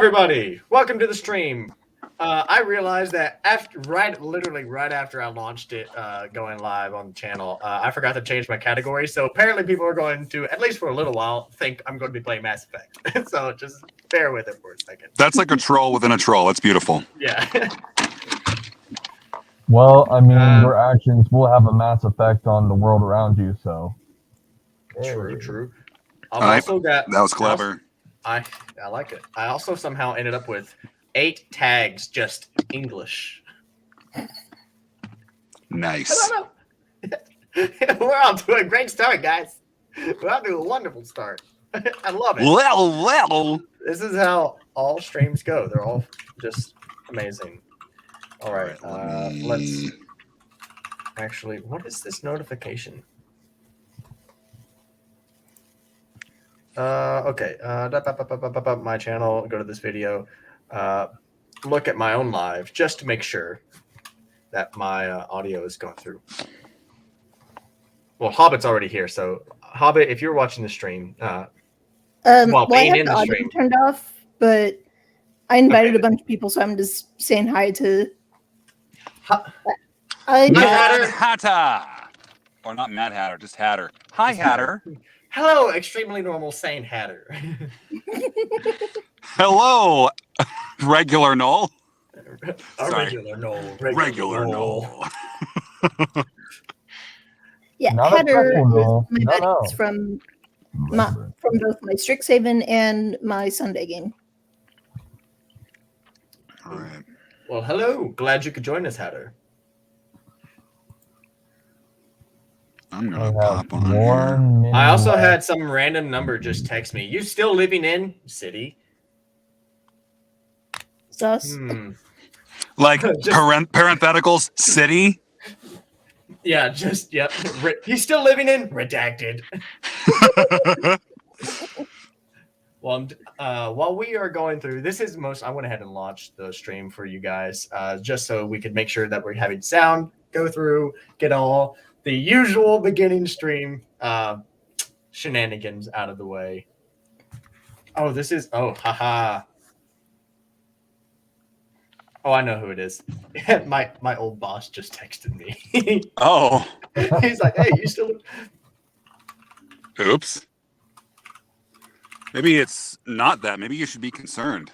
everybody! Welcome to the stream. I realized that literally right after I launched it, going live on the channel, I forgot to change my category. So apparently, people are going to, at least for a little while, think I'm going to be playing Mass Effect. So just bear with it for a second. That's like a troll within a troll. It's beautiful. Yeah. Well, I mean, your actions will have a mass effect on the world around you. So. True. I've also got. That was clever. I like it. I also somehow ended up with 8 tags, just English. Nice. We're off to a great start, guys. We're off to a wonderful start. I love it. Well. This is how all streams go. They're all just amazing. All right. Let's actually. What is this notification? Okay. My channel. Go to this video. Look at my own live just to make sure that my audio is going through. Well, Hobbit's already here, so Hobbit, if you're watching the stream, well, I have the audio turned off, but I invited a bunch of people, so I'm just saying hi to. Mad Hatter, or not Mad Hatter, just Hatter. Hi, Hatter. Hello, extremely normal sane Hatter. Hello, regular Null. Regular Null. Yeah, Not Hatter was my buddies from both my Strixhaven and my Sunday game. All right. Well, hello. Glad you could join us, Hatter. I'm gonna pop on here. I also had some random number just text me. You still living in city? Sus. Like parentheticals, city. Yeah, yep. He's still living in redacted. Well, while we are going through, I went ahead and launched the stream for you guys, just so we could make sure that we're having sound go through, get all the usual beginning stream shenanigans out of the way. Oh, haha. Oh, I know who it is. my old boss just texted me. Oh. He's like, hey, you still... Oops. Maybe it's not that. Maybe you should be concerned.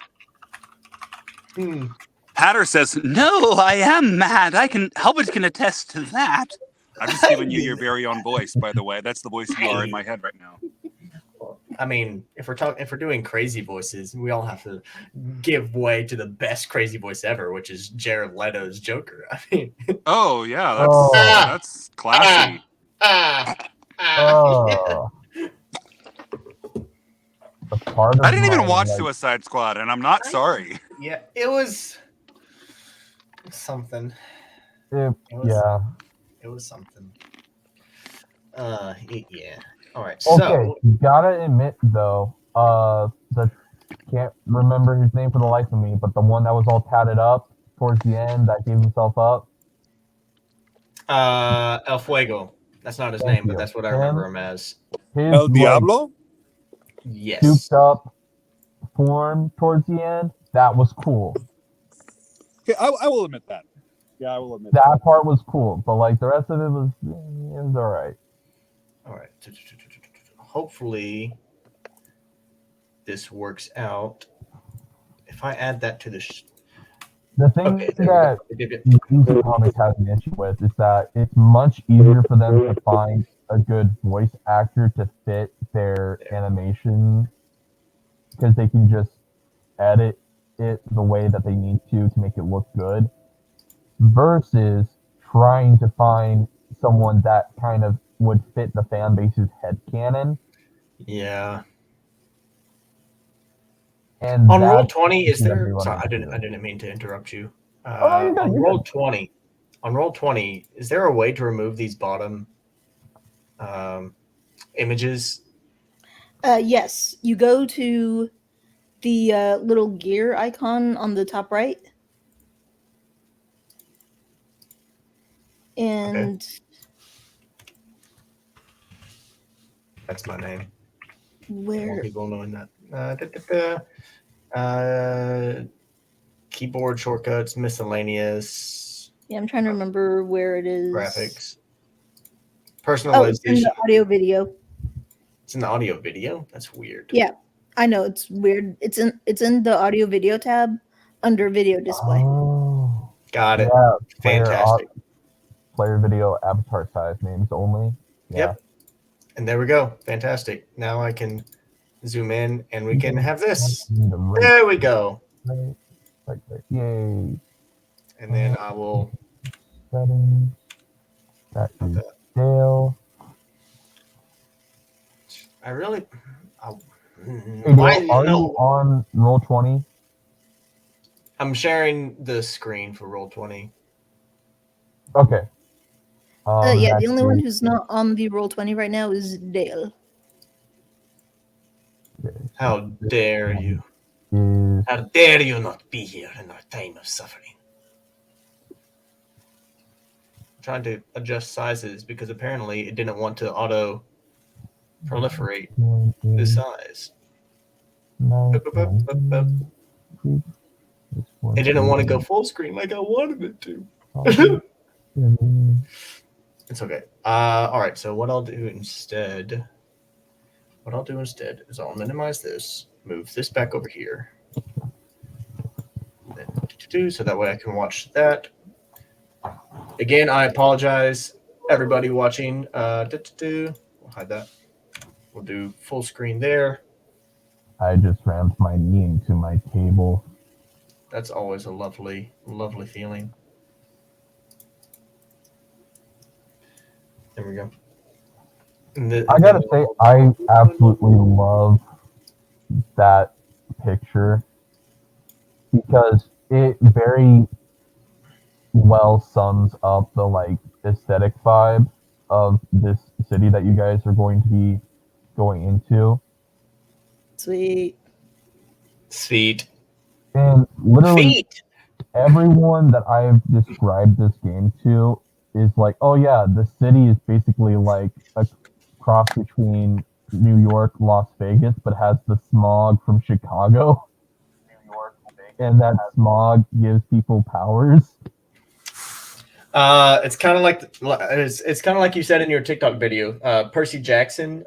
Hatter says, no, I am mad. Albert can attest to that. I'm just giving you your very own voice, by the way. That's the voice you are in my head right now. I mean, if we're doing crazy voices, we all have to give way to the best crazy voice ever, which is Jared Leto's Joker. I mean, oh yeah, that's classy. Yeah. I didn't even watch Suicide Squad, and I'm not sorry. Yeah, it was something. Yeah. It was something. Yeah. All right. Okay, so gotta admit though, can't remember his name for the life of me, but the one that was all tatted up towards the end that gave himself up. El Fuego. That's not his name, but that's what I remember him as. El Diablo? Yes. Souped up form towards the end. That was cool. Okay, I will admit that. Yeah, I will admit that part was cool, but like the rest of it was all right. All right. Hopefully this works out. If I add that to the thing that DC Comics has an issue with is that it's much easier for them to find a good voice actor to fit their animation because they can just edit it the way that they need to make it look good versus trying to find someone that kind of would fit the fan base's headcanon. Yeah. And on Roll20, is there? Sorry, I didn't mean to interrupt you. On Roll20, is there a way to remove these bottom images? Yes, you go to the little gear icon on the top right, and that's my name. Where? More people knowing that. Keyboard shortcuts, miscellaneous. Yeah, I'm trying to remember where it is. Graphics. Oh, Personalization. it's in the audio video. It's in the audio video? That's weird. Yeah, I know it's weird. It's in the audio video tab under video display. Oh, Got it. yeah, Fantastic. Player video avatar size names only. Yeah. Yep. And there we go. Fantastic. Now I can zoom in and we can have this. There we go. Right. Yay. And then I will. Settings. That is Dale. I really. Hey, Dale, are you on Roll20? I'm sharing the screen for Roll20. Okay. Yeah, the only one who's not on the Roll20 right now is Dale. Okay. How dare you? How dare you not be here in our time of suffering? I'm trying to adjust sizes because apparently it didn't want to auto proliferate the size. It didn't want to go full screen like I wanted it to. It's okay. All right. So what I'll do instead is I'll minimize this, move this back over here, so that way I can watch that. Again, I apologize, everybody watching. We'll hide that. We'll do full screen there. I just rammed my knee into my table. That's always a lovely, lovely feeling. There we go. I gotta say, I absolutely love that picture because it very well sums up the aesthetic vibe of this city that you guys are going to be going into. Sweet. And literally everyone that I've described this game to is like, oh yeah, the city is basically like a cross between New York, Las Vegas, but has the smog from Chicago. And that smog gives people powers. It's kind of like it's kind of like you said in your TikTok video. Percy Jackson.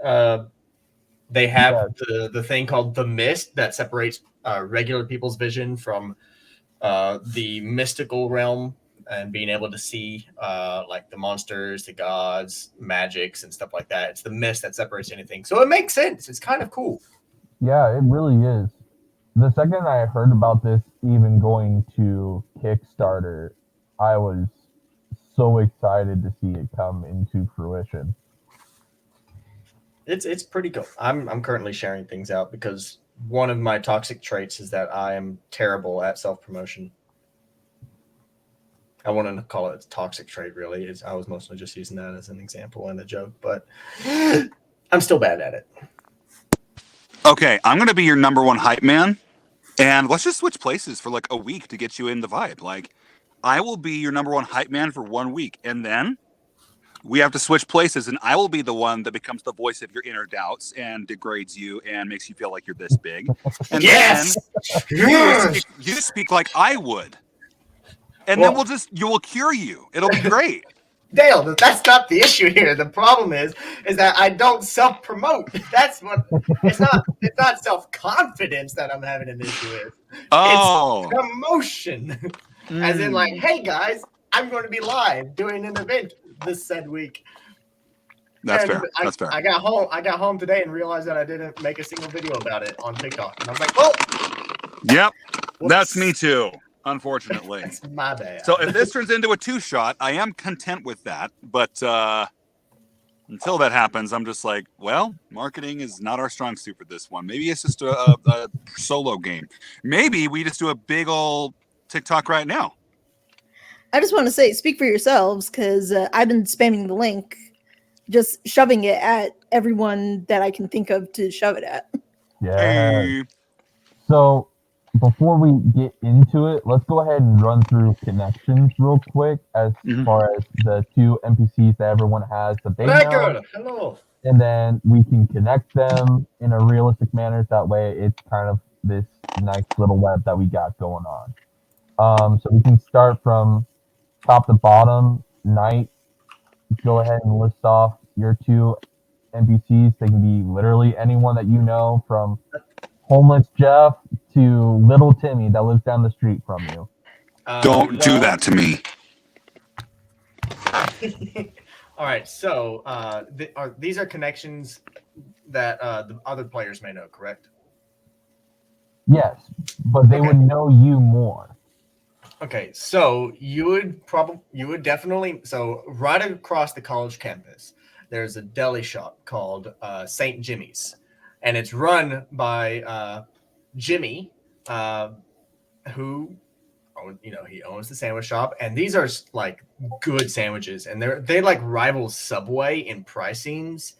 They have the thing called the mist that separates regular people's vision from the mystical realm and being able to see like the monsters, the gods, magics, and stuff like that. It's the mist that separates anything. So it makes sense. It's kind of cool. Yeah, it really is. The second I heard about this even going to Kickstarter, I was so excited to see it come into fruition. It's pretty cool. I'm currently sharing things out because one of my toxic traits is that I am terrible at self-promotion. I wouldn't call it a toxic trait, really. I was mostly just using that as an example and a joke, but I'm still bad at it. Okay, I'm going to be your number one hype man, and let's just switch places for like a week to get you in the vibe. Like, I will be your number one hype man for 1 week, and then we have to switch places, and I will be the one that becomes the voice of your inner doubts and degrades you and makes you feel like you're this big. And yes! then you speak like I would. And then you will cure you. It'll be great. Dale, that's not the issue here. The problem is that I don't self-promote. That's what it's not self-confidence that I'm having an issue with. Oh. It's promotion. As in like, hey guys, I'm going to be live doing an event this said week. That's fair. That's fair. I got home today and realized that I didn't make a single video about it on TikTok. And I was like, well, yep. That's me too. Unfortunately. That's my bad. So if this turns into a 2-shot, I am content with that. But until that happens, I'm just like, well, marketing is not our strong suit for this one. Maybe it's just a solo game. Maybe we just do a big old TikTok right now. I just want to say, speak for yourselves, because I've been spamming the link, just shoving it at everyone that I can think of to shove it at. Yeah. Hey. So before we get into it, let's go ahead and run through connections real quick as far as the 2 NPCs that everyone has that they know. Hello. And then we can connect them in a realistic manner. That way it's kind of this nice little web that we got going on. So we can start from top to bottom. Knight, go ahead and list off your two NPCs. They can be literally anyone that you know, from homeless Jeff to little Timmy that lives down the street from you. Don't do that to me. All right, so these are connections that the other players may know, correct? Yes, but they would know you more. Okay, so you would definitely, so right across the college campus, there's a deli shop called St. Jimmy's, and it's run by Jimmy, who, he owns the sandwich shop, and these are like good sandwiches, and they like rival Subway in pricings,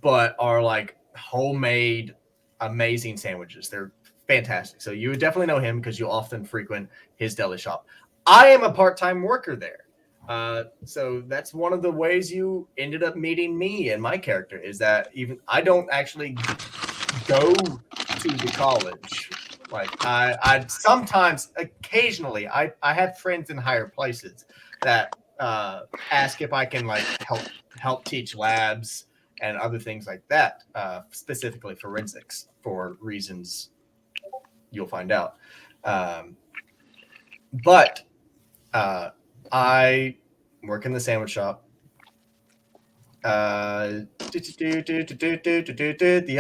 but are like homemade, amazing sandwiches. They're fantastic. So you would definitely know him because you often frequent his deli shop. I am a part-time worker there. So that's one of the ways you ended up meeting me and my character, is that even I don't actually go to the college. Like I sometimes, occasionally, I have friends in higher places that ask if I can like help teach labs and other things like that, specifically forensics, for reasons you'll find out. But I work in the sandwich shop. The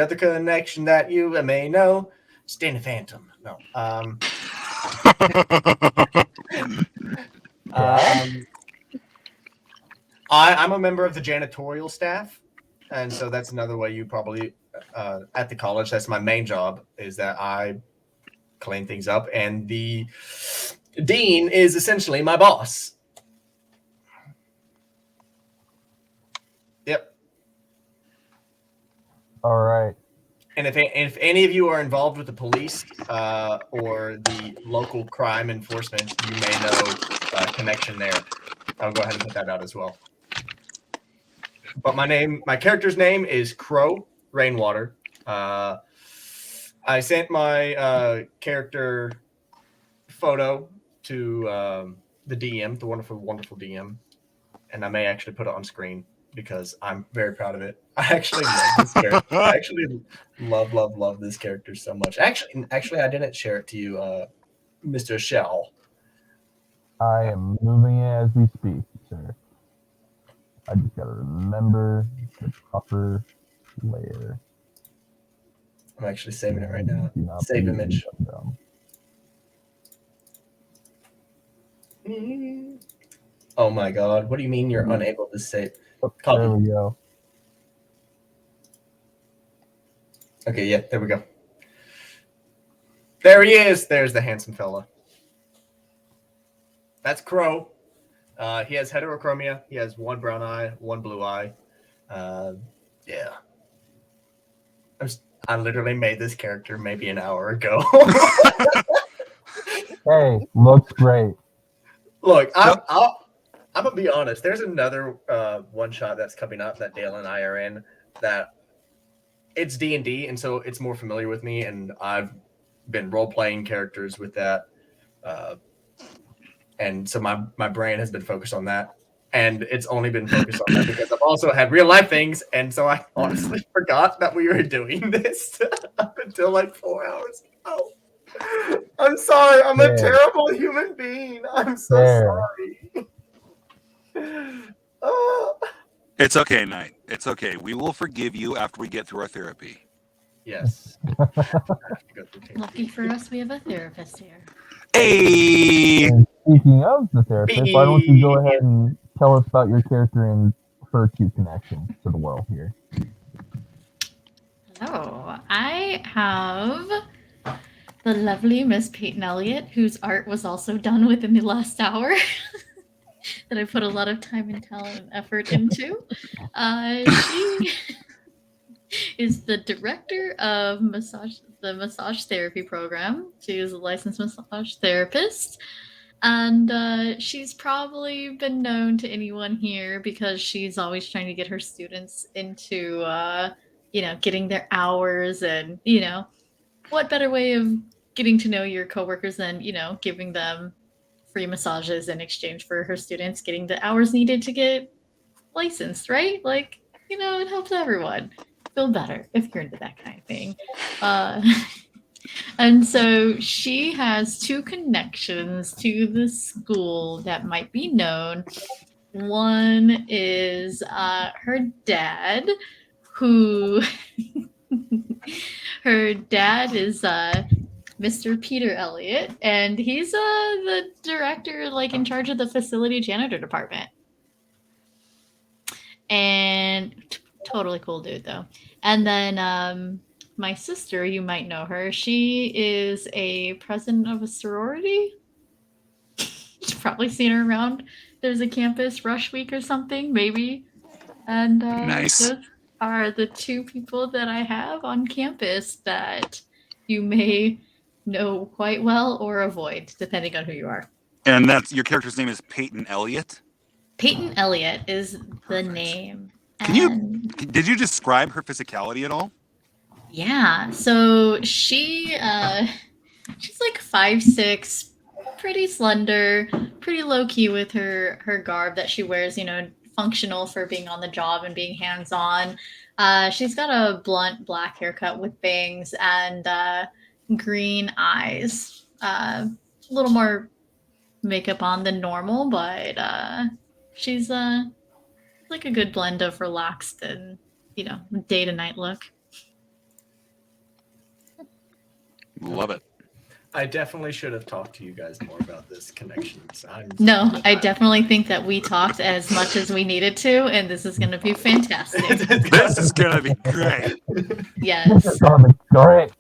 other connection that you may know, Stan the Phantom. No. I'm a member of the janitorial staff, and so that's another way you probably at the college. That's my main job, is that I clean things up, and the dean is essentially my boss. Yep. All right. And if any of you are involved with the police or the local crime enforcement, you may know a connection there. I'll go ahead and put that out as well. But my character's name is Crow Rainwater. I sent my character photo to the DM, the wonderful, wonderful DM, and I may actually put it on screen because I'm very proud of it. I actually love this character. I actually love this character so much. Actually, I didn't share it to you, Mr. Shell. I am moving it as we speak, sir. I just gotta remember the proper layer. I'm actually saving it right now. Save image. Oh my god, what do you mean you're unable to save? Copy. There we go. Okay, yeah, there we go. There he is. There's the handsome fella. That's Crow. He has heterochromia. He has one brown eye, one blue eye. Yeah. I literally made this character maybe an hour ago. Hey, looks great. Look, I'm gonna be honest. There's another one shot that's coming up that Dale and I are in that it's D&D, and so it's more familiar with me, and I've been role-playing characters with that. And so my brain has been focused on that. And it's only been focused on that because I've also had real life things. And so I honestly forgot that we were doing this up until like 4 hours ago. I'm sorry. I'm a terrible human being. I'm so sorry. It's okay, Knight. It's okay. We will forgive you after we get through our therapy. Yes. Lucky for us, we have a therapist here. Hey! And speaking of the therapist, why don't you go ahead and tell us about your character and her two connections to the world here? Hello. I have the lovely Miss Peyton Elliott, whose art was also done within the last hour. That I put a lot of time and talent and effort into. She is the director of the massage therapy program. She is a licensed massage therapist. And she's probably been known to anyone here because she's always trying to get her students into, getting their hours and, what better way of getting to know your coworkers than, giving them free massages in exchange for her students getting the hours needed to get licensed, right? Like, it helps everyone feel better if you're into that kind of thing. And so she has two connections to the school that might be known. One is her dad, who her dad is Mr. Peter Elliott, and he's the director, like in charge of the facility janitor department. And totally cool dude, though. And then my sister, you might know her. She is a president of a sorority. You've probably seen her around. There's a campus rush week or something, maybe. And Nice. those are the two people that I have on campus that you may know quite well or avoid, depending on who you are. And that's your character's name is Peyton Elliott. Peyton Elliott is the name. Did you describe her physicality at all? Yeah, so she's like 5'6", pretty slender, pretty low key with her garb that she wears, functional for being on the job and being hands-on. She's got a blunt black haircut with bangs and green eyes. A little more makeup on than normal, but she's like a good blend of relaxed and day to night look. Love it. I definitely should have talked to you guys more about this connection. I definitely think that we talked as much as we needed to, and this is going to be fantastic. This is going to be great. Yes. Great.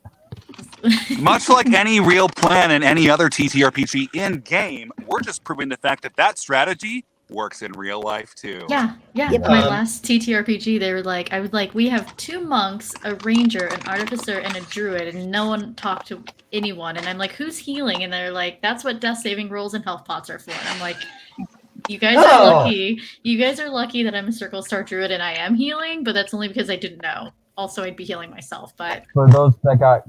Much like any real plan and any other TTRPG in game, we're just proving the fact that strategy works in real life too. Yeah. Yep. My last TTRPG, they were like, we have 2 monks, a ranger, an artificer, and a druid, and no one talked to anyone. And I'm like, who's healing? And they're like, that's what death saving rolls and health pots are for. And I'm like, you guys are lucky. You guys are lucky that I'm a Circle Star druid and I am healing, but that's only because I didn't know. Also, I'd be healing myself. But For those that got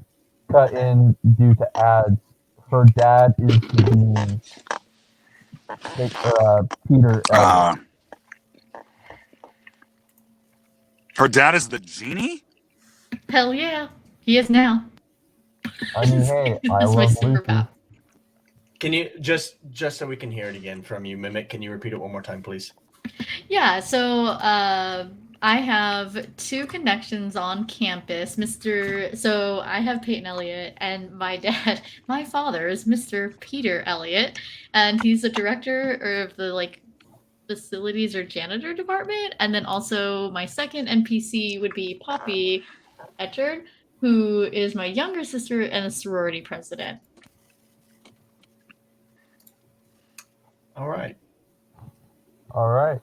cut in due to ads, her dad is the Peter. Her dad is the genie? hell yeah, he is now. I mean, hey, I That's my love superpower. Lucy. Can you just so we can hear it again from you, Mimic? Can you repeat it one more time, please? Yeah, so I have 2 connections on campus. So I have Peyton Elliott, and my father is Mr. Peter Elliott, and he's the director of the facilities or janitor department. And then also my second NPC would be Poppy Etchard, who is my younger sister and a sorority president. All right. All right.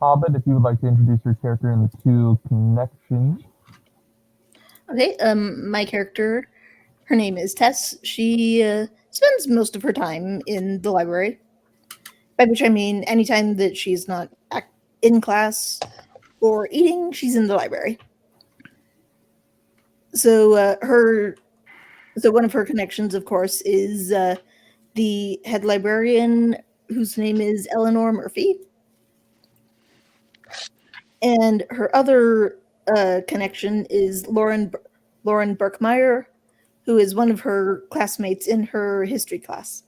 Hobbit, if you would like to introduce your character and the 2 connections. Okay, my character, her name is Tess. She spends most of her time in the library, by which I mean anytime that she's not in class or eating, she's in the library. So one of her connections, of course, is the head librarian, whose name is Eleanor Murphy. And her other connection is Lauren Berkmeyer, who is one of her classmates in her history class.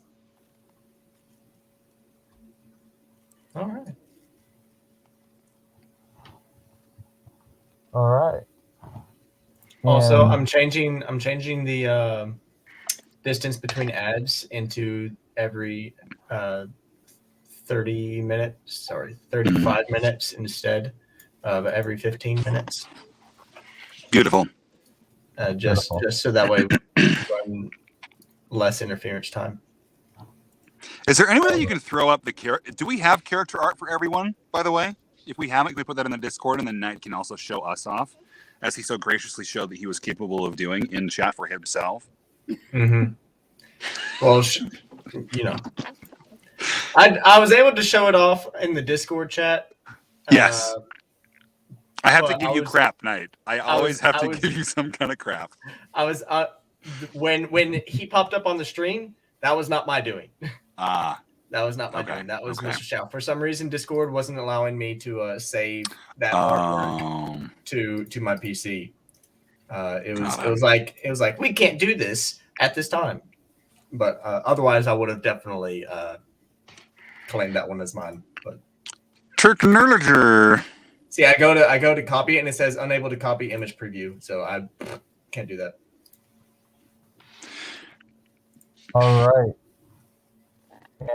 All right. All right. Also, And- I'm changing the distance between ads into every 35 minutes instead of every 15 minutes. Beautiful. Just so that way we run less interference time. Is there any way that you can throw up the character? Do we have character art for everyone, by the way? If we haven't, can we put that in the Discord, and then Knight can also show us off, as he so graciously showed that he was capable of doing in chat for himself. Mm-hmm. Well, I was able to show it off in the Discord chat. Yes. I have to well, give I you was- crap, Knight. I always have to was- give you some kind of crap. I was when he popped up on the stream, that was not my doing. Ah, That was not my Okay, doing. That was okay. Mr. Shao. For some reason, Discord wasn't allowing me to save that artwork to my PC. It was like we can't do this at this time. But otherwise, I would have definitely claimed that one as mine. But Turknerliger. see, I go to copy it and it says unable to copy image preview, so I can't do that. All right.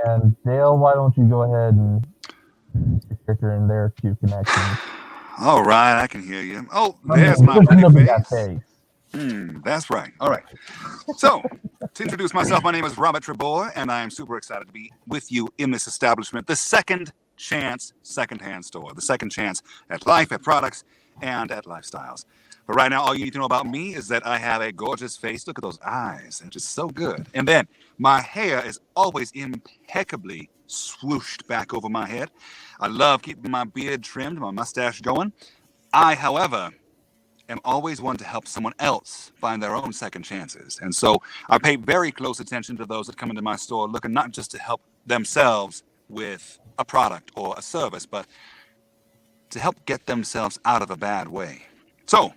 And Dale, why don't you go ahead and put your character in there to connections? All right, I can hear you. Oh, I mean, there's my just pretty look at that face. That's right. All right. So, to introduce myself, my name is Robert Trebore, and I am super excited to be with you in this establishment, the Second Chance Secondhand Store, the second chance at life, at products, and at lifestyles. But right now, all you need to know about me is that I have a gorgeous face. Look at those eyes. They're just so good. And then my hair is always impeccably swooshed back over my head. I love keeping my beard trimmed, my mustache going. I, however, am always one to help someone else find their own second chances. And so I pay very close attention to those that come into my store looking not just to help themselves with a product or a service, but to help get themselves out of a bad way. So,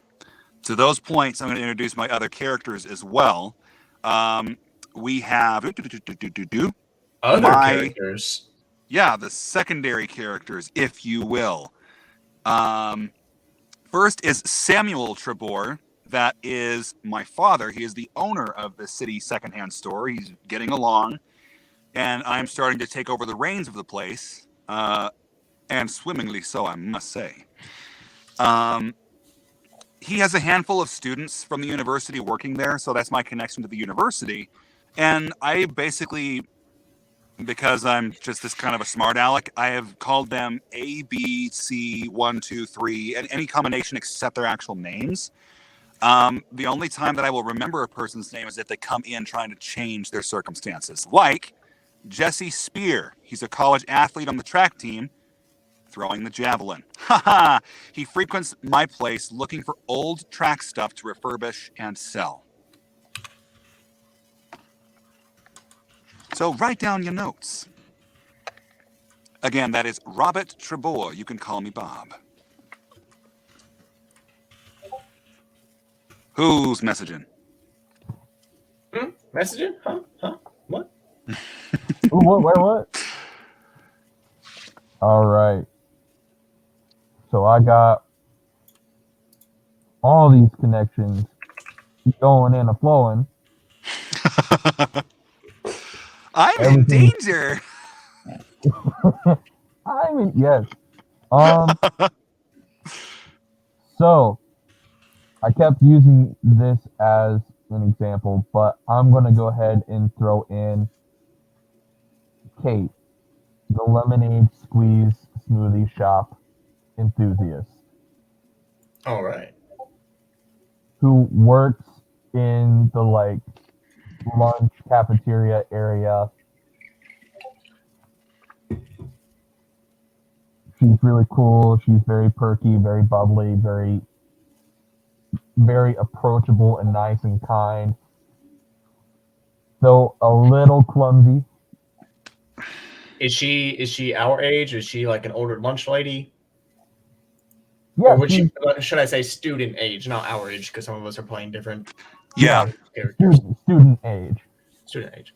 to those points, I'm going to introduce my other characters as well. We have Other characters. Yeah, the secondary characters, if you will. First is Samuel Trebore. That is my father. He is the owner of the city secondhand store. He's getting along, and I'm starting to take over the reins of the place, and swimmingly so, I must say. He has a handful of students from the university working there, so that's my connection to the university. And I basically, because I'm just this kind of a smart aleck, I have called them A, B, C, 1, 2, 3, and any combination except their actual names. The only time that I will remember a person's name is if they come in trying to change their circumstances. Like Jesse Spear. He's a college athlete on the track team, throwing the javelin. Haha! He frequents my place looking for old track stuff to refurbish and sell. So write down your notes. Again, that is Robert Trebore. You can call me Bob. Who's messaging? Messaging? Huh? What? Ooh, what? All right. So I got all these connections going in a flowing. I'm in danger. I mean, yes. So I kept using this as an example, but I'm going to go ahead and throw in Kate, the lemonade squeeze smoothie shop enthusiast. All right. Who works in the lunch cafeteria area. She's really cool. She's very perky, very bubbly, very approachable and nice and kind. Though a little clumsy. Is she our age? Is she like an older lunch lady? Yeah. Or would she, should I say student age, not our age, because some of us are playing different Yeah. characters. Student age. Student age.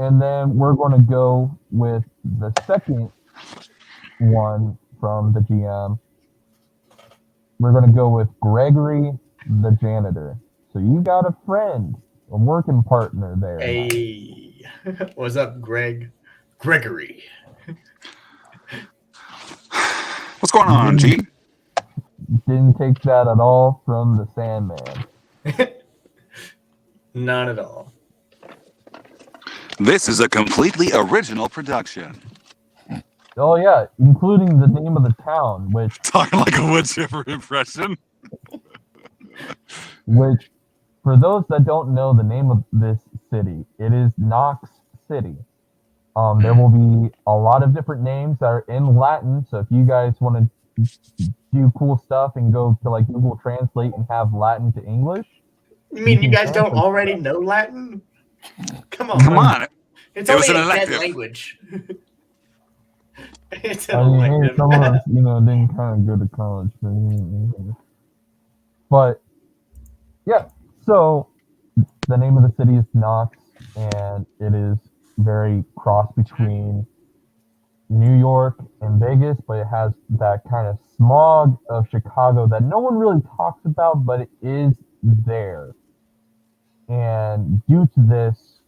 And then we're going to go with the second one from the GM. We're going to go with Gregory, the janitor. So you got a friend, a working partner there. Hey, what's up, Gregory? What's going on, G? Didn't take that at all from the Sandman. Not at all. This is a completely original production. Oh yeah, including the name of the town, which Talking like a wood chipper impression. which for those that don't know the name of this city, it is Knox City. There will be a lot of different names that are in Latin, so if you guys want to do cool stuff and go to like Google Translate and have Latin to English. You mean you can guys don't translate already stuff. know Latin? Come on. Come on. It's It was only an a dead elective. language. It's an I mean, hey, elective. some of us, didn't kind of go to college. But yeah, so the name of the city is Knox, and it is very cross between New York and Vegas, but it has that kind of smog of Chicago that no one really talks about, but it is there. And due to this,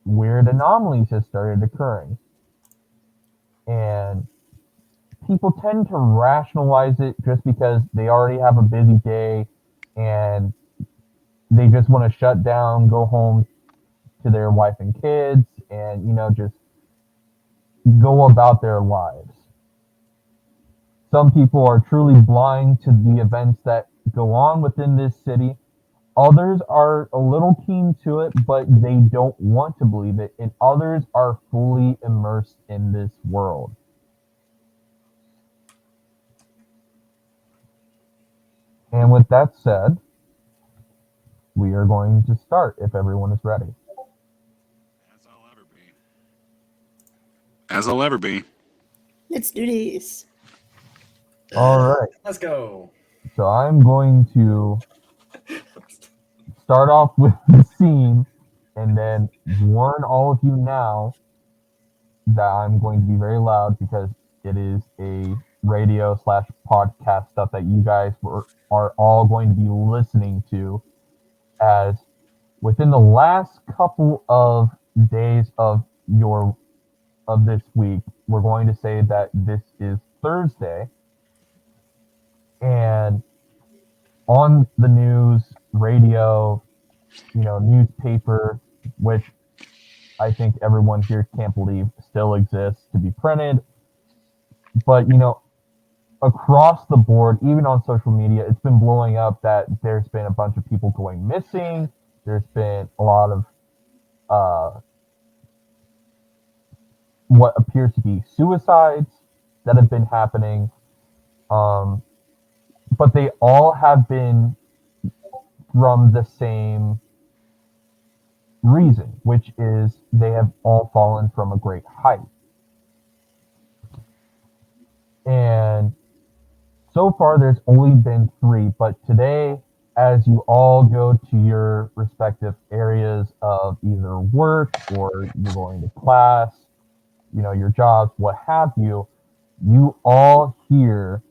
weird anomalies have started occurring. And people tend to rationalize it just because they already have a busy day and they just want to shut down, go home to their wife and kids, and, just go about their lives. Some people are truly blind to the events that go on within this city. Others are a little keen to it, but they don't want to believe it. And others are fully immersed in this world. And with that said, we are going to start if everyone is ready. As I'll ever be. As I'll ever be. Let's do this. All right. Let's go. So I'm going to start off with the scene and then warn all of you now that I'm going to be very loud because it is a radio / podcast stuff that you guys are all going to be listening to, as within the last couple of days of this week, we're going to say that this is Thursday, and on the news, radio, newspaper, which I think everyone here can't believe still exists to be printed. But, across the board, even on social media, it's been blowing up that there's been a bunch of people going missing. There's been a lot of what appears to be suicides that have been happening. But they all have been from the same reason, which is they have all fallen from a great height. And so far, there's only been 3, but today, as you all go to your respective areas of either work or you're going to class, your jobs, what have you, you all hear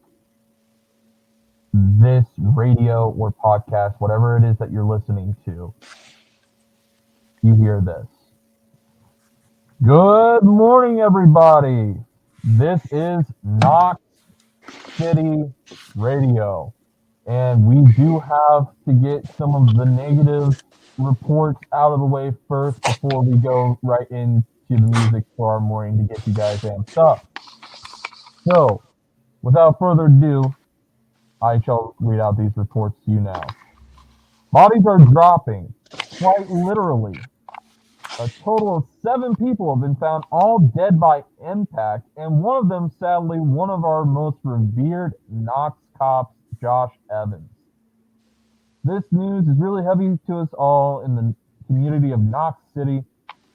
this radio or podcast, whatever it is that you're listening to, you hear this. Good morning, everybody. This is Knox City Radio, and we do have to get some of the negative reports out of the way first before we go right into the music for our morning to get you guys amped up. So, without further ado, I shall read out these reports to you now. Bodies are dropping, quite literally. A total of 7 people have been found, all dead by impact, and one of them, sadly, one of our most revered Knox cops, Josh Evans. This news is really heavy to us all in the community of Knox City,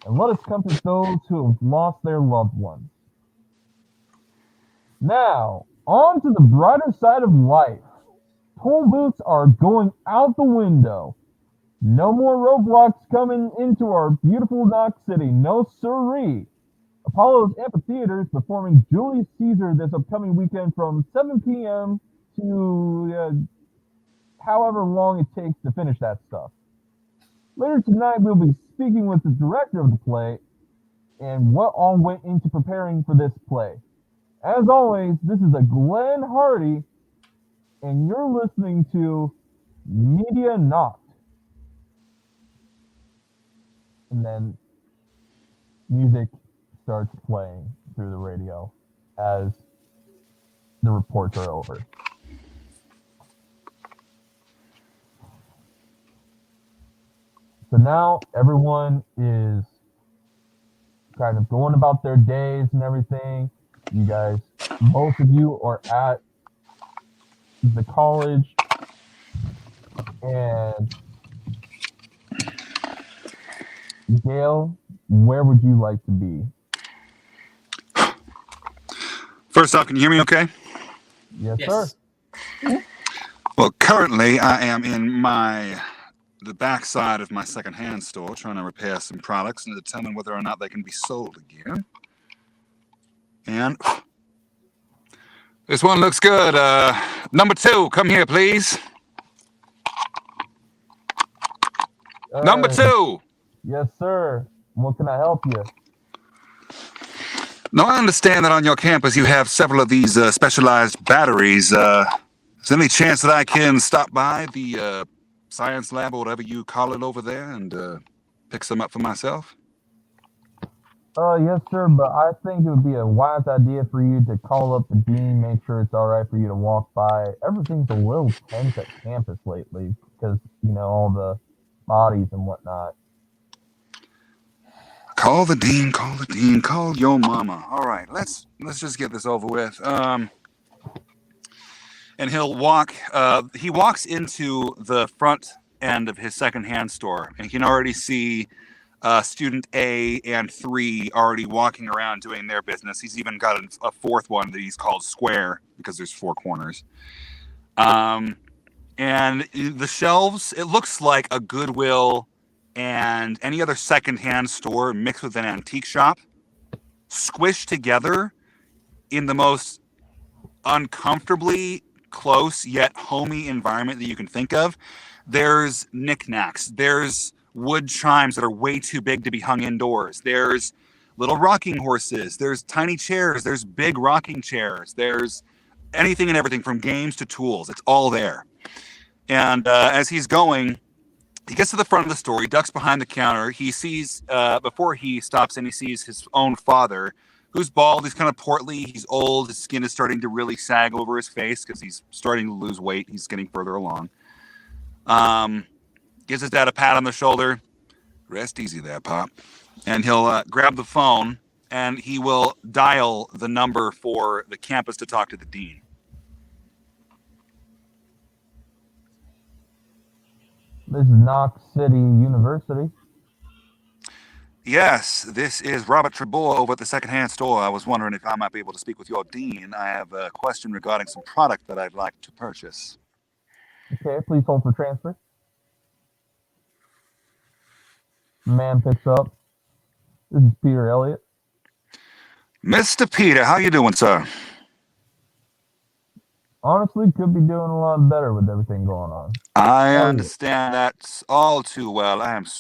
and let us comfort those who have lost their loved ones. Now, on to the brighter side of life. Toll booths are going out the window. No more roadblocks coming into our beautiful Knox City. No siree. Apollo's Amphitheater is performing Julius Caesar this upcoming weekend from 7 p.m. to however long it takes to finish that stuff. Later tonight, we'll be speaking with the director of the play and what all went into preparing for this play. As always, this is a Glenn Hardy, and you're listening to Media Knox. And then music starts playing through the radio as the reports are over. So now everyone is kind of going about their days and everything. You guys both of you are at the college, and Gail, where would you like to be? First off, can you hear me okay? Yes, Yes. sir. Well, currently I am in the backside of my secondhand store trying to repair some products and determine whether or not they can be sold again. And this one looks good. Number 2, come here, please. Number 2. Yes, sir. What can I help you? Now, I understand that on your campus you have several of these specialized batteries. Is there any chance that I can stop by the science lab or whatever you call it over there and pick some up for myself? Yes, sir, but I think it would be a wise idea for you to call up the dean, make sure it's all right for you to walk by. Everything's a little tense at campus lately because, all the bodies and whatnot. Call the dean, call your mama. All right, let's just get this over with. And he'll walk, he walks into the front end of his secondhand store, and you can already see student A and 3 already walking around doing their business. He's even got a 4th one that he's called Square because there's 4 corners. And the shelves, it looks like a Goodwill and any other secondhand store mixed with an antique shop, squished together in the most uncomfortably close yet homey environment that you can think of. There's knickknacks. There's wood chimes that are way too big to be hung indoors. There's little rocking horses. There's tiny chairs. There's big rocking chairs. There's anything and everything from games to tools. It's all there. And as he's going, he gets to the front of the store. He ducks behind the counter. He sees, before he stops in, he sees his own father, who's bald. He's kind of portly. He's old. His skin is starting to really sag over his face because he's starting to lose weight. He's getting further along. Gives his dad a pat on the shoulder. Rest easy there, Pop. And he'll grab the phone, and he will dial the number for the campus to talk to the dean. This is Knox City University. Yes, this is Robert Trebore over at the secondhand store. I was wondering if I might be able to speak with your dean. I have a question regarding some product that I'd like to purchase. Okay, please hold for transfer. The man picks up. This is Peter Elliott. Mr. Peter, how you doing, sir? Honestly, could be doing a lot better with everything going on. I understand that all too well.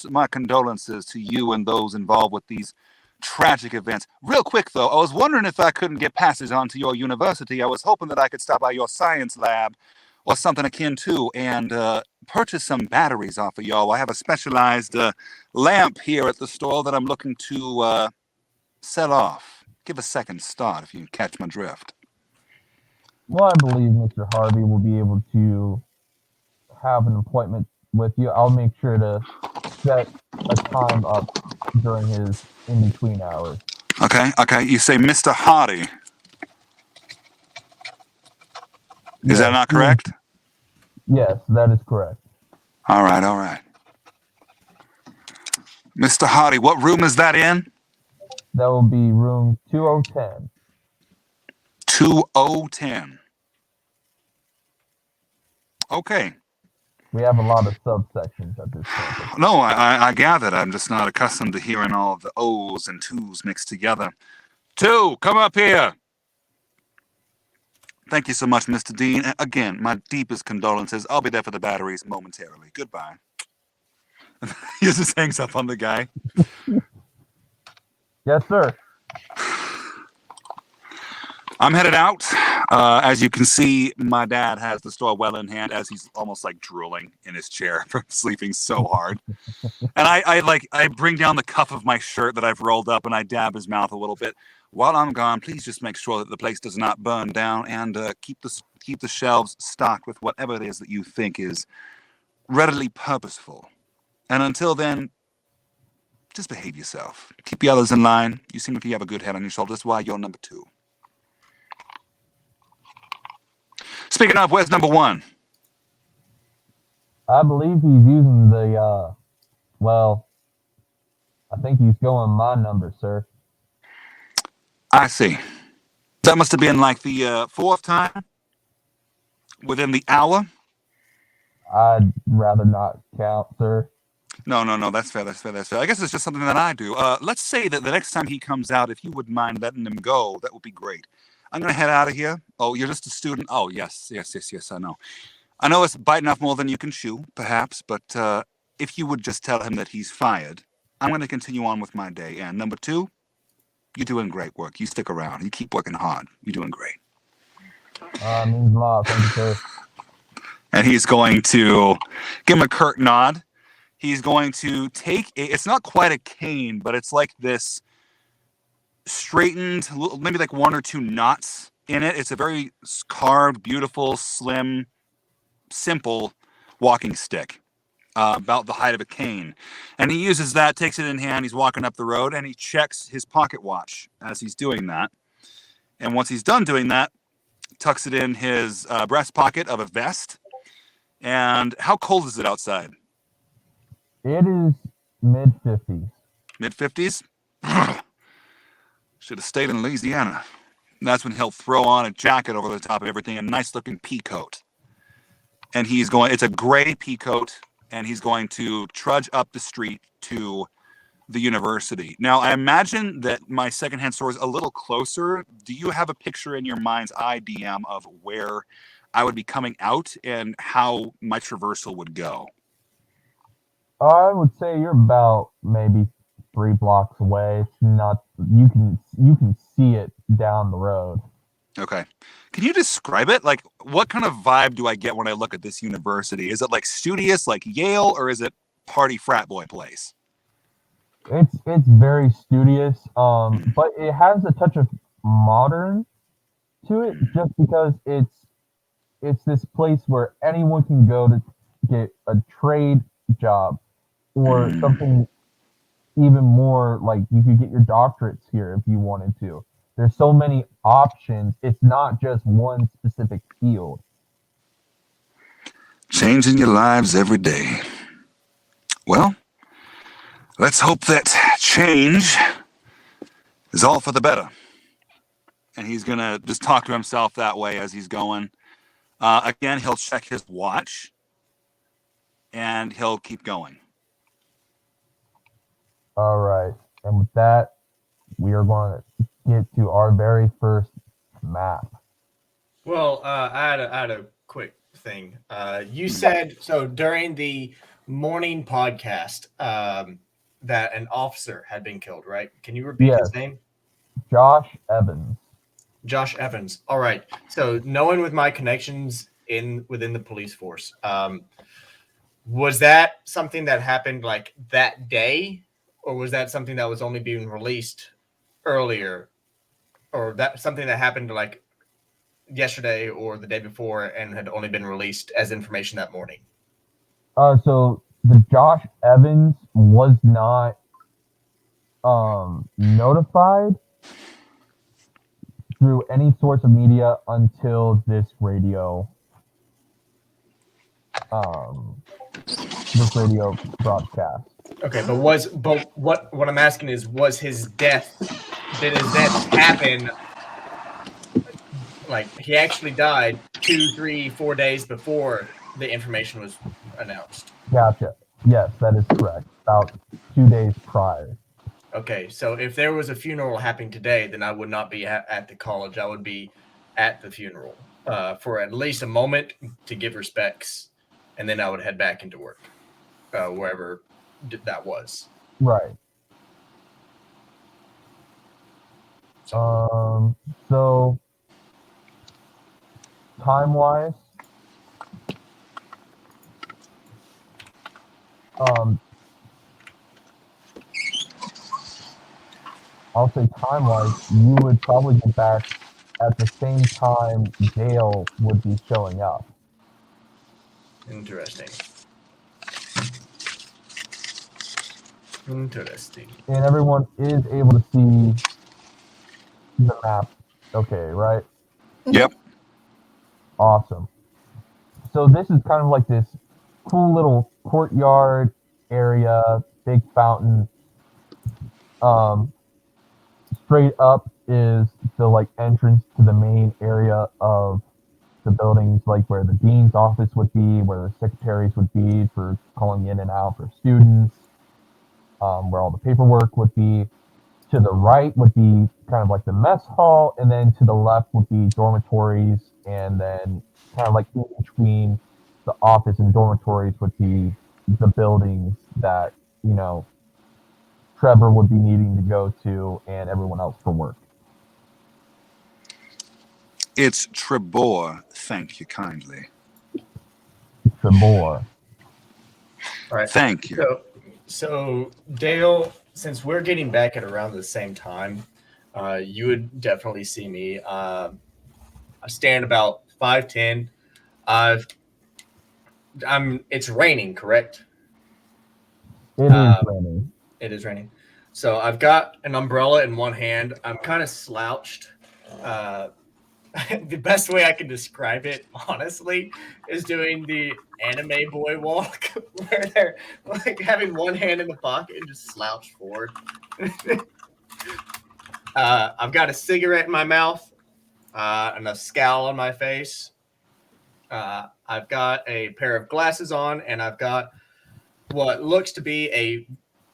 My condolences to you and those involved with these tragic events. Real quick, though, I was wondering if I couldn't get passes onto your university. I was hoping that I could stop by your science lab or something akin to and purchase some batteries off of y'all. I have a specialized lamp here at the store that I'm looking to sell off. Give a second start if you can catch my drift. Well, I believe Mr. Harvey will be able to have an appointment with you. I'll make sure to set a time up during his in-between hours. Okay. You say Mr. Hardy. Is that not correct? Yes, that is correct. All right. Mr. Hardy, what room is that in? That will be room 2010. 2010. Okay. We have a lot of subsections at this campus. No, I gathered. I'm just not accustomed to hearing all of the O's and 2's mixed together. 2, come up here. Thank you so much, Mr. Dean. Again, my deepest condolences. I'll be there for the batteries momentarily. Goodbye. He just hangs up on the guy. Yes, sir. I'm headed out. As you can see, my dad has the store well in hand as he's almost like drooling in his chair from sleeping so hard. And I bring down the cuff of my shirt that I've rolled up and I dab his mouth a little bit. While I'm gone, please just make sure that the place does not burn down and keep the shelves stocked with whatever it is that you think is readily purposeful. And until then, just behave yourself. Keep the others in line. You seem like you have a good head on your shoulders. That's why you're number 2. Speaking of, where's number one? I believe he's using the, well, I think he's going my number, sir. I see. That must have been like the fourth time within the hour. I'd rather not count, sir. No, that's fair. I guess it's just something that I do. Let's say that the next time he comes out, if you wouldn't mind letting him go, that would be great. I'm going to head out of here. Oh, you're just a student? Oh, yes, I know. I know it's biting off more than you can chew, perhaps, but if you would just tell him that he's fired, I'm going to continue on with my day. And number two, you're doing great work. You stick around. You keep working hard. You're doing great. Means a lot. Thank you, sir. And he's going to give him a curt nod. He's going to take it's not quite a cane, but it's like this straightened, maybe like one or two knots in it. It's a very carved, beautiful, slim, simple walking stick, about the height of a cane. And he uses that, takes it in hand. He's walking up the road and he checks his pocket watch as he's doing that. And once he's done doing that, tucks it in his breast pocket of a vest. And how cold is it outside? It is mid-50s. Mid-50s? Should have stayed in Louisiana. And that's when he'll throw on a jacket over the top of everything, a nice-looking pea coat. And it's a gray pea coat, and he's going to trudge up the street to the university. Now, I imagine that my secondhand store is a little closer. Do you have a picture in your mind's eye, DM, of where I would be coming out and how my traversal would go? I would say you're about maybe 3 blocks away. It's not, you can see it down the road. Okay. Can you describe it? Like, what kind of vibe do I get when I look at this university? Is it like studious, like Yale, or is it party frat boy place? It's very studious, but it has a touch of modern to it, just because it's this place where anyone can go to get a trade job or something even more, like you could get your doctorates here if you wanted to. There's so many options. It's not just one specific field. Changing your lives every day. Well, let's hope that change is all for the better. And he's going to just talk to himself that way as he's going. Again, he'll check his watch and he'll keep going. All right. And with that, we are going to get to our very first map. Well, I had a quick thing. You said, so during the morning podcast, that an officer had been killed, right? Can you repeat his name? Josh Evans. Josh Evans. All right. So knowing with my connections within the police force, was that something that happened like that day, or was that something that was only being released earlier, or that something that happened like yesterday or the day before and had only been released as information that morning? So the Josh Evans was not notified through any source of media until this radio broadcast. Okay, but what I'm asking is, did his death happen? Like he actually died 2, 3, 4 days before the information was announced? Gotcha. Yes, that is correct. About 2 days prior. Okay, so if there was a funeral happening today, then I would not be at the college. I would be at the funeral for at least a moment to give respects, and then I would head back into work, wherever that was. Right. So time-wise, I'll say time-wise, you would probably get back at the same time Dale would be showing up. Interesting. And everyone is able to see the map. Okay, right? Yep. Awesome. So this is kind of like this cool little courtyard area, big fountain. Um, Straight up is the like entrance to the main area of the buildings, like where the dean's office would be, where the secretaries would be for calling in and out for students, where all the paperwork would be. To the right would be kind of like the mess hall, and then to the left would be dormitories, and then kind of like in between the office and dormitories would be the buildings that, you know, Trevor would be needing to go to and everyone else for work. It's Trebore. Thank you kindly. Trebore. All right. Thank you. So Dale, since we're getting back at around the same time, you would definitely see me. I stand about 5'10". It's raining, correct? It is raining. It is raining. So I've got an umbrella in one hand. I'm kind of slouched. The best way I can describe it, honestly, is doing the anime boy walk, where they're like having one hand in the pocket and just slouch forward. I've got a cigarette in my mouth and a scowl on my face. I've got a pair of glasses on, and I've got what looks to be a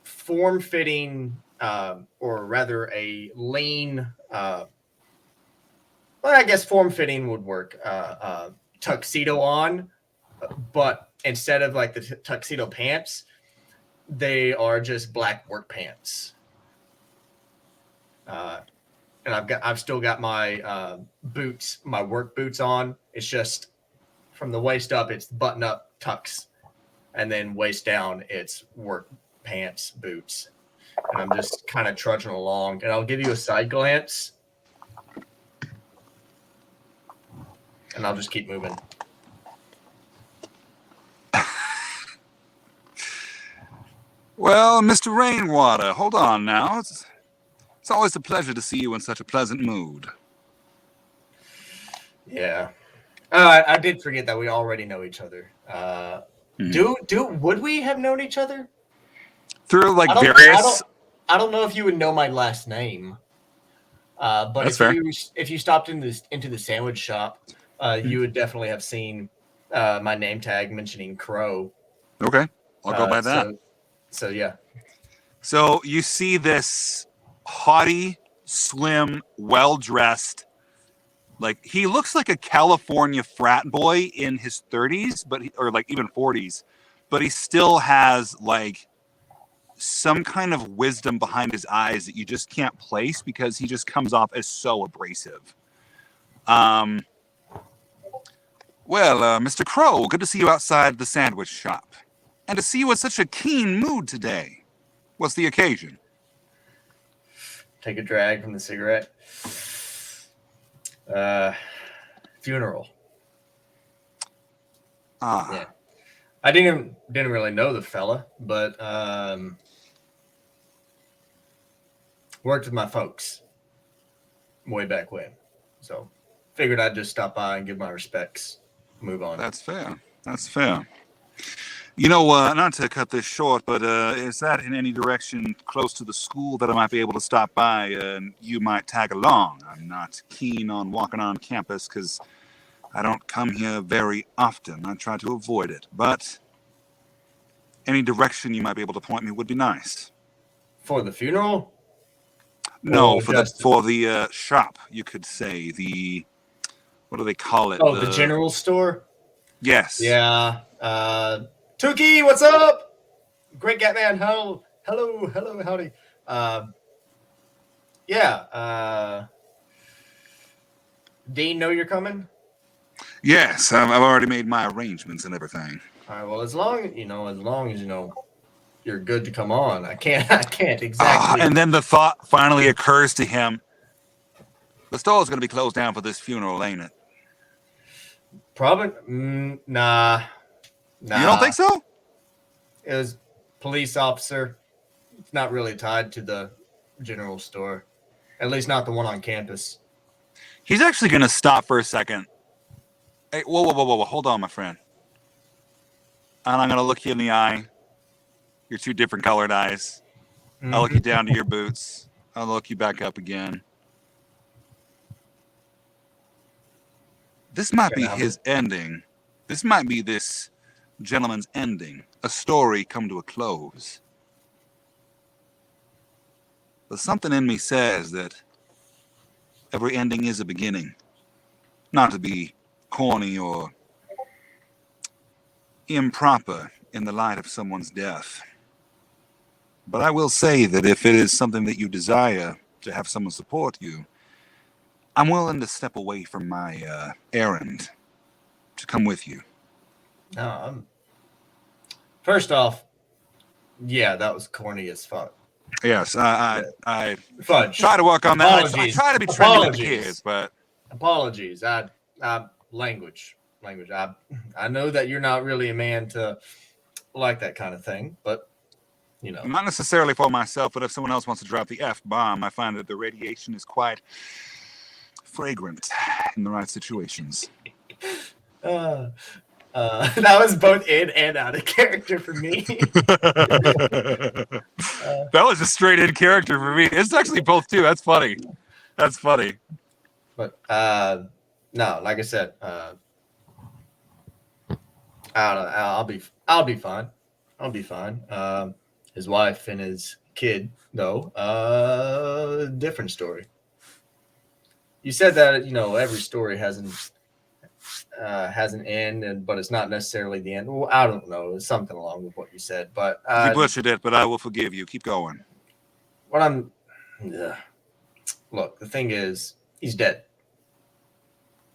form-fitting, or rather a lean, well, I guess form-fitting would work, tuxedo on, but instead of like the tuxedo pants, they are just black work pants. And I've still got my boots, my work boots on. It's just from the waist up, it's button up tux, and then waist down, it's work pants, boots. And I'm just kind of trudging along, and I'll give you a side glance, and I'll just keep moving. Well, Mr. Rainwater, hold on now. It's always a pleasure to see you in such a pleasant mood. Yeah. I did forget that we already know each other. Would we have known each other? Through like various... I don't know if you would know my last name. But That's if you stopped into the sandwich shop, you would definitely have seen my name tag mentioning Crow. Okay, I'll go by that. So yeah. So you see this haughty, slim, well-dressed, like he looks like a California frat boy in his 30s, or like even 40s, but he still has like some kind of wisdom behind his eyes that you just can't place because he just comes off as so abrasive. Well, Mr. Crow, good to see you outside the sandwich shop. And to see you in such a keen mood today. What's the occasion? Take a drag from the cigarette. Funeral. Yeah. I didn't really know the fella, but worked with my folks way back when. So figured I'd just stop by and give my respects. Move on. That's fair. That's fair. You know, not to cut this short, but is that in any direction close to the school that I might be able to stop by and you might tag along? I'm not keen on walking on campus because I don't come here very often. I try to avoid it, but any direction you might be able to point me would be nice. For the funeral? No, for the shop, you could say. What do they call it? Oh, the general store? Yes. Yeah. Tuki, what's up? Great Gatman. Hello, howdy. Dean, know you're coming? Yes, I've already made my arrangements and everything. All right. Well, as long as you know you're good to come on. I can't exactly. And then the thought finally occurs to him: the store's going to be closed down for this funeral, ain't it? Probably. Nah. You don't think so? It was police officer. It's not really tied to the general store. At least not the one on campus. He's actually going to stop for a second Hey, whoa. Hold on, my friend. And I'm going to look you in the eye. Your two different colored eyes. I'll look you down to your boots. I'll look you back up again. This might be his ending. This might be this gentleman's ending. A story come to a close. But something in me says that every ending is a beginning. Not to be corny or improper in the light of someone's death. But I will say that if it is something that you desire to have someone support you, I'm willing to step away from my errand to come with you. No, first off, yeah, that was corny as fuck. Yes, I Fudge. try to work on that. I try to be trendy with the Apologies. kids, but Apologies. Language. I know that you're not really a man to like that kind of thing, but you know. not necessarily for myself, but if someone else wants to drop the F-bomb, I find that the radiation is quite fragrant in the right situations. That was both in and out of character for me. That was a straight in character for me. It's actually both too. That's funny. But no, like I said, I don't know. I'll be fine. I'll be fine. His wife and his kid, though, different story. You said that every story has an end, but it's not necessarily the end. Well, I don't know. It's something along with what you said, but You butchered it, but I will forgive you. Keep going. Look, the thing is, he's dead.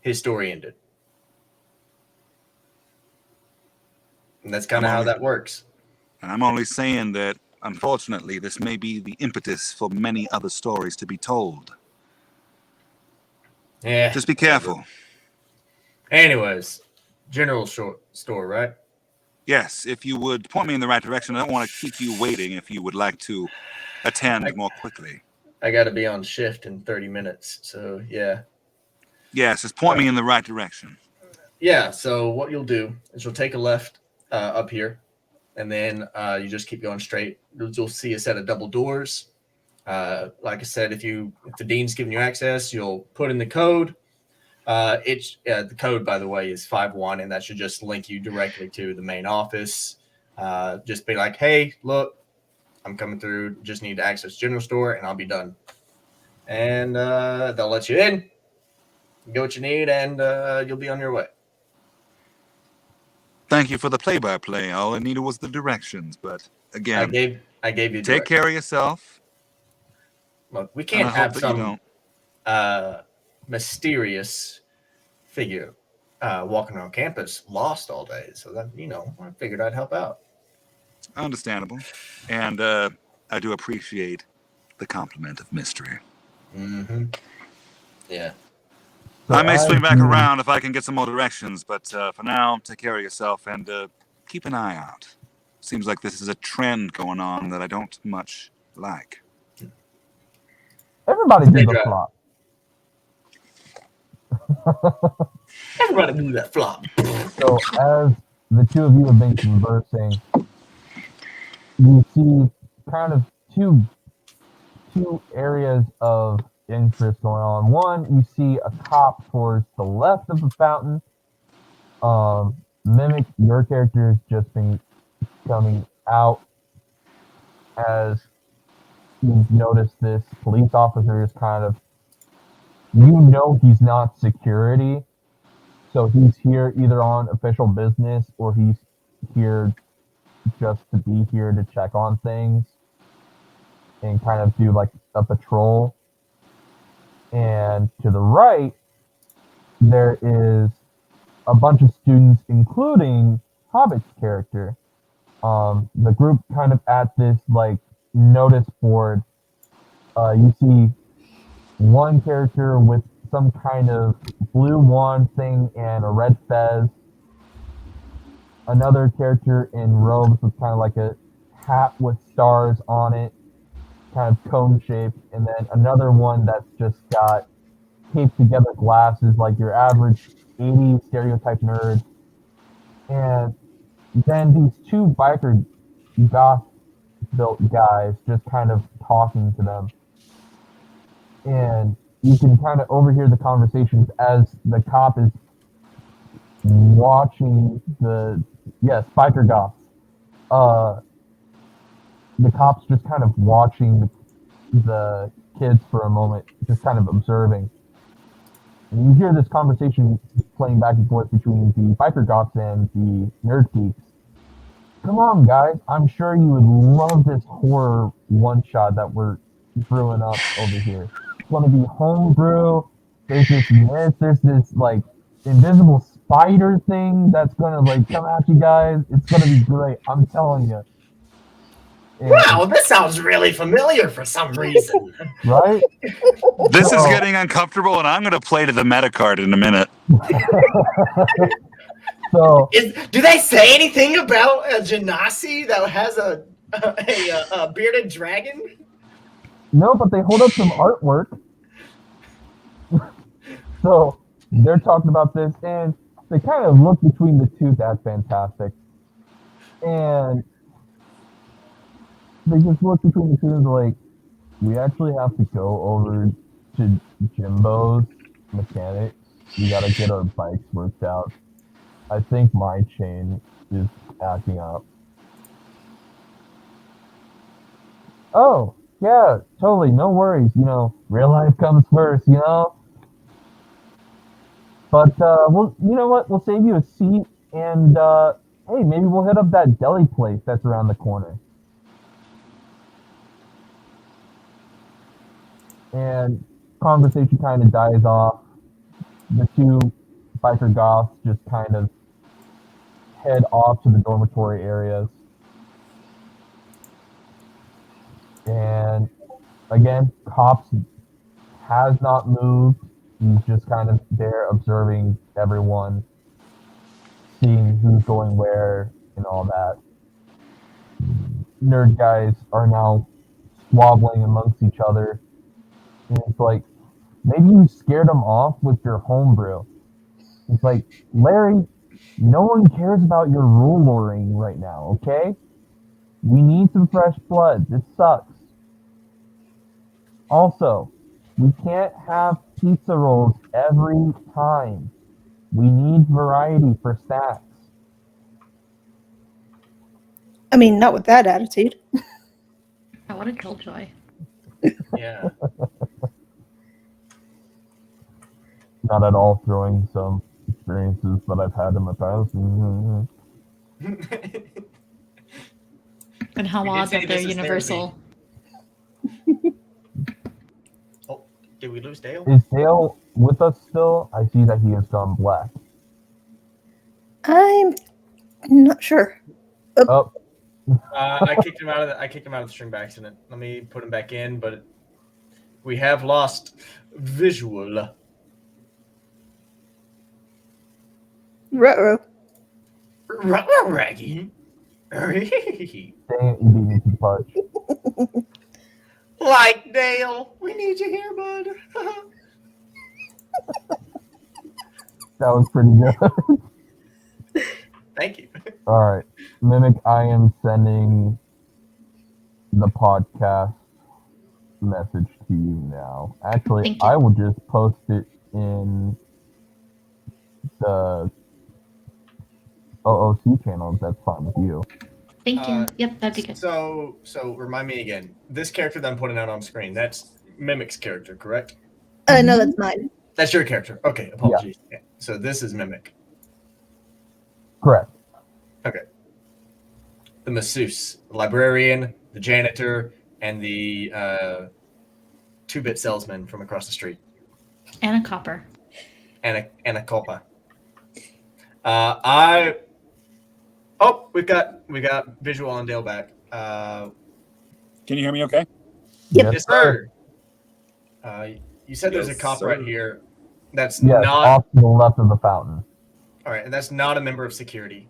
His story ended. And that's kind of how that works. And I'm only saying that, unfortunately, this may be the impetus for many other stories to be told. Yeah. Just be careful. Anyways, general store, right? Yes, if you would point me in the right direction. I don't want to keep you waiting if you would like to attend more quickly. I got to be on shift in 30 minutes, so yeah. Yes, just point me in the right direction. Yeah, so what you'll do is you'll take a left up here, and then you just keep going straight. You'll see a set of double doors. Like I said, if the dean's giving you access, you'll put in the code. The code, by the way, is 51, and that should just link you directly to the main office. Just be like, hey, look, I'm coming through. Just need to access general store, and I'll be done. And they'll let you in, get what you need, and you'll be on your way. Thank you for the play-by-play. All I needed was the directions, but again, I gave you. Take care of yourself. Look, we can't have some mysterious figure walking around campus lost all day. So that I figured I'd help out. Understandable, and I do appreciate the compliment of mystery. Mm-hmm. Yeah. So I may swing back around if I can get some more directions, but for now, take care of yourself and keep an eye out. Seems like this is a trend going on that I don't much like. Everybody do the flop. Everybody do that flop. So as the two of you have been conversing, you see kind of two areas of interest going on. One, you see a cop towards the left of the fountain. Mimic, your character has just been coming out as you've noticed this police officer is kind of, he's not security, so he's here either on official business or he's here just to be here to check on things and kind of do like a patrol. And to the right, there is a bunch of students, including Hobbit's character. The group kind of at this like notice board. You see one character with some kind of blue wand thing and a red fez. Another character in robes with kind of like a hat with stars on it, kind of cone shaped, and then another one that's just got taped together glasses like your average 80s stereotype nerd. And then these two biker goth built guys just kind of talking to them. And you can kind of overhear the conversations as the cop is watching biker goths. The cop's just kind of watching the kids for a moment, just kind of observing. And you hear this conversation playing back and forth between the biker goths and the nerd geeks. Come on, guys. I'm sure you would love this horror one-shot that we're brewing up over here. It's going to be homebrew. There's this like invisible spider thing that's going to like come at you guys. It's going to be great. I'm telling you. And, Wow, this sounds really familiar for some reason. right? This is getting uncomfortable, and I'm going to play to the meta card in a minute. So Do they say anything about a genasi that has a bearded dragon? no, but they hold up some artwork. So they're talking about this, and they kind of look between the two. That's fantastic. And they just look between the two and like, we actually have to go over to Jimbo's mechanics. We got to get our bikes worked out. I think my chain is acting up. Oh, yeah, totally. No worries. Real life comes first, But, you know what? We'll save you a seat, and, hey, maybe we'll hit up that deli place that's around the corner. And conversation kind of dies off. The two biker goths just kind of head off to the dormitory areas. And again, cops has not moved. He's just kind of there observing everyone, seeing who's going where and all that. Nerd guys are now squabbling amongst each other. And it's like, maybe you scared them off with your homebrew. It's like, Larry, no one cares about your rule lawyering right now, okay? We need some fresh blood. This sucks. Also, we can't have pizza rolls every time. We need variety for snacks. I mean, not with that attitude. Oh, what a killjoy. Yeah. Not at all throwing some experiences that I've had in my past. And how We did odd say that they're this is universal. Oh, did we lose Dale? Is Dale with us still? I see that he has gone black. I'm not sure. Oh, I kicked him out of the stream by accident. Let me put him back in, but we have lost visual. Ruh-roh. Raggy. dang it, you beat me to the punch. Like Dale, we need you here, bud. That was pretty good. Thank you. All right, Mimic, I am sending the podcast message to you now. Actually, Thank you. I will just post it in the OOC channel if that's fine with you. Thank you. Yep, that'd be good. So remind me again. This character that I'm putting out on screen, that's Mimic's character, correct? No, that's mine. That's your character. Okay, apologies. Yeah. So this is Mimic. Correct. Okay. The masseuse, the librarian, the janitor, and the 2-bit salesman from across the street. And a copper. And a copa. We got visual on Dale back. Can you hear me okay? Yep. Yes, sir. You said there's a Yes, cop sir. right here. That's Yes, not off to the left of the fountain. all right, and that's not a member of security.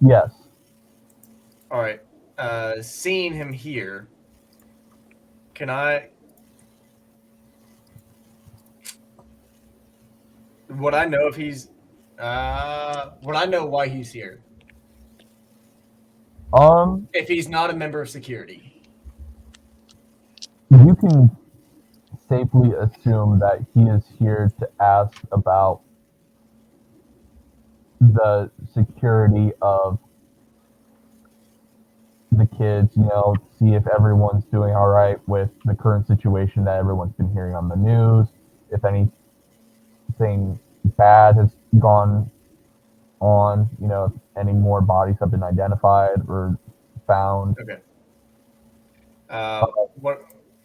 Yes. All right. Seeing him here, can I? Would I know if he's? Would I know why he's here? If he's not a member of security. You can safely assume that he is here to ask about the security of the kids, see if everyone's doing all right with the current situation that everyone's been hearing on the news, if anything bad has gone on, if any more bodies have been identified or found. Okay.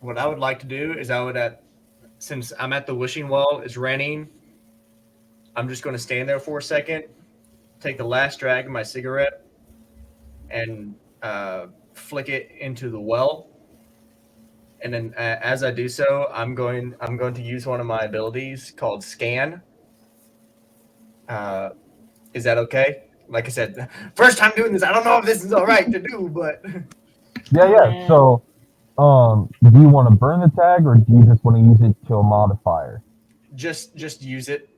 What I would like to do is since I'm at the wishing well, it's raining. I'm just going to stand there for a second, take the last drag of my cigarette, and flick it into the well. And then as I do so, I'm going to use one of my abilities called Scan. Is that okay? Like I said, first time doing this. I don't know if this is all right to do, but yeah. So, do you want to burn the tag, or do you just want to use it to a modifier? just use it.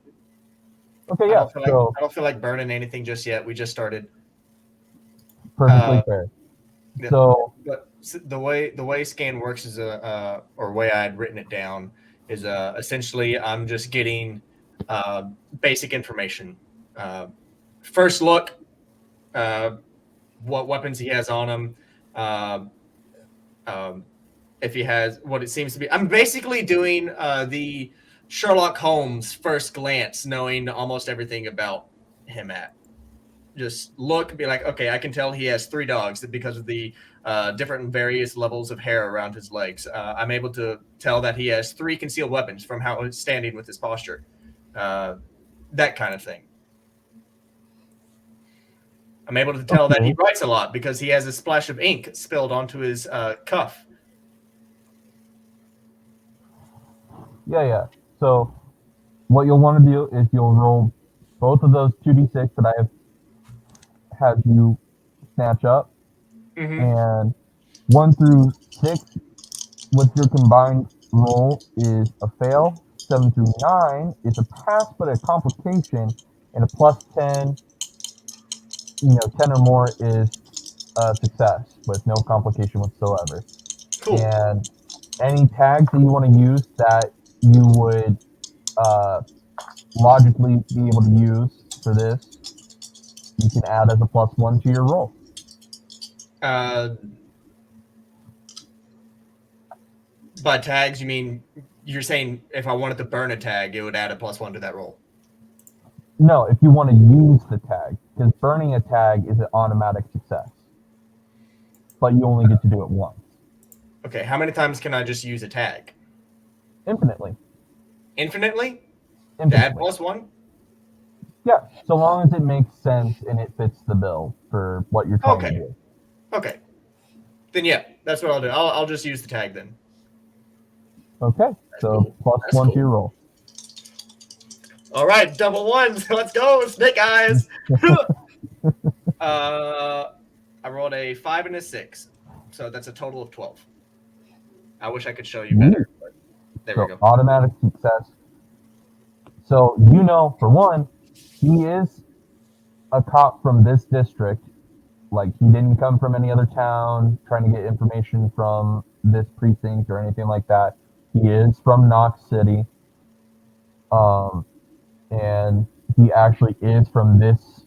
Okay, yeah. I don't feel like burning anything just yet. We just started. Perfectly fair. Yeah. So, but the way Scan works is or way I had written it down is essentially I'm just getting basic information. First look, what weapons he has on him, if he has what it seems to be. I'm basically doing the Sherlock Holmes first glance, knowing almost everything about him just look and be like, okay, I can tell he has 3 dogs because of the different various levels of hair around his legs. I'm able to tell that he has 3 concealed weapons from how he's standing with his posture. That kind of thing. I'm able to tell that he writes a lot because he has a splash of ink spilled onto his cuff. Yeah. So what you'll want to do is you'll roll both of those 2d6 that I have had you snatch up. Mm-hmm. And 1 through 6 with your combined roll is a fail. 7 through 9 is a pass but a complication, and a plus 10, 10 or more is a success with no complication whatsoever. Cool. And any tags that you want to use that you would logically be able to use for this, you can add as a plus 1 to your roll. By tags, you mean you're saying if I wanted to burn a tag, it would add a plus 1 to that roll? No, if you want to use the tag, because burning a tag is an automatic success, but you only get to do it once. Okay, how many times can I just use a tag? Infinitely. Infinitely? To Infinitely. add plus 1? Yeah, so long as it makes sense and it fits the bill for what you're trying to do. Okay. Then yeah, that's what I'll do. I'll just use the tag then. Okay, so plus 1 to your roll. All right, double ones. Let's go, Snake Eyes. I rolled a 5 and a 6, so that's a total of 12. I wish I could show you better, but there we go. Automatic success. So for one, he is a cop from this district. Like, he didn't come from any other town trying to get information from this precinct or anything like that. He is from Knox City. And he actually is from this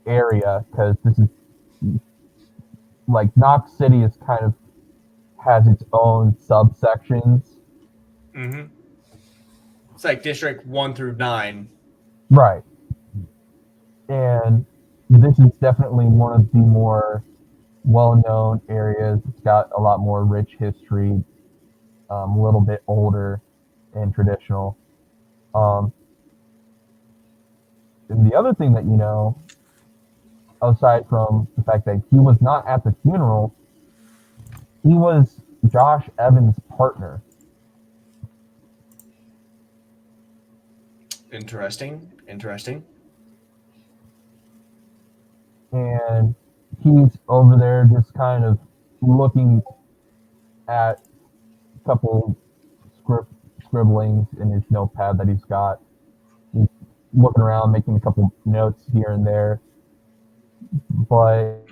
area, because this is, like, Knox City is kind of has its own subsections. Mm-hmm. It's like District 1 through 9. Right. And this is definitely one of the more well-known areas. It's got a lot more rich history, a little bit older and traditional. And the other thing that aside from the fact that he was not at the funeral, he was Josh Evans' partner. Interesting. And he's over there just kind of looking at a couple scribblings in his notepad that he's got. He's looking around, making a couple notes here and there, but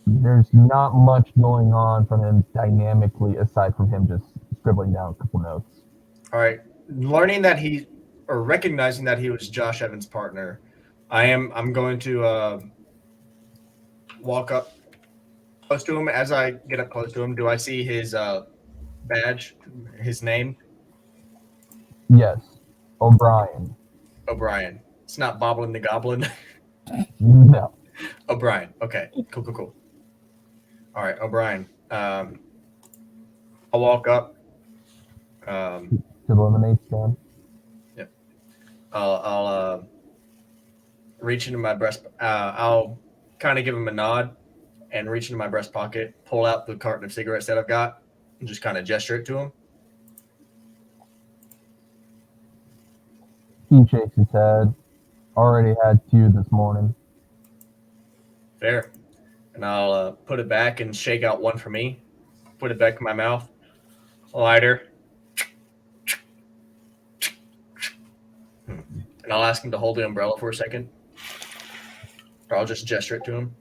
there's not much going on from him dynamically aside from him just scribbling down a couple notes. All right. Recognizing that he was Josh Evans' partner, I'm going to walk up close to him. As I get up close to him, do I see his badge, his name? Yes, O'Brien. O'Brien. It's not Boblin the Goblin. No. O'Brien. Okay. Cool. All right, O'Brien. I'll walk up. To the lemonade stand. Yep. I'll reach into my breast. I'll kind of give him a nod and reach into my breast pocket, pull out the carton of cigarettes that I've got, and just kind of gesture it to him. He shakes his head. Already had 2 this morning. Fair. And I'll put it back and shake out one for me. Put it back in my mouth. Lighter. And I'll ask him to hold the umbrella for a second. Or I'll just gesture it to him.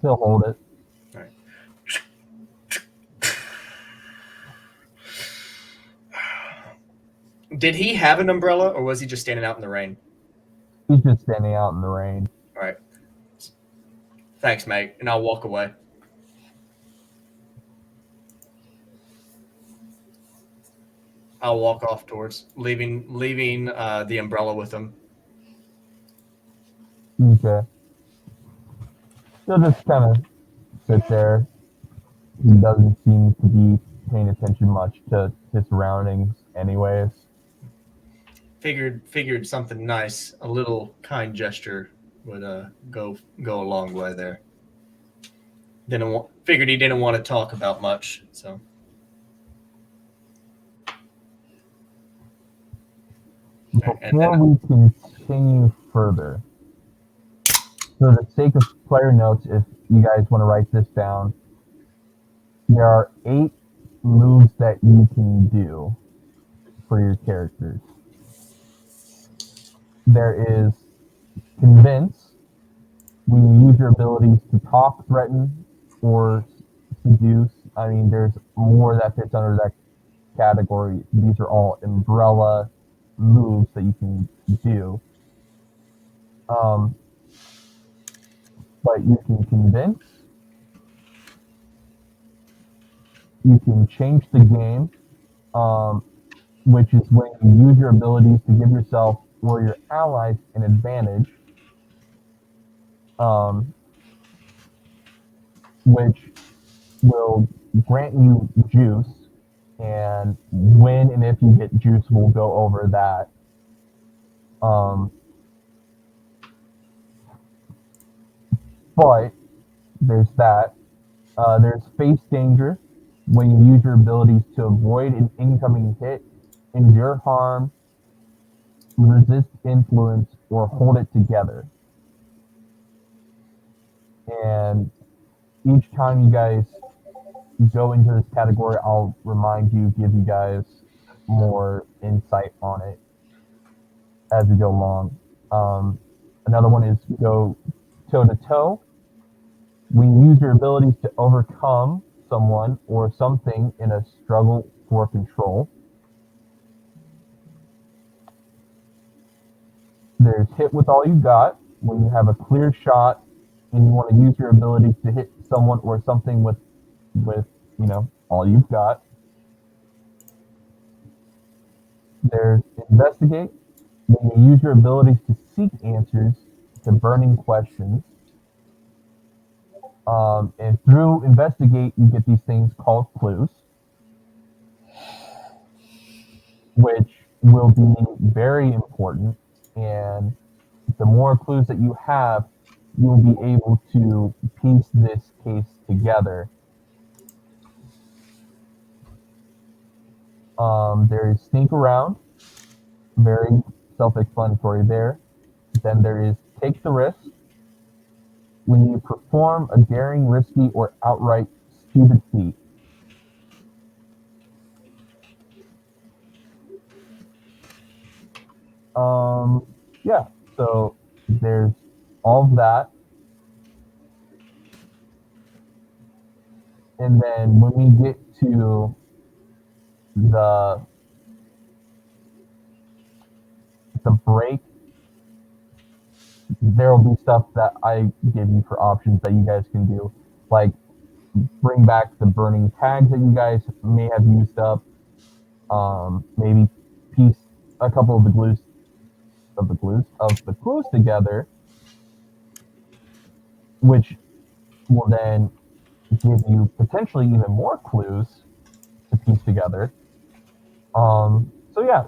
He'll hold it. All right. Did he have an umbrella, or was he just standing out in the rain? He's just standing out in the rain. All right. Thanks, mate. And I'll walk away. I'll walk off towards leaving the umbrella with him. Okay. He'll just kind of sit there. He doesn't seem to be paying attention much to his surroundings anyways. Figured something nice, a little kind gesture would go a long way there. Figured he didn't want to talk about much, so. Before we continue further, for the sake of player notes, if you guys want to write this down, there are 8 moves that you can do for your characters. There is Convince, when you use your abilities to talk, threaten, or seduce. I mean, there's more that fits under that category. These are all umbrella moves that you can do. But you can convince, you can change the game, which is when you use your abilities to give yourself or your allies an advantage, which will grant you juice, and when and if you get juice, we'll go over that. But there's that. There's face danger, when you use your abilities to avoid an incoming hit, endure harm, resist influence, or hold it together. And each time you guys go into this category, I'll remind you, give you guys more insight on it as we go along. Another one is go toe to toe. When you use your abilities to overcome someone or something in a struggle for control. There's hit with all you got, when you have a clear shot and you want to use your abilities to hit someone or something with all you've got. There's investigate, when you use your abilities to seek answers to burning questions. And through investigate, you get these things called clues, which will be very important. And the more clues that you have, you'll be able to piece this case together. There is sneak around, very self-explanatory there. Then there is take the risk. When you perform a daring, risky, or outright stupid feat. Yeah. So there's all of that, and then when we get to the break, there will be stuff that I give you for options that you guys can do, like bring back the burning tags that you guys may have used up. Maybe piece a couple of the clues together, which will then give you potentially even more clues to piece together. So yeah,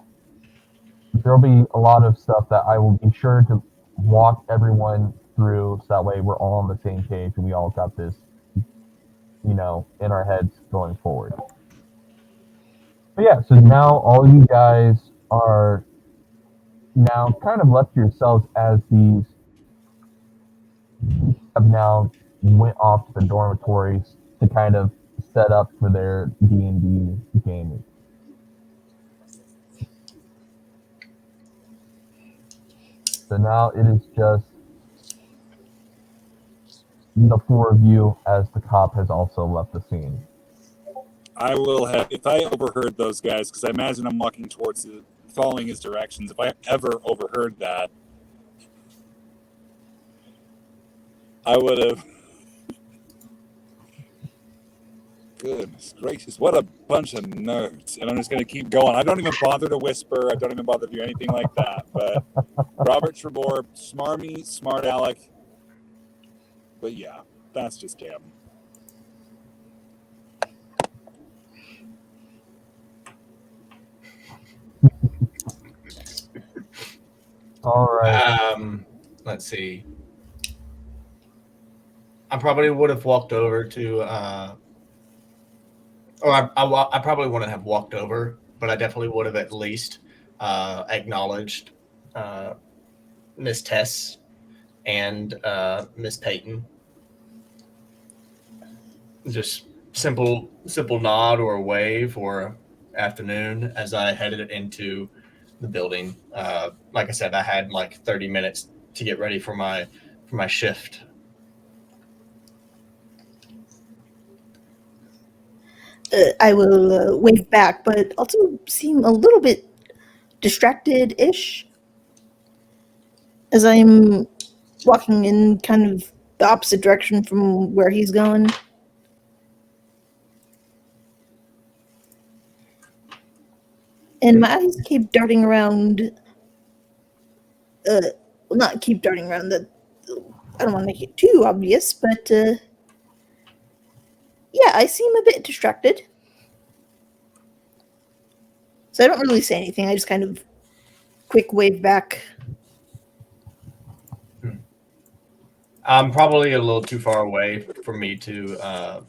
there'll be a lot of stuff that I will be sure to walk everyone through, so that way we're all on the same page and we all got this, in our heads going forward. But yeah, so now all you guys are now kind of left yourselves as these have now went off to the dormitories to kind of set up for their D&D gaming. So now it is just the four of you, as the cop has also left the scene. I will have, if I overheard those guys, because I imagine I'm walking towards following his directions, if I ever overheard that, I would have. Goodness gracious, what a bunch of nerds. And I'm just going to keep going. I don't even bother to whisper. I don't even bother to do anything like that. But Robert Trebore, smarmy, smart aleck. But yeah, that's just him. All right. Let's see. I probably would have walked over to, I probably wouldn't have walked over, but I definitely would have at least acknowledged Miss Tess and Miss Peyton. Just simple nod or a wave or afternoon as I headed into the building. Like I said, I had like 30 minutes to get ready for my shift. I will wave back, but also seem a little bit distracted-ish as I'm walking in kind of the opposite direction from where he's going. And my eyes keep darting around. Well, not keep darting around. I don't want to make it too obvious, but yeah, I seem a bit distracted. So I don't really say anything. I just kind of quick wave back. I'm probably a little too far away for me to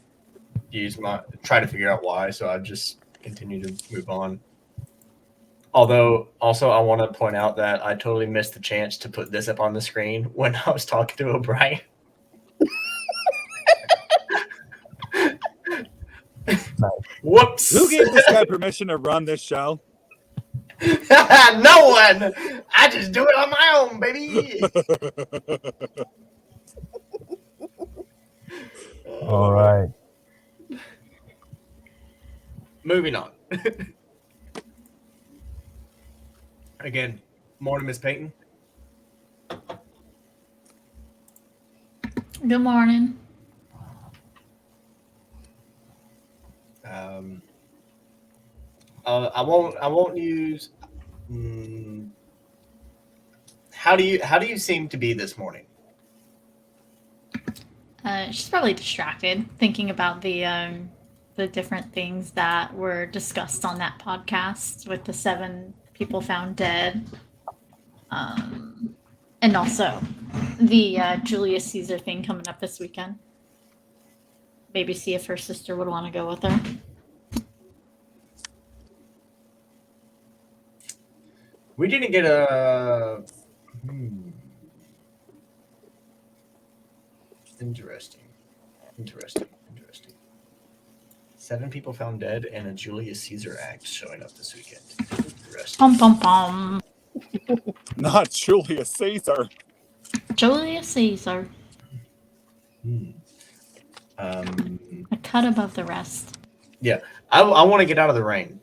try to figure out why. So I just continue to move on. Although, also, I want to point out that I totally missed the chance to put this up on the screen when I was talking to O'Brien. Nice. Whoops! Who gave this guy permission to run this show? No one! I just do it on my own, baby! All right. Moving on. Again, morning, Miss Peyton. Good morning. I won't use. How do you seem to be this morning? She's probably distracted, thinking about the different things that were discussed on that podcast with the 7 people found dead, and also the Julius Caesar thing coming up this weekend. Maybe see if her sister would want to go with her. We didn't get a. Interesting. 7 people found dead and a Julius Caesar act showing up this weekend. Interesting. Pom pom pom. Not Julius Caesar. Julius Caesar. A cut above the rest. Yeah, I want to get out of the rain,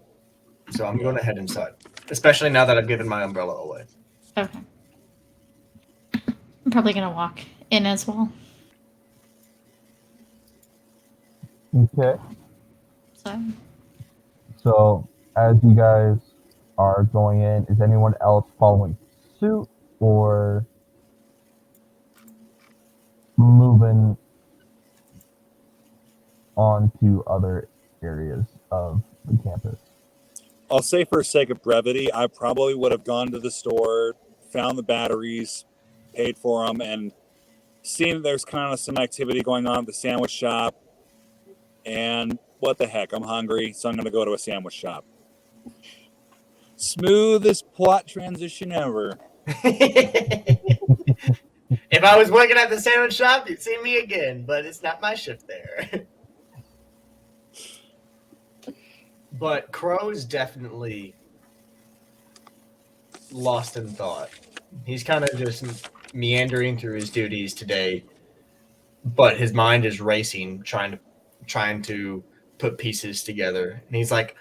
so I'm going to head inside. Especially now that I've given my umbrella away. Okay. I'm probably gonna walk in as well. Okay. So as you guys are going in, is anyone else following suit or moving on to other areas of the campus? I'll say for sake of brevity, I probably would have gone to the store, found the batteries, paid for them, and seen that there's kind of some activity going on at the sandwich shop. And what the heck, I'm hungry, so I'm going to go to a sandwich shop. Smoothest plot transition ever. If I was working at the sandwich shop, you'd see me again, but it's not my shift there. But Crow's definitely lost in thought. He's kind of just meandering through his duties today, but his mind is racing, trying to put pieces together. And he's like,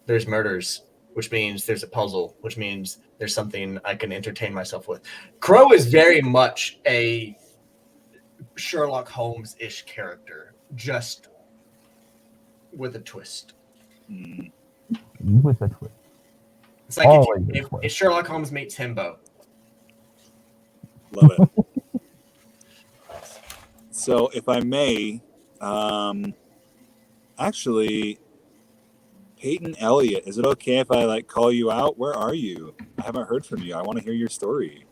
there's murders, which means there's a puzzle, which means there's something I can entertain myself with. Crow is very much a Sherlock Holmes-ish character, just with a twist. With a twist. It's like if Sherlock Holmes meets Himbo. Love it. So, if I may, actually, Peyton Elliott, is it okay if I call you out? Where are you? I haven't heard from you. I want to hear your story.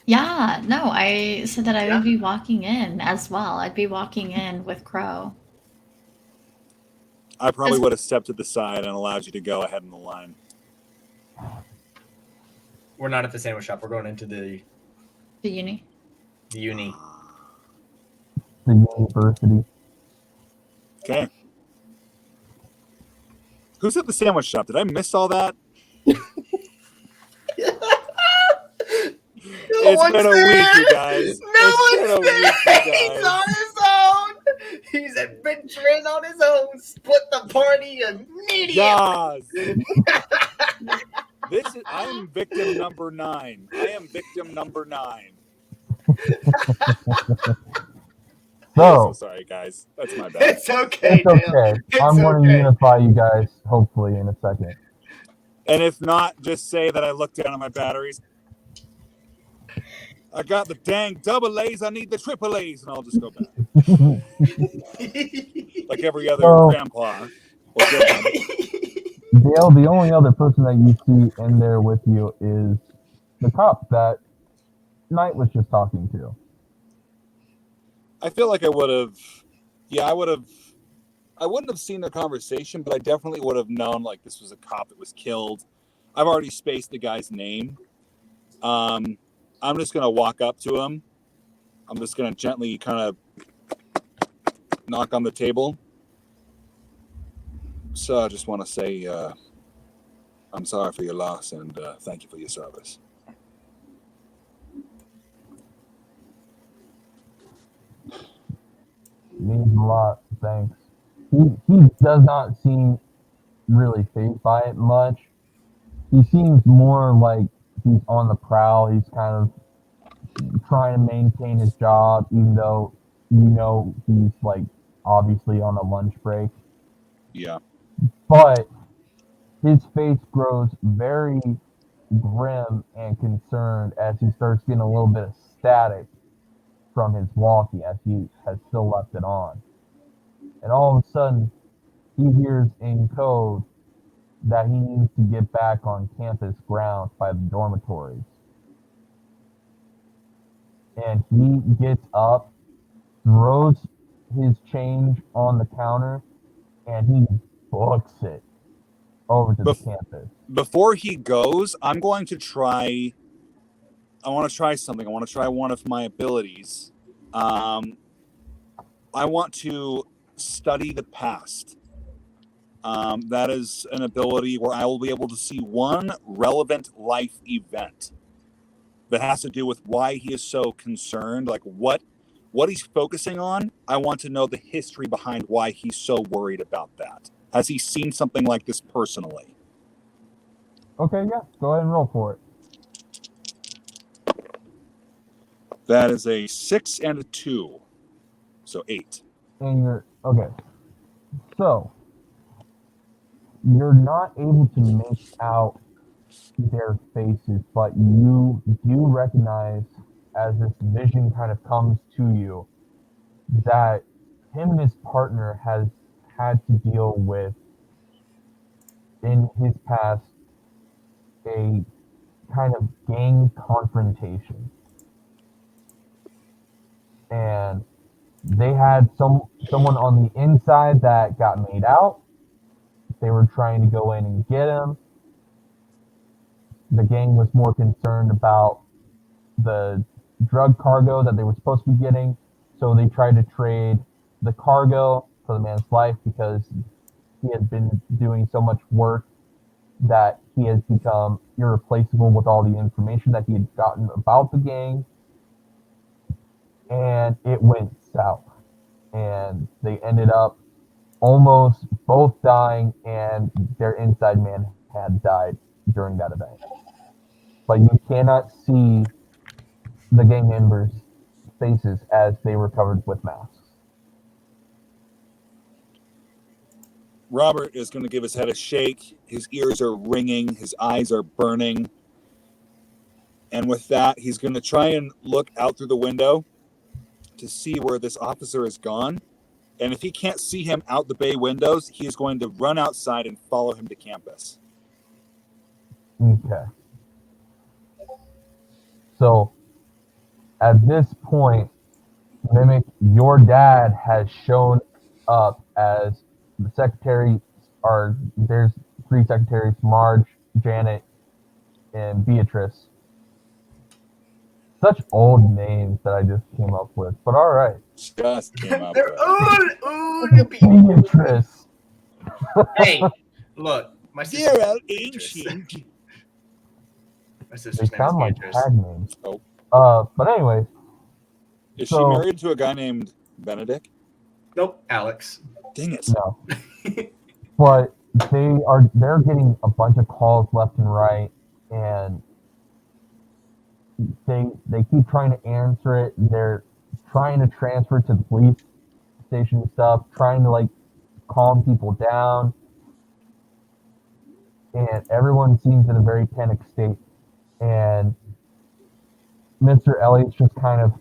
yeah, no, I said that I would be walking in as well. I'd be walking in with Crow. I probably would have stepped to the side and allowed you to go ahead in the line. We're not at the sandwich shop. We're going into the uni. The uni. The university. Okay. Who's at the sandwich shop? Did I miss all that? It's been a week, you guys. No one's there. He's on his own. He's adventuring on his own. Split the party immediately. Yes. I am victim number 9. I am victim number 9. So sorry, guys. That's my bad. It's okay. It's okay. I'm going to unify you guys, hopefully, in a second. And if not, just say that I looked down at my batteries. I got the dang double A's. I need the triple A's, and I'll just go back. Like every other grandpa. Dale, the only other person that you see in there with you is the cop that Knight was just talking to. I feel like I would have. Yeah, I wouldn't have seen the conversation, but I definitely would have known this was a cop that was killed. I've already spaced the guy's name. I'm just going to walk up to him. I'm just going to gently kind of knock on the table. So I just want to say I'm sorry for your loss and thank you for your service. Means a lot, thanks. He does not seem really fazed by it much. He seems more like he's on the prowl. He's kind of trying to maintain his job, even though he's obviously on a lunch break. Yeah. But his face grows very grim and concerned as he starts getting a little bit of static from his walkie, as he has still left it on. And all of a sudden, he hears in code that he needs to get back on campus grounds by the dormitories. And he gets up, throws his change on the counter, and he books it over to the campus. Before he goes, I want to try something. I want to try one of my abilities. I want to study the past. That is an ability where I will be able to see one relevant life event that has to do with why he is so concerned, like what he's focusing on. I want to know the history behind why he's so worried about that. Has he seen something like this personally? Okay, yeah, go ahead and roll for it. That is a 6 and a 2. So 8. And you're okay. So you're not able to make out their faces, but you do recognize as this vision kind of comes to you that him and his partner has had to deal with in his past a kind of gang confrontation. And they had someone on the inside that got made out. They were trying to go in and get him. The gang was more concerned about the drug cargo that they were supposed to be getting, so they tried to trade the cargo for the man's life because he had been doing so much work that he has become irreplaceable with all the information that he had gotten about the gang. And it went south. And they ended up almost both dying, and their inside man had died during that event. But you cannot see the gang members' faces as they were covered with masks. Robert is going to give his head a shake. His ears are ringing. His eyes are burning. And with that, he's going to try and look out through the window to see where this officer is gone. And if he can't see him out the bay windows, he is going to run outside and follow him to campus. Okay. So, at this point, Mimic, your dad has shown up as the secretary. There's 3 secretaries: Marge, Janet, and Beatrice. Such old names that I just came up with, but all right. Just came up They're with. old Beatrice. Hey, look, my sister. Dear old Beatrice. ancient. My They sister's name is sound like Beatrice. tag names. Oh. But anyways, Is So- she married to a guy named Benedict? Nope, Alex. Dang it. no. But they're getting a bunch of calls left and right, and they keep trying to answer it. They're trying to transfer to the police station and stuff, trying to like calm people down, and everyone seems in a very panicked state. And Mr. Elliott's just kind of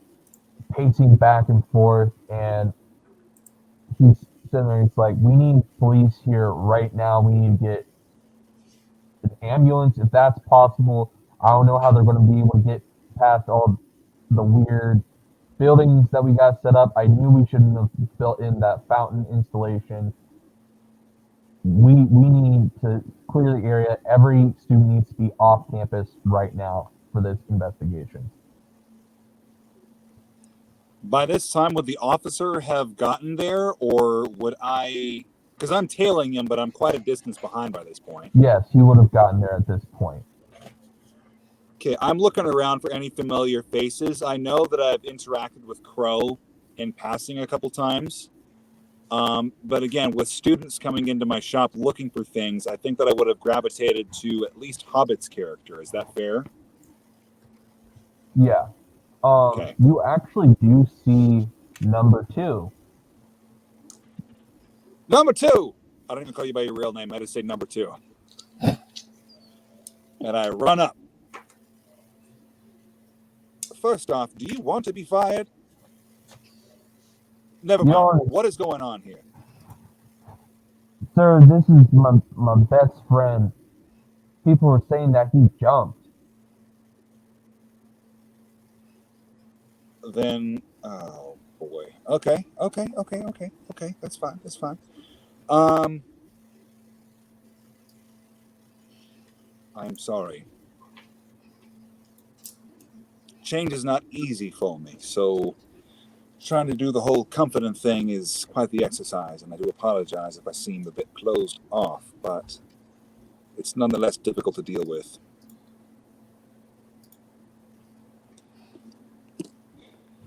pacing back and forth, and he's sitting there. He's like, "We need police here right now. We need to get an ambulance if that's possible. I don't know how they're going to be able to get past all the weird buildings that we got set up. I knew we shouldn't have built in that fountain installation. We need to clear the area. Every student needs to be off campus right now for this investigation." By this time, would the officer have gotten there, or would I... Because I'm tailing him, but I'm quite a distance behind by this point. Yes, he would have gotten there at this point. Okay, I'm looking around for any familiar faces. I know that I've interacted with Crow in passing a couple times. But again, with students coming into my shop looking for things, I think that I would have gravitated to at least Hobbit's character. Is that fair? Yeah. Okay. You actually do see number 2. Number 2! I don't even call you by your real name. I just say number 2. And I run up. First off, do you want to be fired? Never mind. No. What is going on here? Sir, this is my best friend. People are saying that he jumped. Then, oh boy. Okay. That's fine. I'm sorry. Change is not easy for me, so trying to do the whole confident thing is quite the exercise, and I do apologize if I seem a bit closed off, but it's nonetheless difficult to deal with.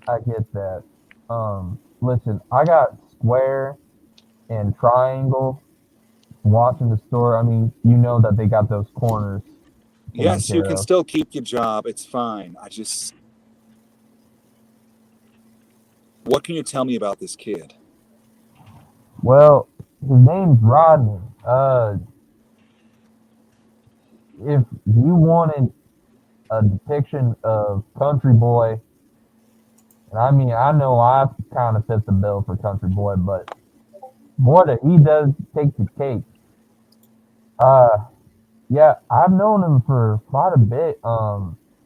I get that. Listen, I got square and triangle watching the store. I mean, you know that they got those corners taken Yes, you care can of. still keep your job. It's fine. What can you tell me about this kid? Well, his name's Rodney. If you wanted a depiction of Country Boy, and I mean, I know I kind of fit the bill for Country Boy, but boy, he does take the cake. Uh, yeah, I've known him for quite a bit.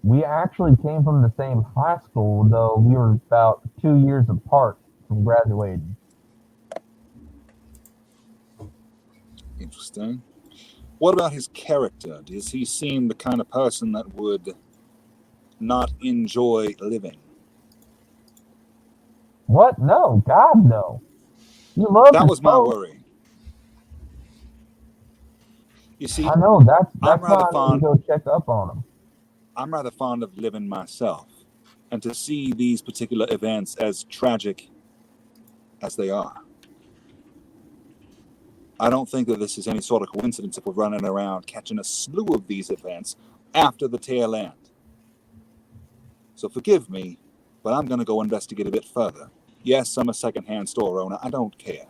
We actually came from the same high school, though we were about 2 years apart from graduating. Interesting. What about his character? Does he seem the kind of person that would not enjoy living? What? No, God, no. He loves That his was my folks. worry. You see, I know that's I'm why rather I need to fond. go check up on him. I'm rather fond of living myself, and to see these particular events as tragic as they are. I don't think that this is any sort of coincidence if we're running around catching a slew of these events after the tail end. So forgive me, but I'm going to go investigate a bit further. Yes, I'm a second-hand store owner. I don't care.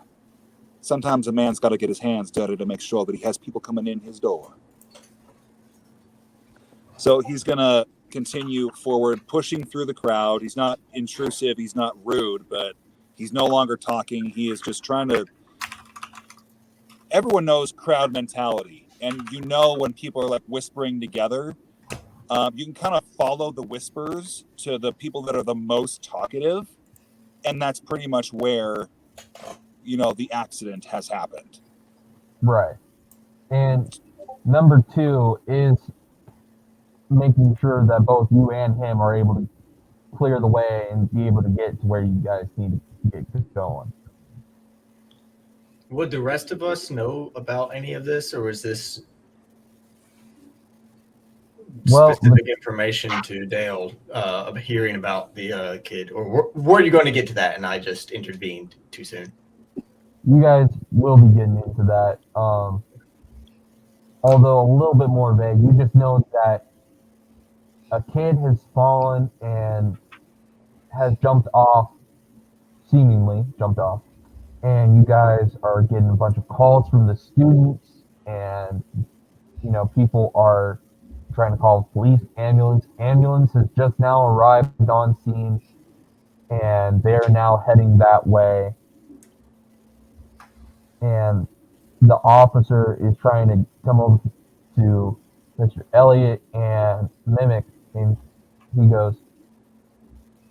Sometimes a man's got to get his hands dirty to make sure that he has people coming in his door. So he's going to continue forward, pushing through the crowd. He's not intrusive. He's not rude, but he's no longer talking. He is just trying to... Everyone knows crowd mentality. And you know when people are like whispering together, you can kind of follow the whispers to the people that are the most talkative. And that's pretty much where, the accident has happened. Right. And number two is making sure that both you and him are able to clear the way and be able to get to where you guys need to get going. Would the rest of us know about any of this, or is this specific information to Dale of hearing about the kid? Or were you going to get to that and I just intervened too soon? You guys will be getting into that. Although a little bit more vague, you just know that a kid has fallen and has seemingly jumped off, and you guys are getting a bunch of calls from the students, and people are trying to call the police. Ambulance has just now arrived on scene, and they're now heading that way, and the officer is trying to come over to Mr. Elliott and Mimic, and he goes,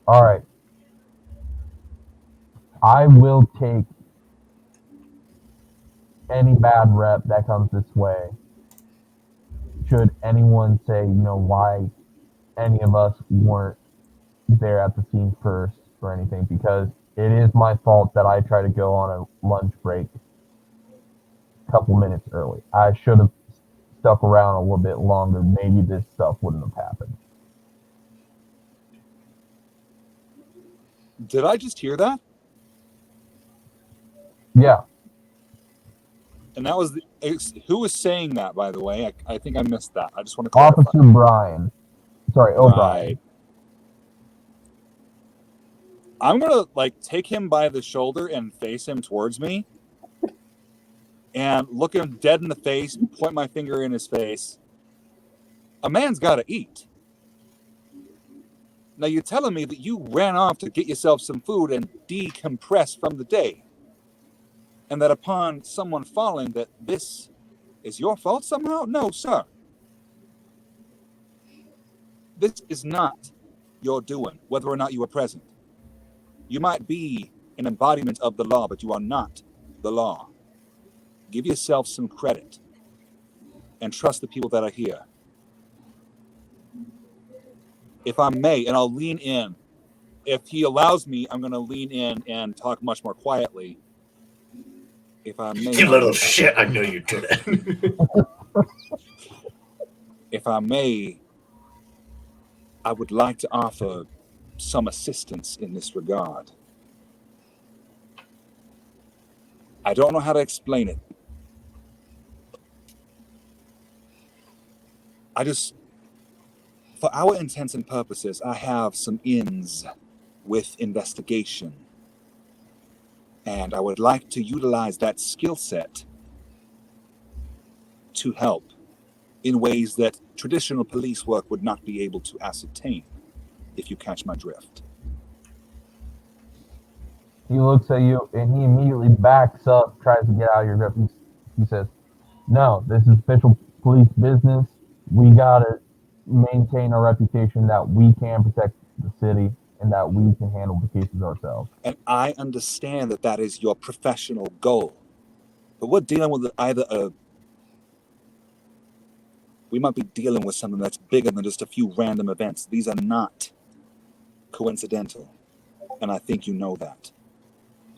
all right, I will take any bad rep that comes this way. Should anyone say, why any of us weren't there at the scene first or anything, because it is my fault that I tried to go on a lunch break a couple minutes early. I should have stuck around a little bit longer. Maybe this stuff wouldn't have happened. Did I just hear that? Yeah. And that was who was saying that, by the way? I think I missed that. I just want to clarify. Officer Brian. Sorry, O'Brien. Right. I'm going to take him by the shoulder and face him towards me and look him dead in the face, point my finger in his face. A man's got to eat. Now, you're telling me that you ran off to get yourself some food and decompress from the day, and that upon someone falling, that this is your fault somehow? No, sir. This is not your doing, whether or not you were present. You might be an embodiment of the law, but you are not the law. Give yourself some credit and trust the people that are here. If I may, and I'll lean in. If he allows me, I'm going to lean in and talk much more quietly. If I may. You little shit, I know you did it. If I may, I would like to offer some assistance in this regard. I don't know how to explain it. For our intents and purposes, I have some ins with investigation. And I would like to utilize that skill set to help in ways that traditional police work would not be able to ascertain, if you catch my drift. He looks at you and he immediately backs up, tries to get out of your grip. He says, "No, this is official police business. We gotta maintain a reputation that we can protect the city and that we can handle the cases ourselves." And I understand that that is your professional goal. But we're dealing with we might be dealing with something that's bigger than just a few random events. These are not coincidental. And I think you know that.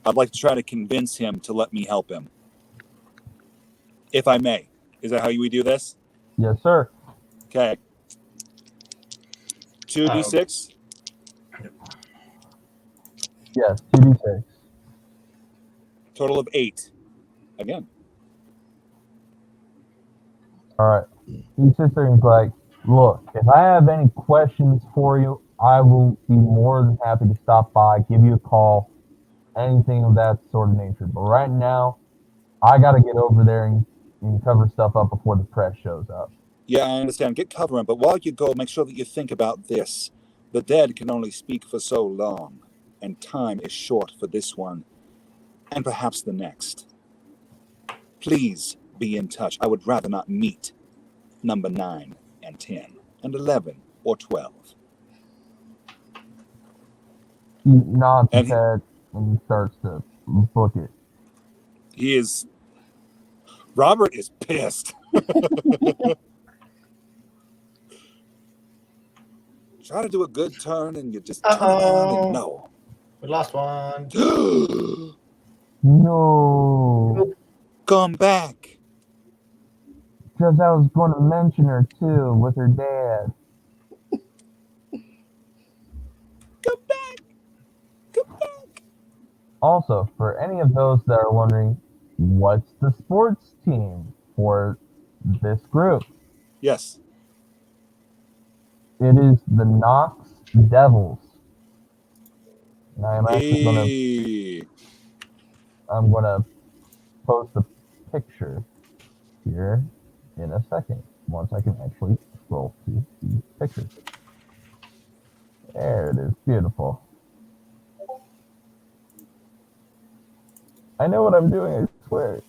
I'd like to try to convince him to let me help him. If I may. Is that how we do this? Yes, sir. Okay. 2d6? Yes, 2d6. Total of 8. Again. All right. He sits there and he's like, "Look, if I have any questions for you, I will be more than happy to stop by, give you a call, anything of that sort of nature. But right now, I got to get over there and cover stuff up before the press shows up." Yeah, I understand. Get covering, but while you go, make sure that you think about this. The dead can only speak for so long, and time is short for this one, and perhaps the next. Please be in touch. I would rather not meet number 9 and 10 and 11 or 12. He nods his And he- head and he starts to book it. Robert is pissed. Try to do a good turn and you just turn around and no. We lost one. No. Come back. Because I was going to mention her too with her dad. Come back. Come back. Also, for any of those that are wondering, what's the sports team for this group? Yes. It is the Knox Devils. And I'm actually gonna post a picture here in a second, once I can actually scroll to the pictures. There it is, beautiful. I know what I'm doing, I swear.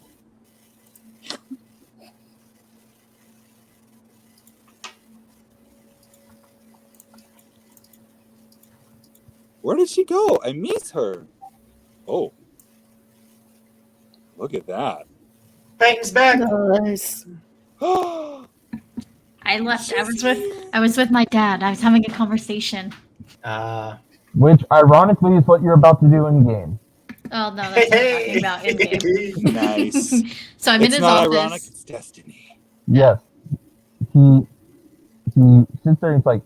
Where did she go? I miss her. Oh. Look at that. Peyton's back. Nice. I left. I was with my dad. I was having a conversation. Which, ironically, is what you're about to do in game. Oh no, that's what I'm talking about in game. Nice. So I'm in It's his not office. ironic, it's destiny. Yes. He sits there and he's like,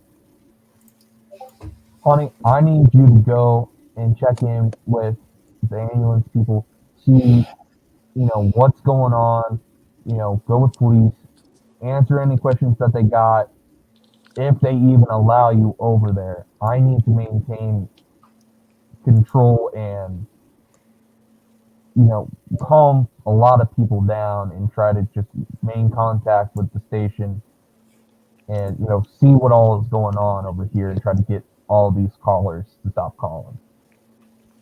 "Honey, I need you to go and check in with the ambulance people, see, what's going on, go with police, answer any questions that they got, if they even allow you over there. I need to maintain control and, calm a lot of people down and try to just maintain contact with the station and, see what all is going on over here and try to get all these callers to stop calling.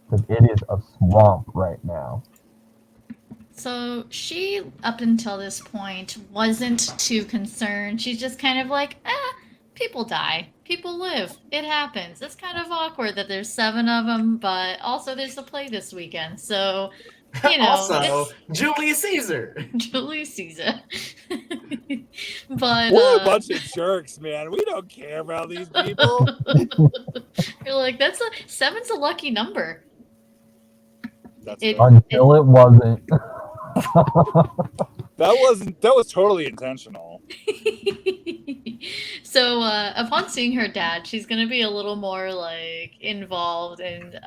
Because it is a swamp right now." So she, up until this point, wasn't too concerned. She's just kind of like, people die. People live. It happens. It's kind of awkward that there's 7 of them, but also there's a play this weekend. So, Also, Julius Caesar. Julius Caesar. But We're a bunch of jerks, man. We don't care about these people. you're like, 7's a lucky number. That's It- right. Until it wasn't. That was totally intentional. So upon seeing her dad, she's gonna be a little more like, involved and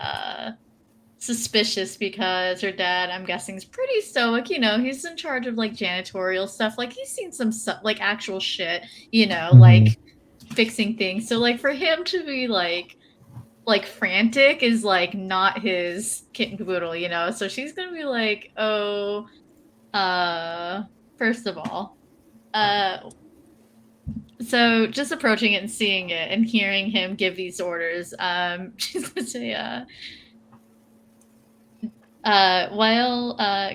suspicious because her dad, I'm guessing, is pretty stoic. You know, he's in charge of like janitorial stuff. Like he's seen some stuff, like actual shit. You know, like fixing things. So like for him to be like frantic is like not his kit and caboodle. You know, so she's gonna be like, oh, first of all, so just approaching it and seeing it and hearing him give these orders, she's gonna say,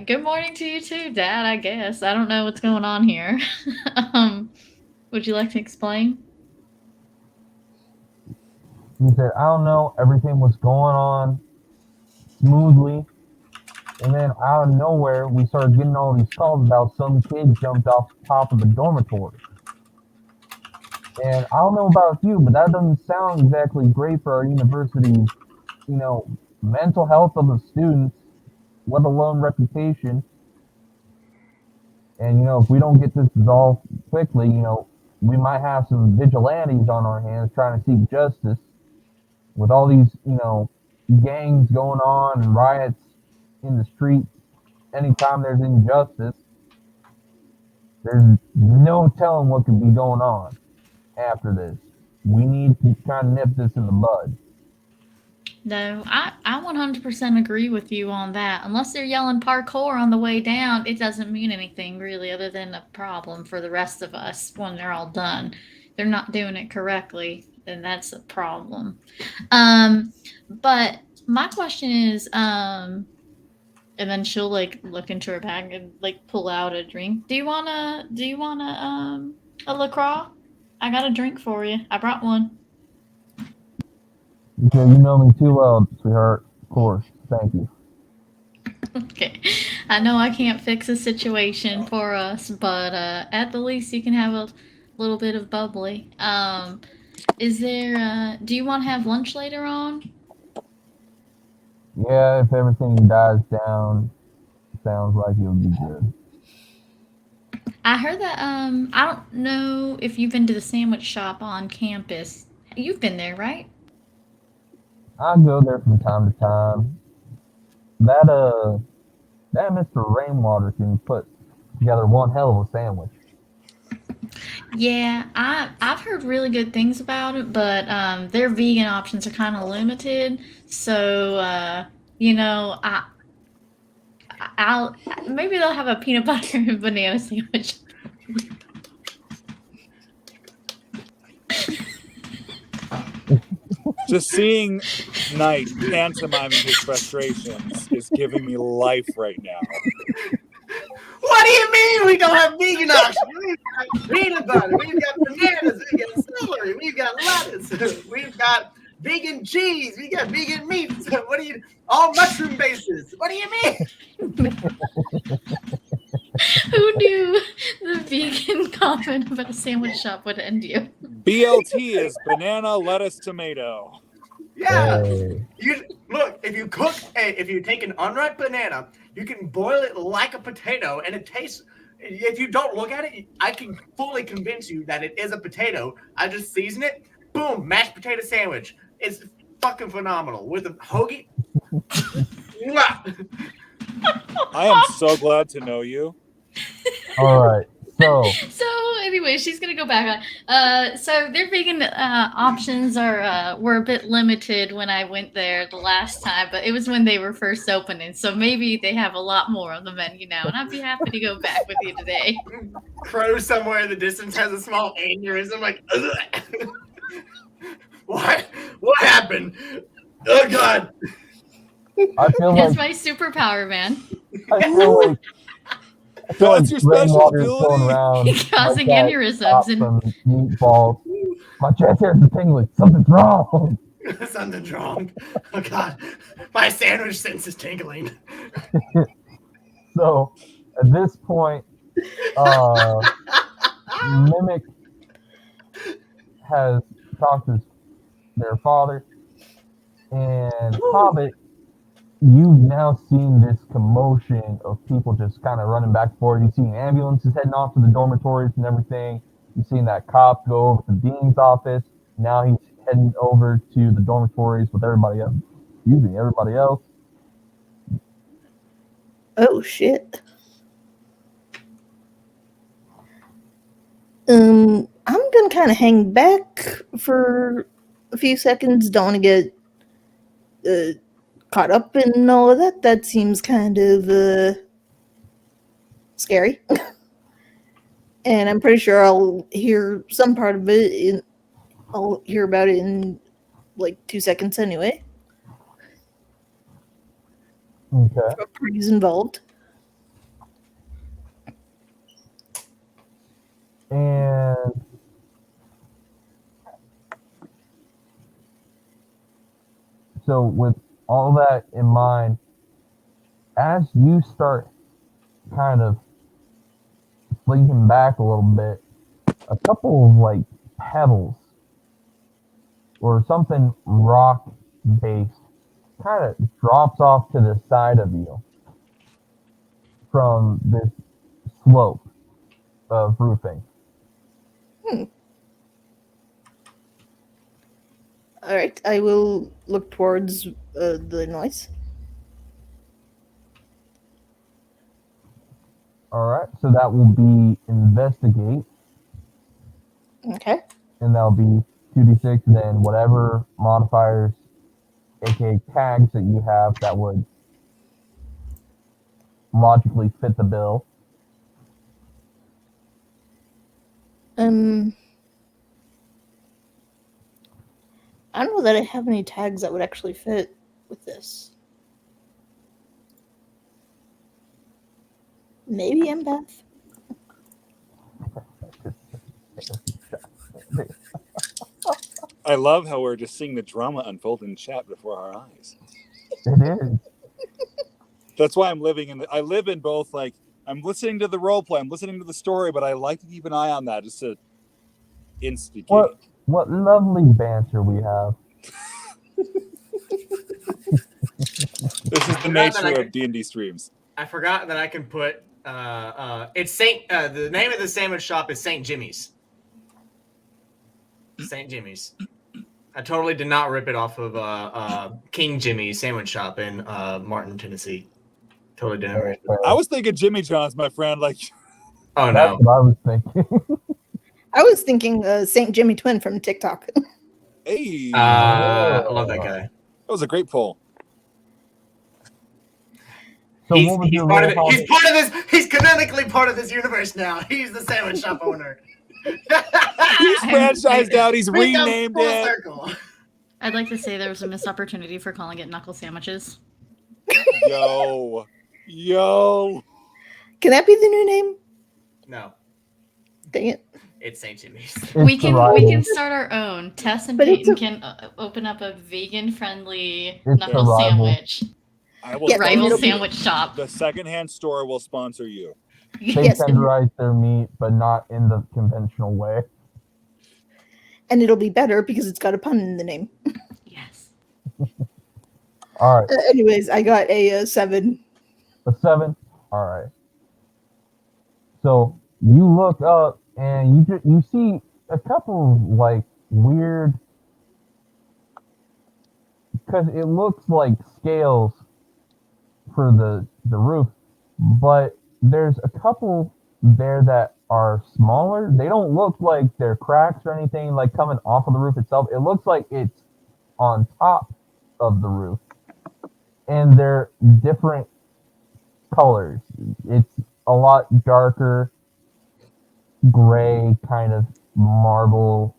good morning to you too, Dad, I guess. I don't know what's going on here. Would you like to explain? He said, I don't know, everything was going on smoothly. And then out of nowhere, we started getting all these calls about some kid jumped off the top of the dormitory. And I don't know about you, but that doesn't sound exactly great for our university's, mental health of the students, let alone reputation. And, if we don't get this resolved quickly, we might have some vigilantes on our hands trying to seek justice with all these, gangs going on and riots in the streets. Anytime there's injustice, there's no telling what could be going on after this. We need to try to nip this in the bud. No, I 100% agree with you on that. Unless they're yelling parkour on the way down, it doesn't mean anything really other than a problem for the rest of us when they're all done. They're not doing it correctly, then that's a problem. But my question is, and then she'll like look into her bag and like pull out a drink. Do you wanna a LaCroix? I got a drink for you. I brought one. Okay, you know me too well, sweetheart. Of course. Thank you. Okay. I know I can't fix a situation for us, but at the least you can have a little bit of bubbly. Is there do you want to have lunch later on? Yeah, if everything dies down, sounds like it'll be good. I heard that I don't know if you've been to the sandwich shop on campus. You've been there, right? I go there from time to time. That Mr. Rainwater can put together one hell of a sandwich. Yeah, I've heard really good things about it, but their vegan options are kind of limited. So I'll maybe they'll have a peanut butter and banana sandwich. Just seeing Knight pantomiming his frustrations is giving me life right now. What do you mean we don't have vegan options? We've got peanut butter, we've got bananas, we've got celery, we've got lettuce, we've got vegan cheese, we got vegan meat. All mushroom bases. What do you mean? Who knew the vegan comment about a sandwich shop would end you? BLT is banana, lettuce, tomato. Yeah. Hey. If you take an unripe banana, you can boil it like a potato, and it tastes. If you don't look at it, I can fully convince you that it is a potato. I just season it. Boom, mashed potato sandwich. It's fucking phenomenal with a hoagie. I am so glad to know you. All right. So anyway, she's gonna go back on. So their vegan options were a bit limited when I went there the last time, but it was when they were first opening. So maybe they have a lot more on the menu now, and I'd be happy to go back with you today. Crow somewhere in the distance has a small aneurysm. Like, what? What happened? Oh God! I feel That's like my superpower, man. That's your special Rainwater's ability? going around Causing like that, aneurysms and some meatballs. My chest hairs are tingling. Something's wrong. Something's wrong. Oh God, my sandwich sense is tingling. So at this point, Mimic has talked to their father, and Hobbit, you've now seen this commotion of people just kind of running back and forth. You've seen ambulances heading off to the dormitories and everything. You've seen that cop go over to Dean's office. Now he's heading over to the dormitories with everybody else. Excuse me, everybody else. Oh shit. I'm gonna kind of hang back for a few seconds. Don't want to get caught up in all of that. That seems kind of scary. And I'm pretty sure I'll hear some part of it. I'll hear about it in like 2 seconds anyway. Okay. What party's involved? And so with all that in mind, as you start kind of flinking back a little bit, a couple of like pebbles or something rock based kind of drops off to the side of you from this slope of roofing. All right, I will look towards the noise. All right, so that will be investigate, Okay. and that'll be 2d6, and then whatever modifiers, aka tags that you have that would logically fit the bill. I don't know that I have any tags that would actually fit with this. Maybe empath. I love how we're just seeing the drama unfold in chat before our eyes. It is. That's why I'm living in. I live in both. Like I'm listening to the role play, I'm listening to the story, but I like to keep an eye on that just to instigate. What lovely banter we have. This is the nature of D&D streams. I forgot that I can put it's Saint the name of the sandwich shop is St. Jimmy's. St. Jimmy's. I totally did not rip it off of King Jimmy's sandwich shop in Martin, Tennessee. Totally didn't rip it. I was thinking Jimmy John's, my friend. Like, oh That's no. what I was thinking. I was thinking St. Jimmy Twin from TikTok. hey, I love that guy. That was a great pull. So he's, what was he's your part of roll it. He's part of this. He's canonically part of this universe now. He's the sandwich shop owner. He's franchised out. He's renamed it. Circle. I'd like to say there was a missed opportunity for calling it knuckle sandwiches. Yo. Can that be the new name? No, Dang it. it's St. Jimmy's. We It's can arrival. start our own. Tess and But it's Peyton can open up a vegan-friendly It's knuckle arrival. sandwich. I will. Yeah, Rival it'll be- sandwich shop. The secondhand store will sponsor you. They Yes, tenderize their meat, but not in the conventional way. and it'll be better because it's got a pun in the name. Yes. All right, Anyways, I got a 7. a 7. All right. So you look up and you see a couple of like weird, because it looks like scales for the roof, but there's a couple there that are smaller. They don't look like they're cracks or anything like coming off of the roof itself. It looks like it's on top of the roof, and they're different colors. It's a lot darker gray, kind of marble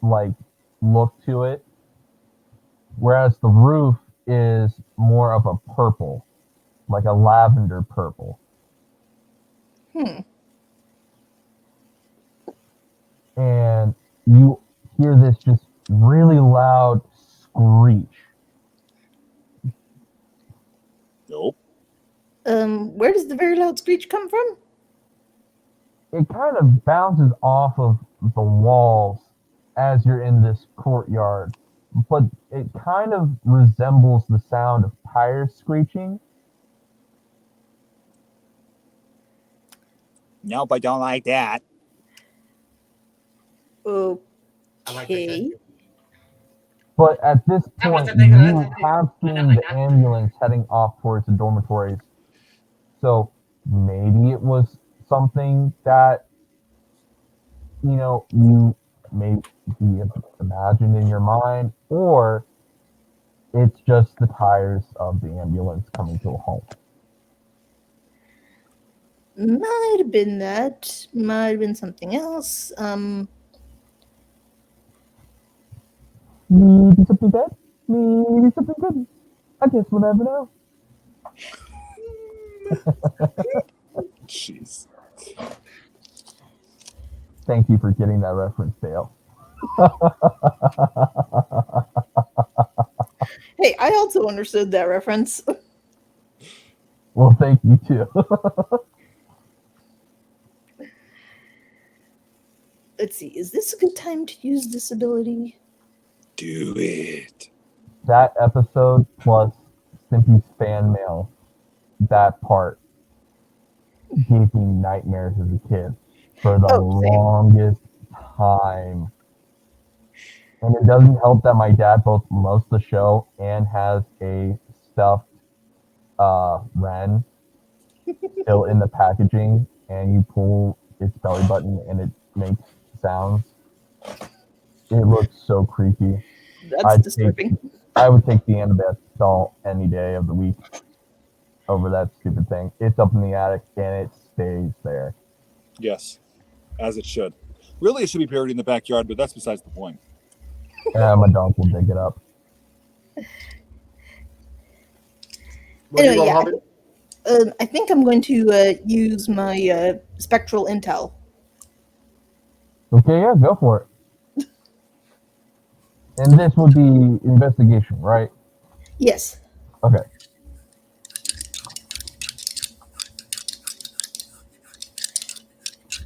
like look to it, whereas the roof is more of a purple, like a lavender purple. And you hear this just really loud screech. Nope. Where does the very loud screech come from? It kind of bounces off of the walls as you're in this courtyard, but it kind of resembles the sound of tires screeching. Nope, I don't like that. I like that Okay. guy. But at this That was point, the thing that I you did. have seen the ambulance heading off towards the dormitories. So maybe it was something that, you maybe imagined in your mind, or it's just the tires of the ambulance coming to a halt. Might have been that. Might have been something else. Maybe something bad. Maybe something good. I guess we'll never know. Jeez. Thank you for getting that reference, Dale. Hey, I also understood that reference. Well, thank you too. Let's see. Is this a good time to use this ability? Do it. That episode plus Stimpy's fan mail, that part gave me nightmares as a kid for the Oh, same. longest time. And it doesn't help that my dad both loves the show and has a stuffed wren still in the packaging, and you pull its belly button and it makes sounds. It looks so creepy. That's disturbing. I would take the Annabeth doll any day of the week over that stupid thing. It's up in the attic and it stays there. Yes, as it should. Really, it should be buried in the backyard, but that's besides the point. My dog will dig it up. Anyway, yeah. I think I'm going to use my spectral intel. Okay, yeah, go for it. And this would be investigation, right? Yes. Okay.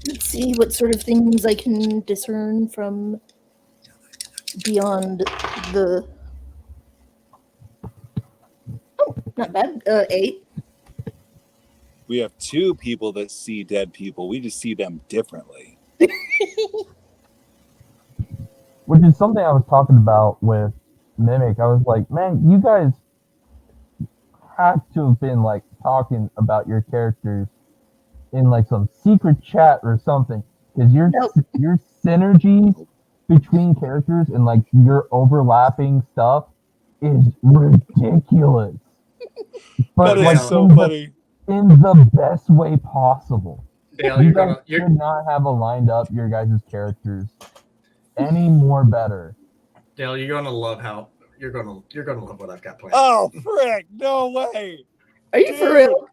Let's see what sort of things I can discern from beyond the... Oh, not bad. 8. We have 2 people that see dead people. We just see them differently. Which is something I was talking about with Mimic. I was like, man, you guys have to have been like talking about your characters in like some secret chat or something, because your synergy between characters and like your overlapping stuff is ridiculous. But that is like so funny. In the best way possible. Dale, You guys could not have aligned up your guys' characters any more better. Dale, you're gonna love you're gonna love what I've got planned. Oh frick! No way. Are you for real?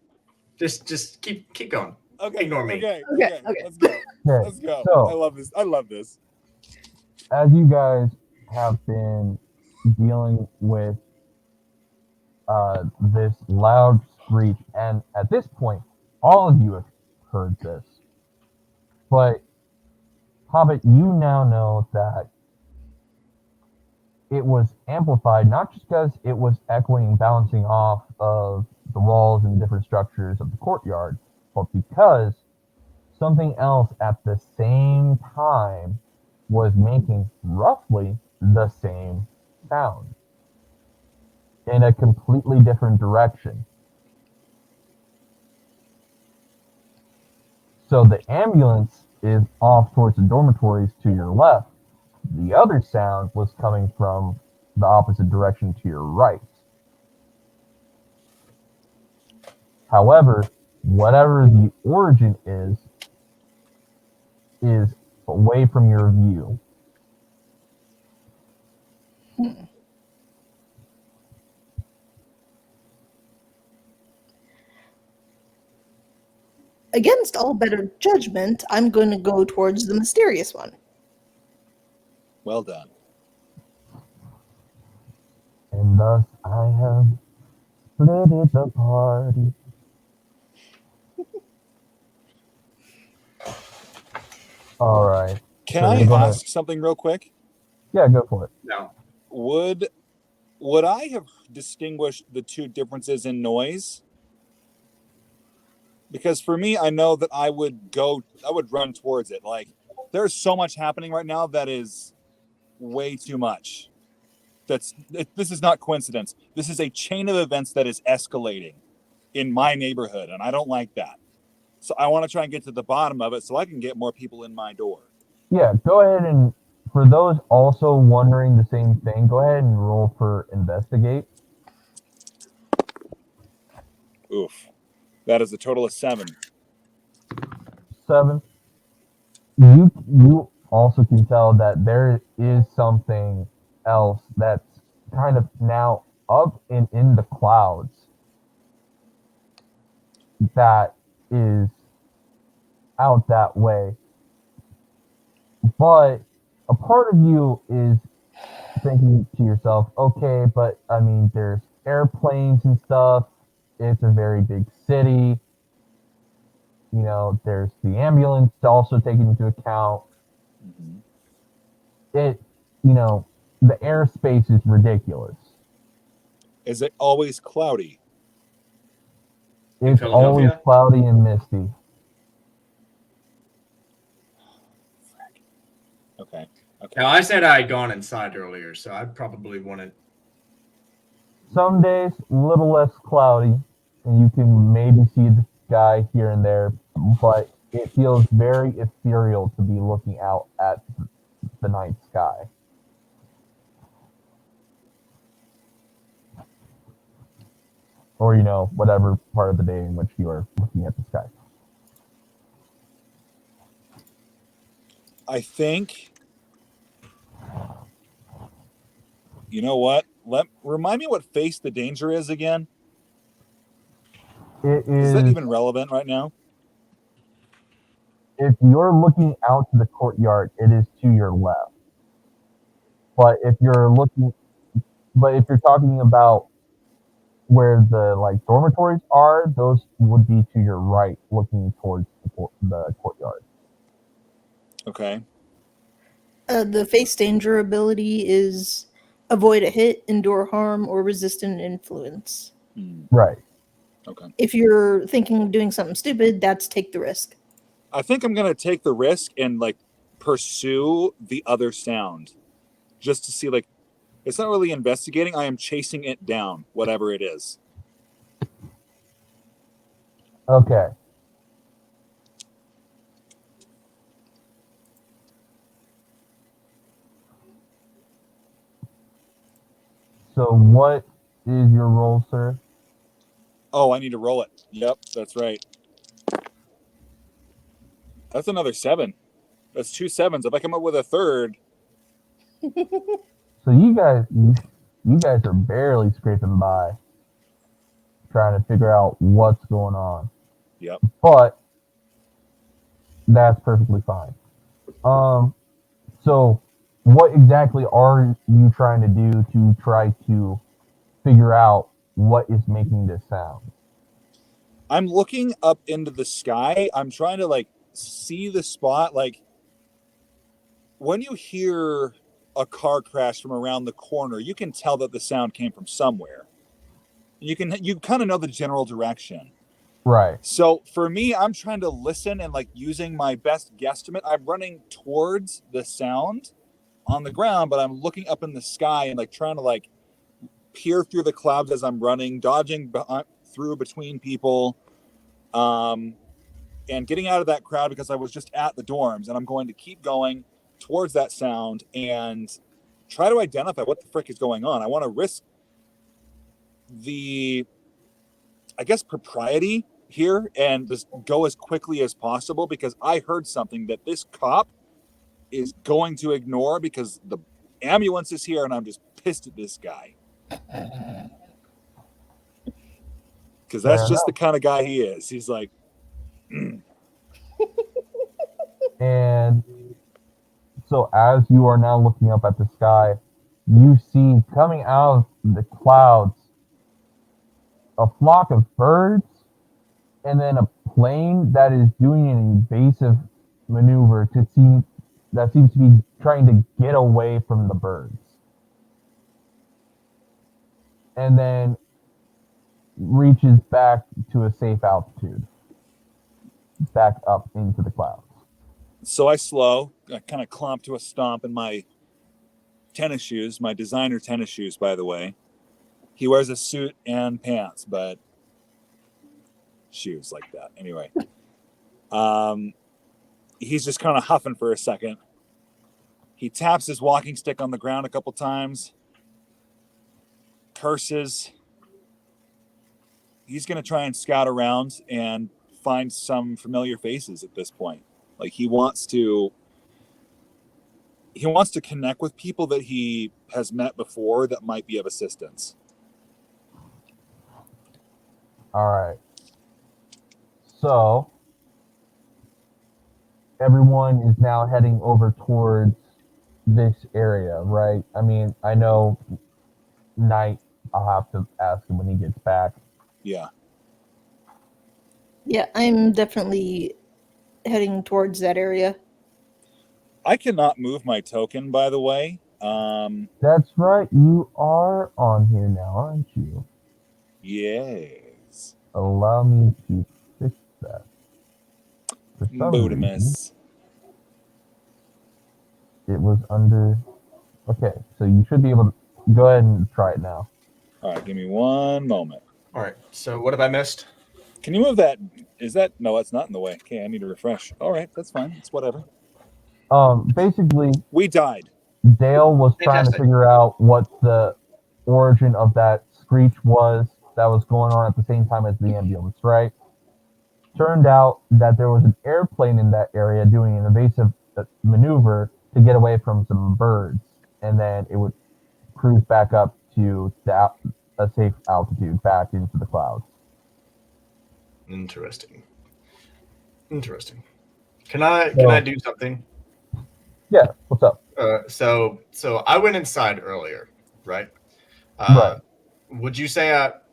Just keep going. Okay. Ignore me. Okay. Let's go. Okay, Let's go. so, I love this. As you guys have been dealing with this loud screech, and at this point, all of you have heard this. But, Hobbit, you now know that it was amplified, not just because it was echoing and bouncing off of the walls and different structures of the courtyard, but because something else at the same time was making roughly the same sound in a completely different direction. So the ambulance is off towards the dormitories to your left. The other sound was coming from the opposite direction to your right. However, whatever the origin is away from your view. Against all better judgment, I'm going to go towards the mysterious one. Well done. And thus I have split the party. All right. Can I ask something real quick? Yeah, go for it. No. Would I have distinguished the 2 differences in noise? Because for me, I know that I would run towards it. Like, there's so much happening right now that is way too much. This is not coincidence. This is a chain of events that is escalating in my neighborhood, and I don't like that. So I want to try and get to the bottom of it so I can get more people in my door. Yeah, go ahead, and for those also wondering the same thing, go ahead and roll for investigate. Oof. That is a total of 7. 7. You also can tell that there is something else that's kind of now up and in the clouds that is out that way. But a part of you is thinking to yourself, okay, but I mean, there's airplanes and stuff. It's a very big city. You know, there's the ambulance also taken into account. It, you know, the airspace is ridiculous. Is it always cloudy? It's always cloudy and misty. Okay. Now, I said I had gone inside earlier, so I'd probably want to. Some days, a little less cloudy, and you can maybe see the sky here and there, but it feels very ethereal to be looking out at the night sky. Or, you know, whatever part of the day in which you are looking at the sky. I think, you know what? Remind me what face the danger is again. Is that even relevant right now? If you're looking out to the courtyard, it is to your left. But if you're talking about where the like dormitories are, those would be to your right, looking towards the courtyard. Okay. The face danger ability is avoid a hit, endure harm, or resist an influence. Right. Okay. If you're thinking of doing something stupid, that's take the risk. I think I'm going to take the risk and like pursue the other sound just to see, like, it's not really investigating. I am chasing it down, whatever it is. Okay. So what is your roll, sir? Oh, I need to roll it. Yep, that's right. That's another 7. That's 2 7s. If I come up with a third. So you guys are barely scraping by, trying to figure out what's going on. Yep. But that's perfectly fine. So what exactly are you trying to do to try to figure out what is making this sound? I'm looking up into the sky. I'm trying to like see the spot. Like when you hear a car crash from around the corner, you can tell that the sound came from somewhere. You kind of know the general direction. Right. So for me, I'm trying to listen and like using my best guesstimate. I'm running towards the sound on the ground, but I'm looking up in the sky and like trying to like peer through the clouds as I'm running, dodging through between people, and getting out of that crowd because I was just at the dorms, and I'm going to keep going towards that sound and try to identify what the frick is going on. I want to risk the, I guess, propriety here and just go as quickly as possible because I heard something that this cop is going to ignore because the ambulance is here and I'm just pissed at this guy. Because that's just the kind of guy he is. He's like, And so as you are now looking up at the sky, you see coming out of the clouds a flock of birds and then a plane that is doing an evasive maneuver that seems to be trying to get away from the birds. And then reaches back to a safe altitude. Back up into the clouds. so I slow, I kind of clomp to a stomp in my tennis shoes, my designer tennis shoes, by the way. He wears a suit and pants, but shoes like that. Anyway, he's just kind of huffing for a second. He taps his walking stick on the ground a couple times, curses. He's going to try and scout around and find some familiar faces at this point. Like he wants to connect with people that he has met before that might be of assistance. All right. So everyone is now heading over towards this area, right? I mean, I know Knight, I'll have to ask him when he gets back. Yeah. Yeah, I'm definitely heading towards that area. I cannot move my token, by the way. That's right. You are on here now, aren't you? Yes. Allow me to fix that. For some reason, Bodemus. it was under... Okay, so you should be able to... Go ahead and try it now. All right, give me one moment. All right. So what have I missed? Can you move that? Is that... No, that's not in the way. Okay, I need to refresh. All right, that's fine. It's whatever. Basically, We died. Dale was trying to Fantastic. figure out what the origin of that screech was that was going on at the same time as the ambulance, right? Turned out that there was an airplane in that area doing an evasive maneuver to get away from some birds, and then it would cruise back up to a safe altitude back into the clouds. Interesting. Can I do something? Yeah, what's up? So I went inside earlier, right? Right. Would you say that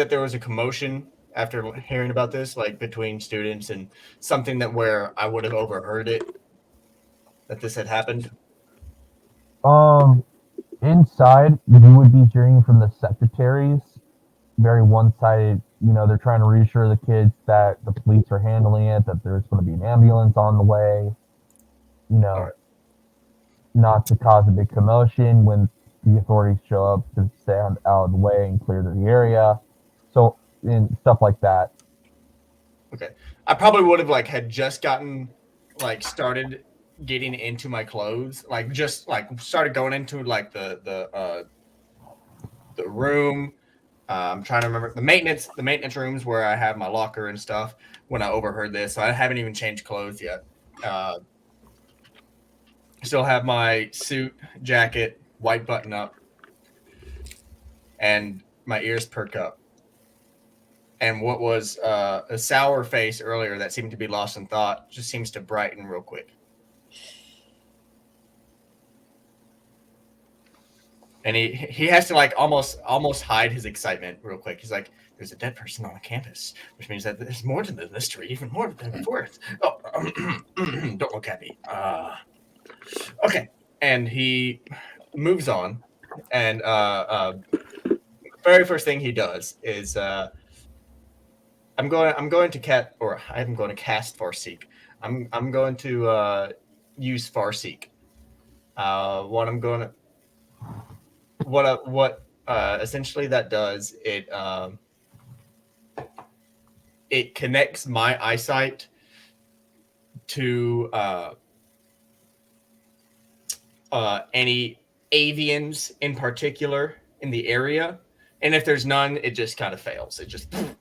there was a commotion after hearing about this, like between students, and something that where I would have overheard it, that this had happened? Inside, you would be hearing from the secretaries, very one-sided. You know, they're trying to reassure the kids that the police are handling it, that there's going to be an ambulance on the way. You know, All right. not to cause a big commotion when the authorities show up, to stay out of the way and clear the area. So, and stuff like that. Okay. I probably would have had just gotten started getting into my clothes, started going into the room. I'm trying to remember the maintenance rooms where I have my locker and stuff when I overheard this. So I haven't even changed clothes yet. Still have my suit, jacket, white button up, and my ears perk up. And what was a sour face earlier that seemed to be lost in thought just seems to brighten real quick. And he has to almost hide his excitement real quick. He's like, "There's a dead person on the campus, which means that there's more to the mystery, even more than before." Oh, don't look at me. Okay. And he moves on, and very first thing he does is I'm going to cast Farseek. I'm going to use Farseek. What essentially that does, it connects my eyesight to any avians in particular in the area, and if there's none, it just kind of fails. It just I'm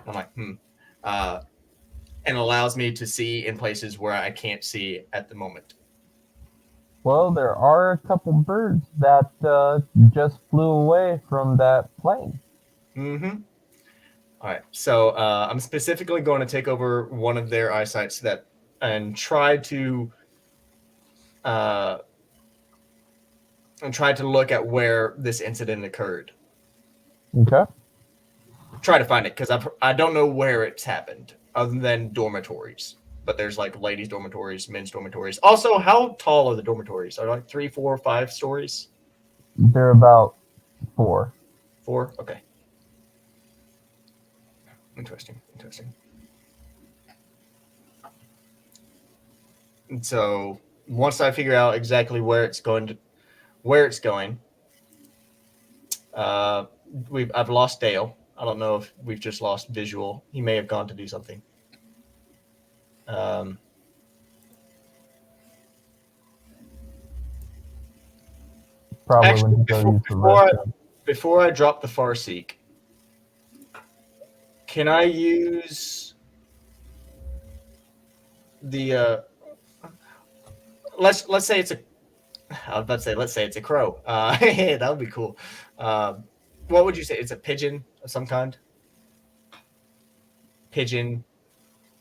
like and allows me to see in places where I can't see at the moment. Well, there are a couple birds that just flew away from that plane. Mm-hmm. All right. So I'm specifically going to take over one of their eyesights and try to look at where this incident occurred. Okay. Try to find it, because I don't know where it's happened other than dormitories. But there's ladies' dormitories, men's dormitories. Also, how tall are the dormitories? Are they 3, 4, 5 stories? They're about 4. 4? Okay. Interesting. And so once I figure out exactly where it's going, I've lost Dale. I don't know if we've just lost visual. He may have gone to do something. Probably Actually, when you go use the restroom. before I drop the Farseek, can I use the let's say it's a I was about to say let's say it's a crow. That would be cool. What would you say? It's a pigeon of some kind? Pigeon.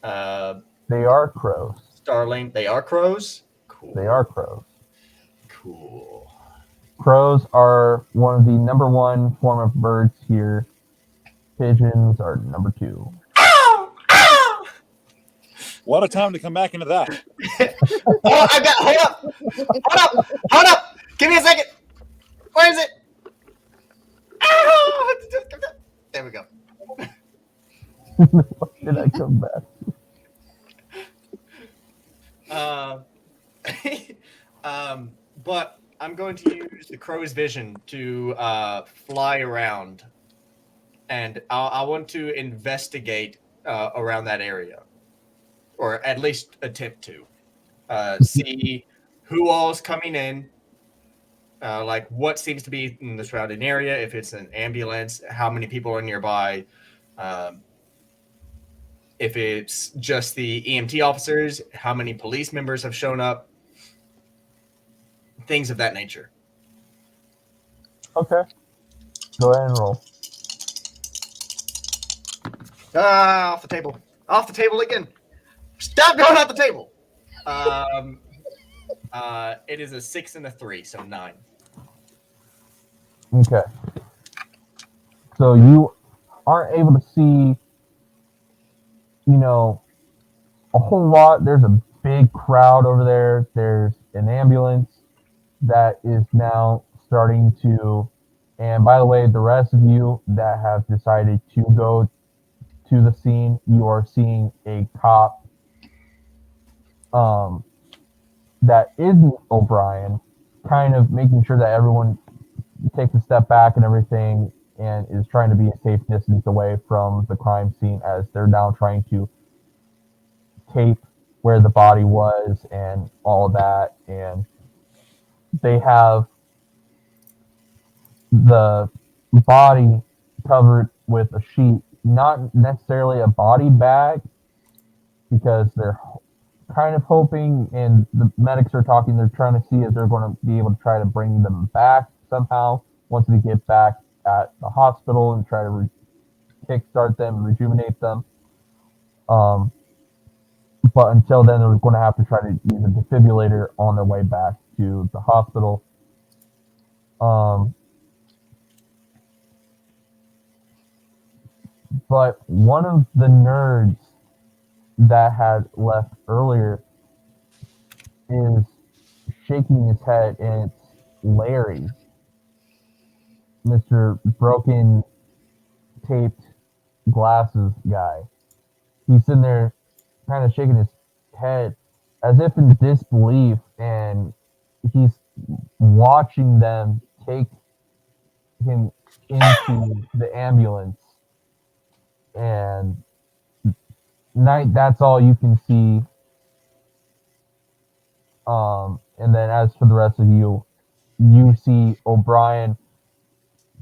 They are crows. Starling. They are crows? Cool. They are crows. Cool. Crows are one of the number one form of birds here. Pigeons are number 2. What a time to come back into that. Hold up. Give me a second. Where is it? There we go. Did I come back? But I'm going to use the crow's vision to fly around, and I want to investigate around that area, or at least attempt to see who all's coming in, like what seems to be in the surrounding area. If it's an ambulance, how many people are nearby. If it's just the EMT officers, how many police members have shown up, things of that nature. Okay. Go ahead and roll. Off the table. Off the table again. Stop going off the table. It is a 6 and a 3, so 9. Okay. So you aren't able to see, a whole lot. There's a big crowd over there. There's an ambulance that is now starting to, and by the way, the rest of you that have decided to go to the scene, you are seeing a cop that isn't O'Brien, kind of making sure that everyone takes a step back and everything, and is trying to be a safe distance away from the crime scene as they're now trying to tape where the body was and all of that. And they have the body covered with a sheet, not necessarily a body bag, because they're kind of hoping, and the medics are talking, they're trying to see if they're going to be able to try to bring them back somehow once they get back at the hospital and try to kickstart them, rejuvenate them. But until then, they're going to have to try to use a defibrillator on their way back to the hospital. But one of the nerds that had left earlier is shaking his head, and it's Larry, Mr. Broken Taped Glasses guy. He's sitting there kind of shaking his head as if in disbelief, and he's watching them take him into the ambulance. And Knight, that's all you can see. And then as for the rest of you, you see O'Brien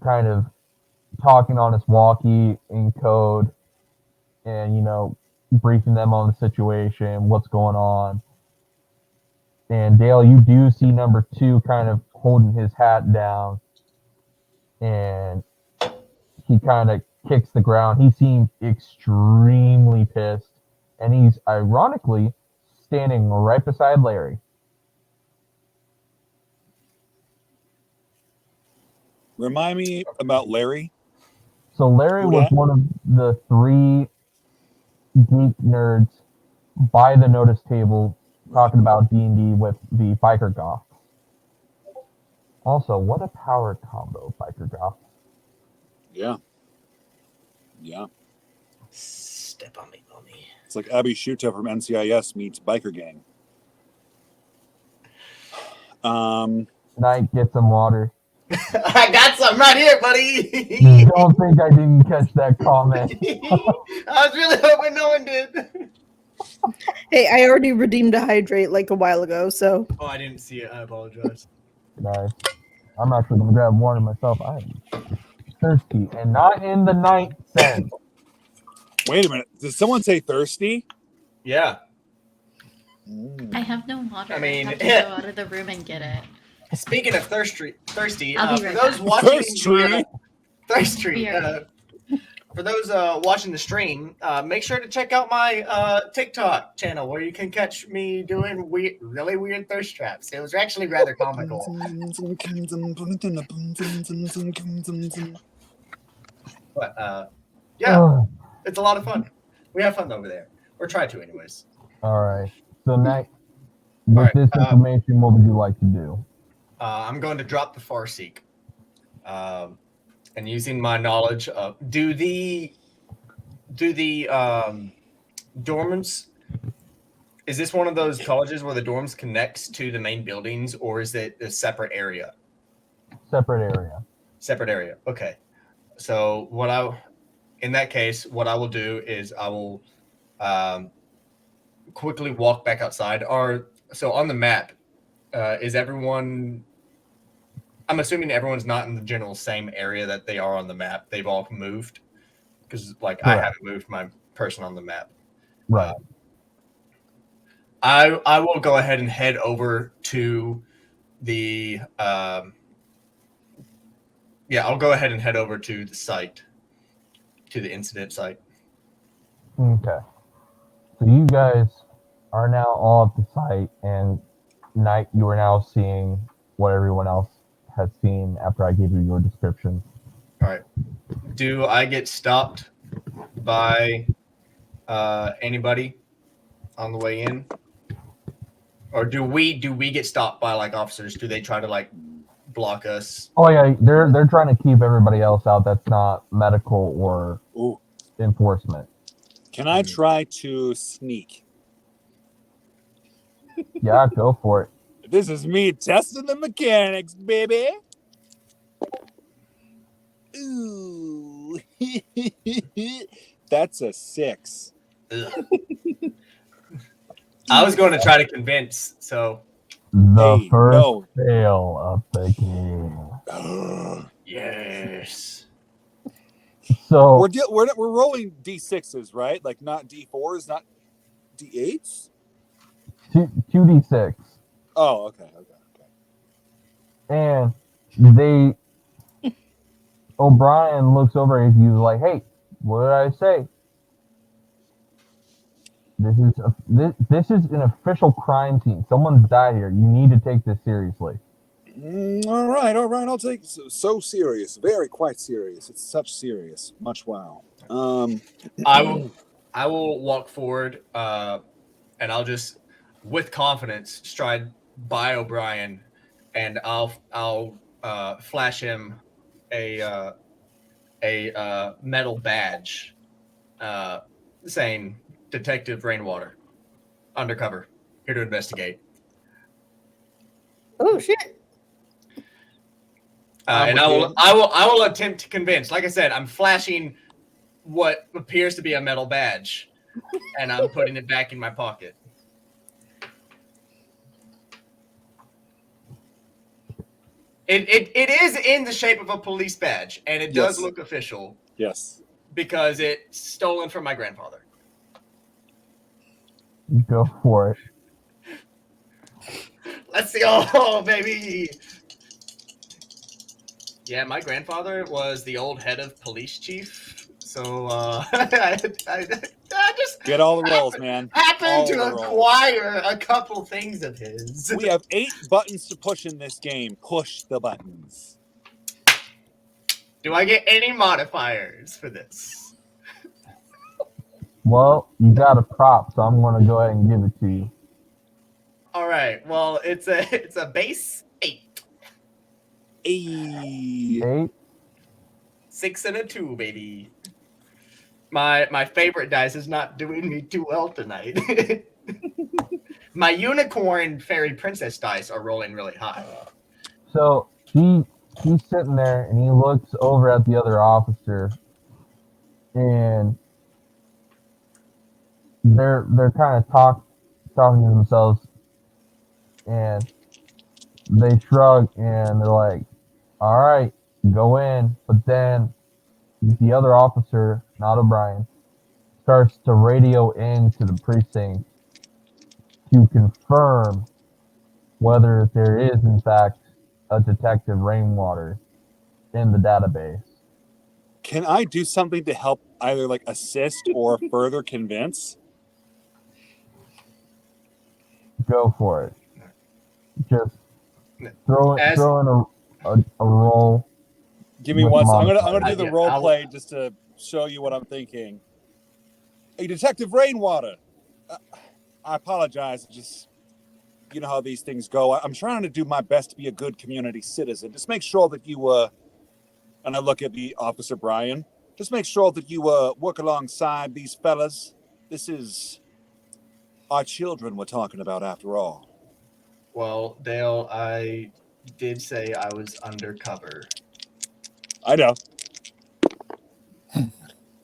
kind of talking on his walkie in code and, briefing them on the situation, what's going on. And Dale, you do see number 2 kind of holding his hat down, and he kind of kicks the ground. He seems extremely pissed, and he's ironically standing right beside Larry. Remind me about Larry. So Larry was one of the 3 geek nerds by the notice table talking about D&D with the biker goths. Also, what a power combo, biker goths. Yeah. Step on me, Bonnie. It's like Abby Shuta from NCIS meets biker gang. Knight, get some water. I got some right here, buddy. Don't think I didn't catch that comment. I was really hoping no one did. Hey, I already redeemed a hydrate like a while ago, so. Oh, I didn't see it. I apologize. Nice. I'm actually gonna grab water myself. I'm thirsty, and not in the ninth sense. Wait a minute. Did someone say thirsty? Yeah. I have no water. I mean, I have to go out of the room and get it. Speaking of thirsty, I'll be for right those back. watching, Thirsty. Be right for those watching the stream, make sure to check out my TikTok channel where you can catch me doing really weird thirst traps. It was actually rather comical. But yeah, it's a lot of fun. We have fun over there. Or try to, anyways. All right. So, Knight, with right, this information, what would you like to do? I'm going to drop the Farseek. And using my knowledge of do the dorms, is this one of those colleges where the dorms connects to the main buildings, or is it a separate area? Separate area. Separate area. Okay. So in that case, what I will do is I will quickly walk back outside. So on the map, is everyone? I'm assuming everyone's not in the general same area that they are on the map. They've all moved because, like, I haven't moved my person on the map. Right. I will go ahead and head over to the I'll go ahead and head over to the site, to the incident site. Okay. So you guys are now all at the site, and Knight, you are now seeing what everyone else has seen after I gave you your description. All right. Do I get stopped by anybody on the way in, or do we get stopped by like officers? Do they try to like block us? Oh yeah, they're trying to keep everybody else out that's not medical or enforcement. Can I try to sneak? Yeah, go for it. This is me testing the mechanics, baby. Ooh. That's a 6. I was going to try to convince, so The Hey, first no. fail of the game. yes. So We're rolling D6s, right? Like not D4s, not D8s? 2d6. Oh, okay. And O'Brien looks over at you like, hey, what did I say? This is an official crime scene. Someone's died here. You need to take this seriously. All right. I'll take so serious, very quite serious. It's such serious. Much wow. I will walk forward, and I'll just, with confidence, stride by O'Brien, and I'll flash him a metal badge, saying Detective Rainwater, undercover, here to investigate. Oh shit! And I will attempt to convince. Like I said, I'm flashing what appears to be a metal badge, and I'm putting it back in my pocket. It is in the shape of a police badge, and it does look official. Yes. Because it's stolen from my grandfather. Go for it. Let's go, baby. Yeah, my grandfather was the old head of police chief. So I just get all the rolls, man. Happened to acquire a couple things of his. We have 8 buttons to push in this game. Push the buttons. Do I get any modifiers for this? Well, you got a prop, so I'm going to go ahead and give it to you. All right. Well, it's a base 8. 8. 6 and a 2, baby. My favorite dice is not doing me too well tonight. My unicorn fairy princess dice are rolling really high. So he's sitting there and he looks over at the other officer, and they're kind of talking to themselves, and they shrug and they're like, "All right, go in." But then the other officer, not O'Brien, starts to radio into the precinct to confirm whether there is in fact a Detective Rainwater in the database. Can I do something to help either like assist or further convince? Go for it. Just throw As- in a roll. Give me With one. I'm modifier. gonna do the Yeah, role I'll- play just to show you what I'm thinking. Hey, Detective Rainwater. I apologize. Just you know how these things go. I'm trying to do my best to be a good community citizen. Just make sure that you and I look at the Officer Brian. Just make sure that you work alongside these fellas. This is our children we're talking about, after all. Well, Dale, I did say I was undercover. I know.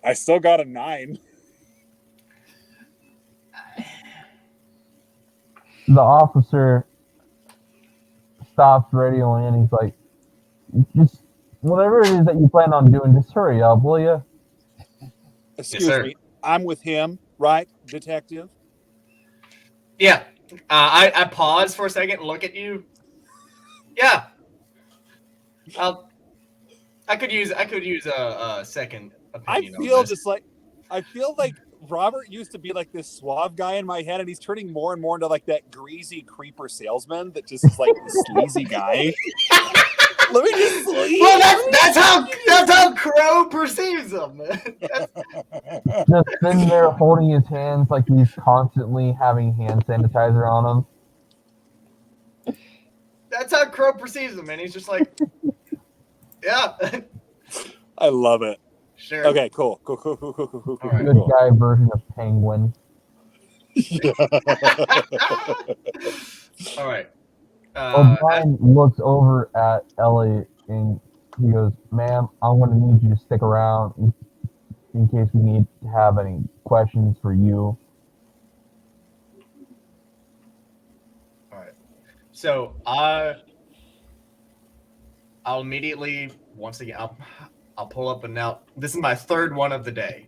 I still got a 9. The officer stops radioing in. He's like, just whatever it is that you plan on doing, just hurry up, will you? Excuse sir. me. I'm with him, right, Detective? Yeah. I pause for a second and look at you. Yeah. I could use a second opinion. I feel like Robert used to be like this suave guy in my head, and he's turning more and more into like that greasy creeper salesman that just is like this sleazy guy. Let me just sleep. Well, that's how Crow perceives him. Just sitting there holding his hands like he's constantly having hand sanitizer on him. That's how Crow perceives him, and he's just like, yeah. I love it. Sure. Okay, cool. All right. Good guy version of Penguin. All right. O'Brien looks over at Ellie and he goes, "Ma'am, I'm going to need you to stick around in case we need to have any questions for you." All right. So I'll immediately, once again, I'll pull up and now this is my third one of the day.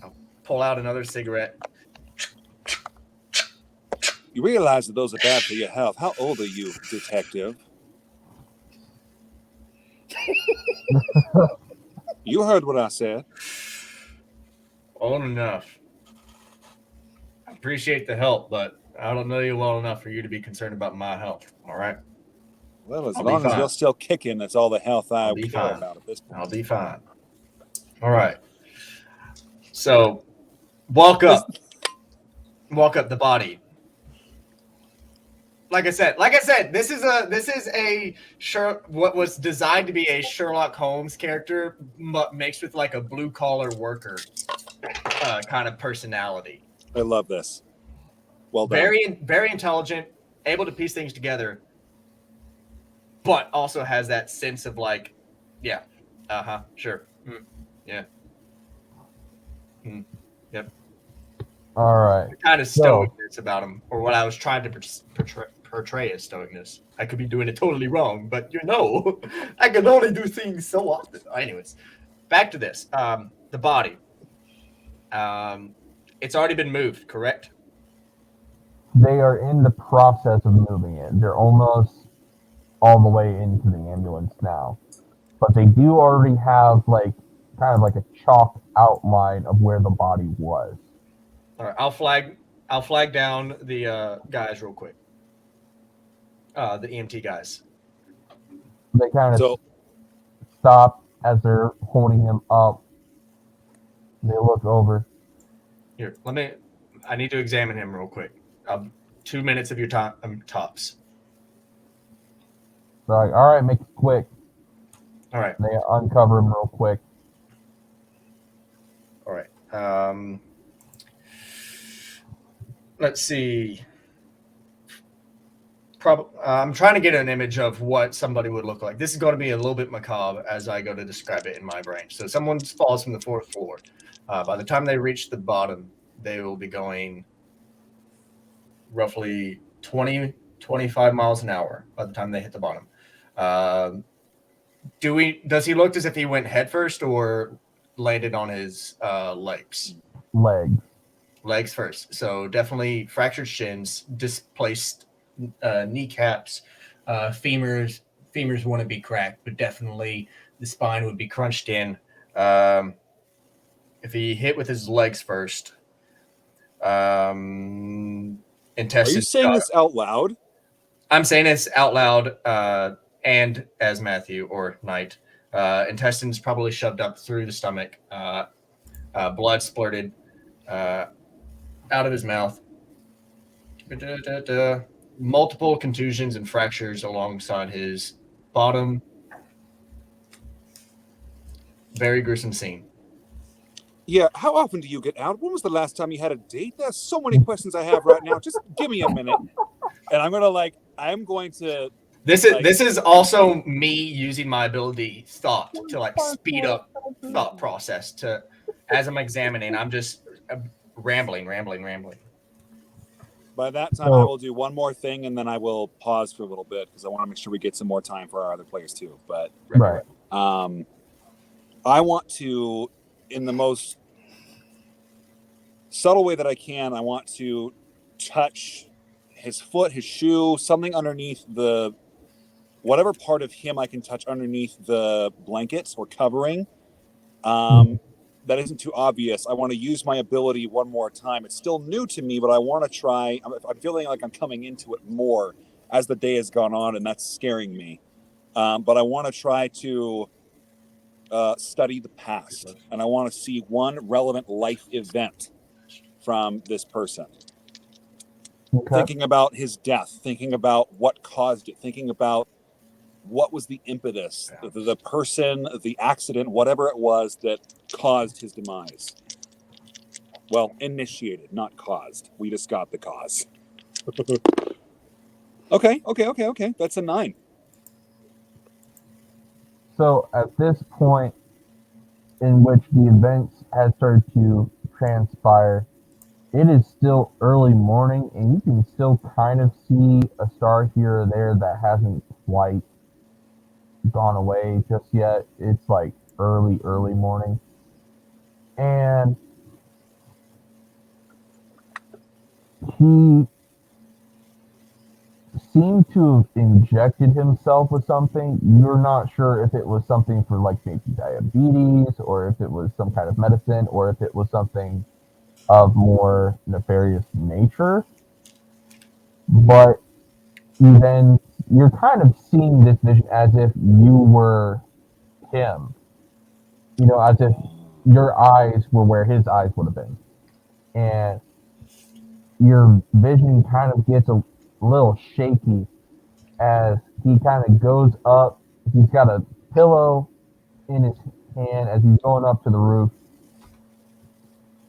I'll pull out another cigarette. You realize that those are bad for your health. How old are you, Detective? You heard what I said. Old enough. I appreciate the help, but I don't know you well enough for you to be concerned about my health. All right. Well, as I'll be long as fine. you're still kicking, that's all the health I I'll be care fine. about at this point. I'll be fine. All right. So walk up the body. Like I said, this is what was designed to be a Sherlock Holmes character mixed with like a blue collar worker kind of personality. I love this. Well done. Very intelligent, able to piece things together, but also has that sense of like, yeah, sure, yeah, yep. All right. Kind of stoicness about him, or what I was trying to portray as stoicness. I could be doing it totally wrong, but I can only do things so often. Anyways, back to this. The body. It's already been moved, correct? They are in the process of moving it. They're almost all the way into the ambulance now. But they do already have like kind of like a chalk outline of where the body was. All right, I'll flag down the guys real quick. The EMT guys. They kind of stop as they're holding him up. They look over. Here, I need to examine him real quick. 2 minutes of your time, tops. They're like, all right, make it quick. All right. They uncover him real quick. All right. let's see. I'm trying to get an image of what somebody would look like. This is going to be a little bit macabre as I go to describe it in my brain. So someone falls from the fourth floor. By the time they reach the bottom, they will be going roughly 20, 25 miles an hour by the time they hit the bottom. Does he look as if he went headfirst or landed on his legs? Legs first. So definitely fractured shins, displaced kneecaps, femurs want to be cracked, but definitely the spine would be crunched in. If he hit with his legs first, intestines. Are you saying this out loud? I'm saying this out loud, and as Matthew or Knight. Intestines probably shoved up through the stomach, blood splurted out of his mouth. Multiple contusions and fractures alongside his bottom. Very gruesome scene. Yeah, how often do you get out? When was the last time you had a date? There's so many questions I have right now. Just give me a minute. And I'm going to This is also me using my ability thought to like speed up thought process to as I'm examining. I'm just rambling. By that time, I will do one more thing, and then I will pause for a little bit because I want to make sure we get some more time for our other players too. But Right. I want to, in the most subtle way that I can, I want to touch his foot, his shoe, something underneath the whatever part of him I can touch underneath the blankets or covering. That isn't too obvious. I want to use my ability one more time. It's still new to me, but I want to try. I'm feeling like I'm coming into it more as the day has gone on, and that's scaring me. But I want to try to study the past, and I want to see one relevant life event from this person. Okay. Thinking about his death, thinking about what caused it, thinking about what was the impetus, the person, the accident, whatever it was that caused his demise. Well, initiated, not caused. We just got the cause. Okay. That's a 9. So at this point in which the events have started to transpire, it is still early morning, and you can still kind of see a star here or there that hasn't quite gone away just yet. It's like early morning. And he seemed to have injected himself with something. You're not sure if it was something for like maybe diabetes, or if it was some kind of medicine, or if it was something of more nefarious nature. But you're kind of seeing this vision as if you were him. As if your eyes were where his eyes would have been. And your vision kind of gets a little shaky as he kind of goes up. He's got a pillow in his hand as he's going up to the roof.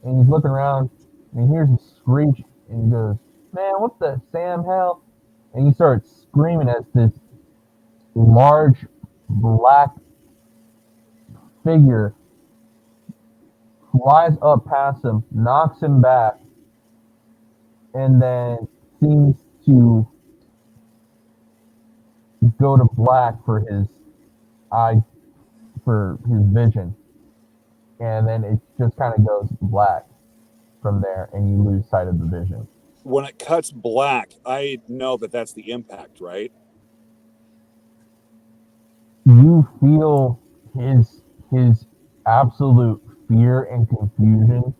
And he's looking around and he hears a screech and he goes, "Man, what the Sam hell?" And he starts screaming as this large black figure flies up past him, knocks him back, and then seems to go to black for his vision. And then it just kind of goes black from there, and you lose sight of the vision. When it cuts black, I know that that's the impact, right? You feel his absolute fear and confusion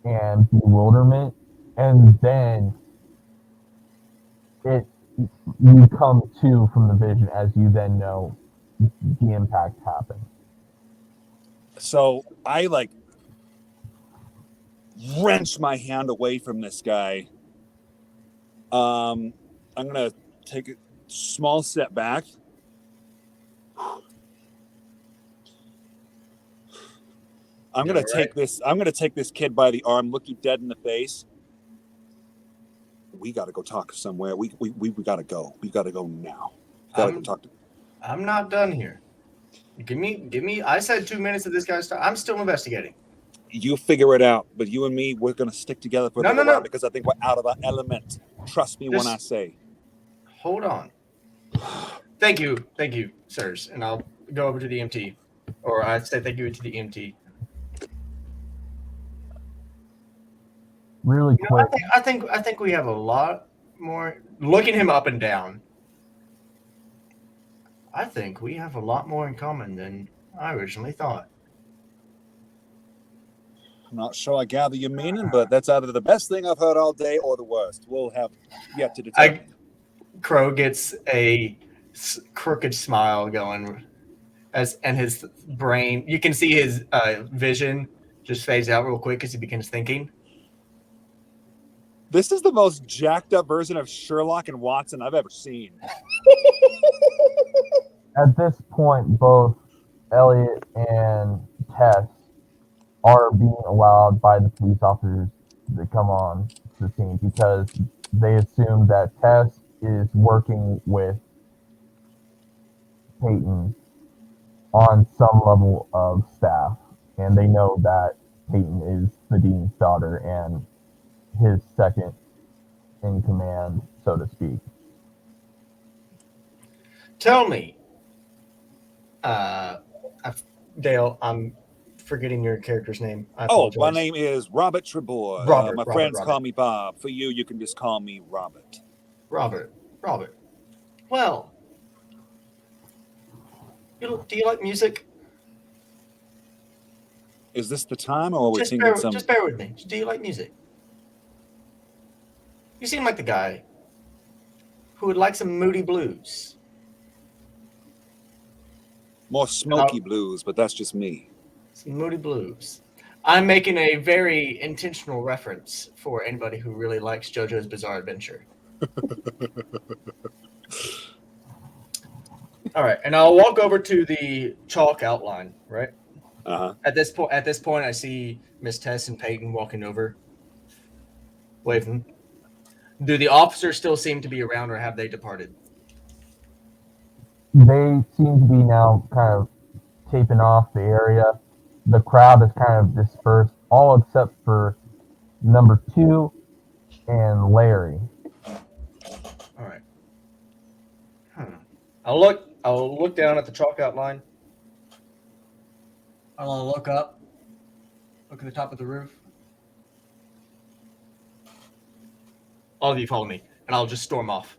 and bewilderment, and then you come to from the vision as you then know the impact happened. So I wrench my hand away from this guy. I'm gonna take a small step back. I'm gonna take this kid by the arm, look you dead in the face, we got to go talk somewhere. We got to go. We got to go now. Got to go talk to. I'm not done here. Give me. I said 2 minutes of this guy's time. I'm still investigating. You figure it out, but you and me, we're gonna stick together for a little while because I think we're out of our element. Trust me when I say. Hold on. Thank you, sirs, and I'll go over to the EMT, or I say thank you to the EMT. Really quick. I think we have a lot more. Looking him up and down, I think we have a lot more in common than I originally thought. I'm not sure I gather your meaning, but that's either the best thing I've heard all day or the worst. We'll have yet to determine. Crow gets a crooked smile going, and his brain. You can see his vision just fades out real quick as he begins thinking. This is the most jacked up version of Sherlock and Watson I've ever seen. At this point, both Elliot and Tess are being allowed by the police officers to come on the scene because they assume that Tess is working with Peyton on some level of staff, and they know that Peyton is the dean's daughter and his second in command, so to speak. Tell me, Dale, I'm forgetting your character's name. My name is Robert Trebore. My friends call me Bob. For you, you can just call me Robert. Robert. Well, do you like music? Is this the time, or are we singing some? Just bear with me. Do you like music? You seem like the guy who would like some moody blues. More smoky blues, but that's just me. Some moody blues. I'm making a very intentional reference for anybody who really likes JoJo's Bizarre Adventure. All right, and I'll walk over to the chalk outline, right? Uh-huh. At this point, I see Miss Tess and Peyton walking over, waving. Do the officers still seem to be around, or have they departed? They seem to be now kind of taping off the area. The crowd is kind of dispersed, all except for number 2 and Larry. All right. I'll look down at the chalk outline. I'll look up. Look at the top of the roof. All of you follow me, and I'll just storm off.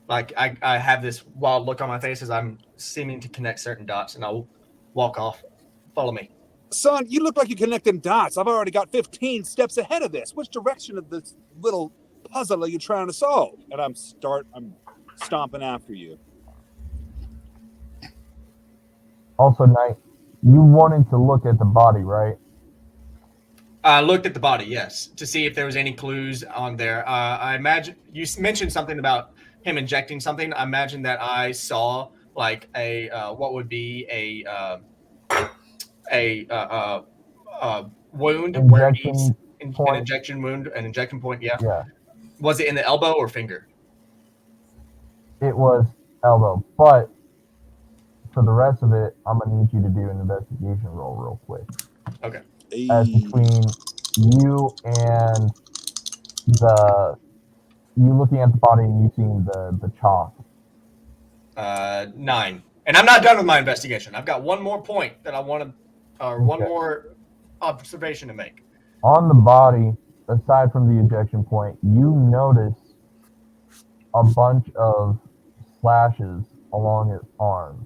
Like I have this wild look on my face as I'm seeming to connect certain dots, and I'll walk off. Follow me. Son, you look like you're connecting dots. I've already got 15 steps ahead of this. Which direction of this little puzzle are you trying to solve? And I'm stomping after you. Also, Knight, you wanted to look at the body, right? I looked at the body, yes, to see if there was any clues on there. I imagine you mentioned something about him injecting something. I imagine that I saw like a what would be a wound where he's an injection wound, an injection point. Yeah. Yeah. Was it in the elbow or finger? It was elbow, but for the rest of it, I'm gonna need you to do an investigation roll real quick. Okay. As between you and you looking at the body and you seeing the chalk. 9. And I'm not done with my investigation. I've got one more point that I want to, or one more observation to make. On the body, aside from the ejection point, you notice a bunch of slashes along its arms.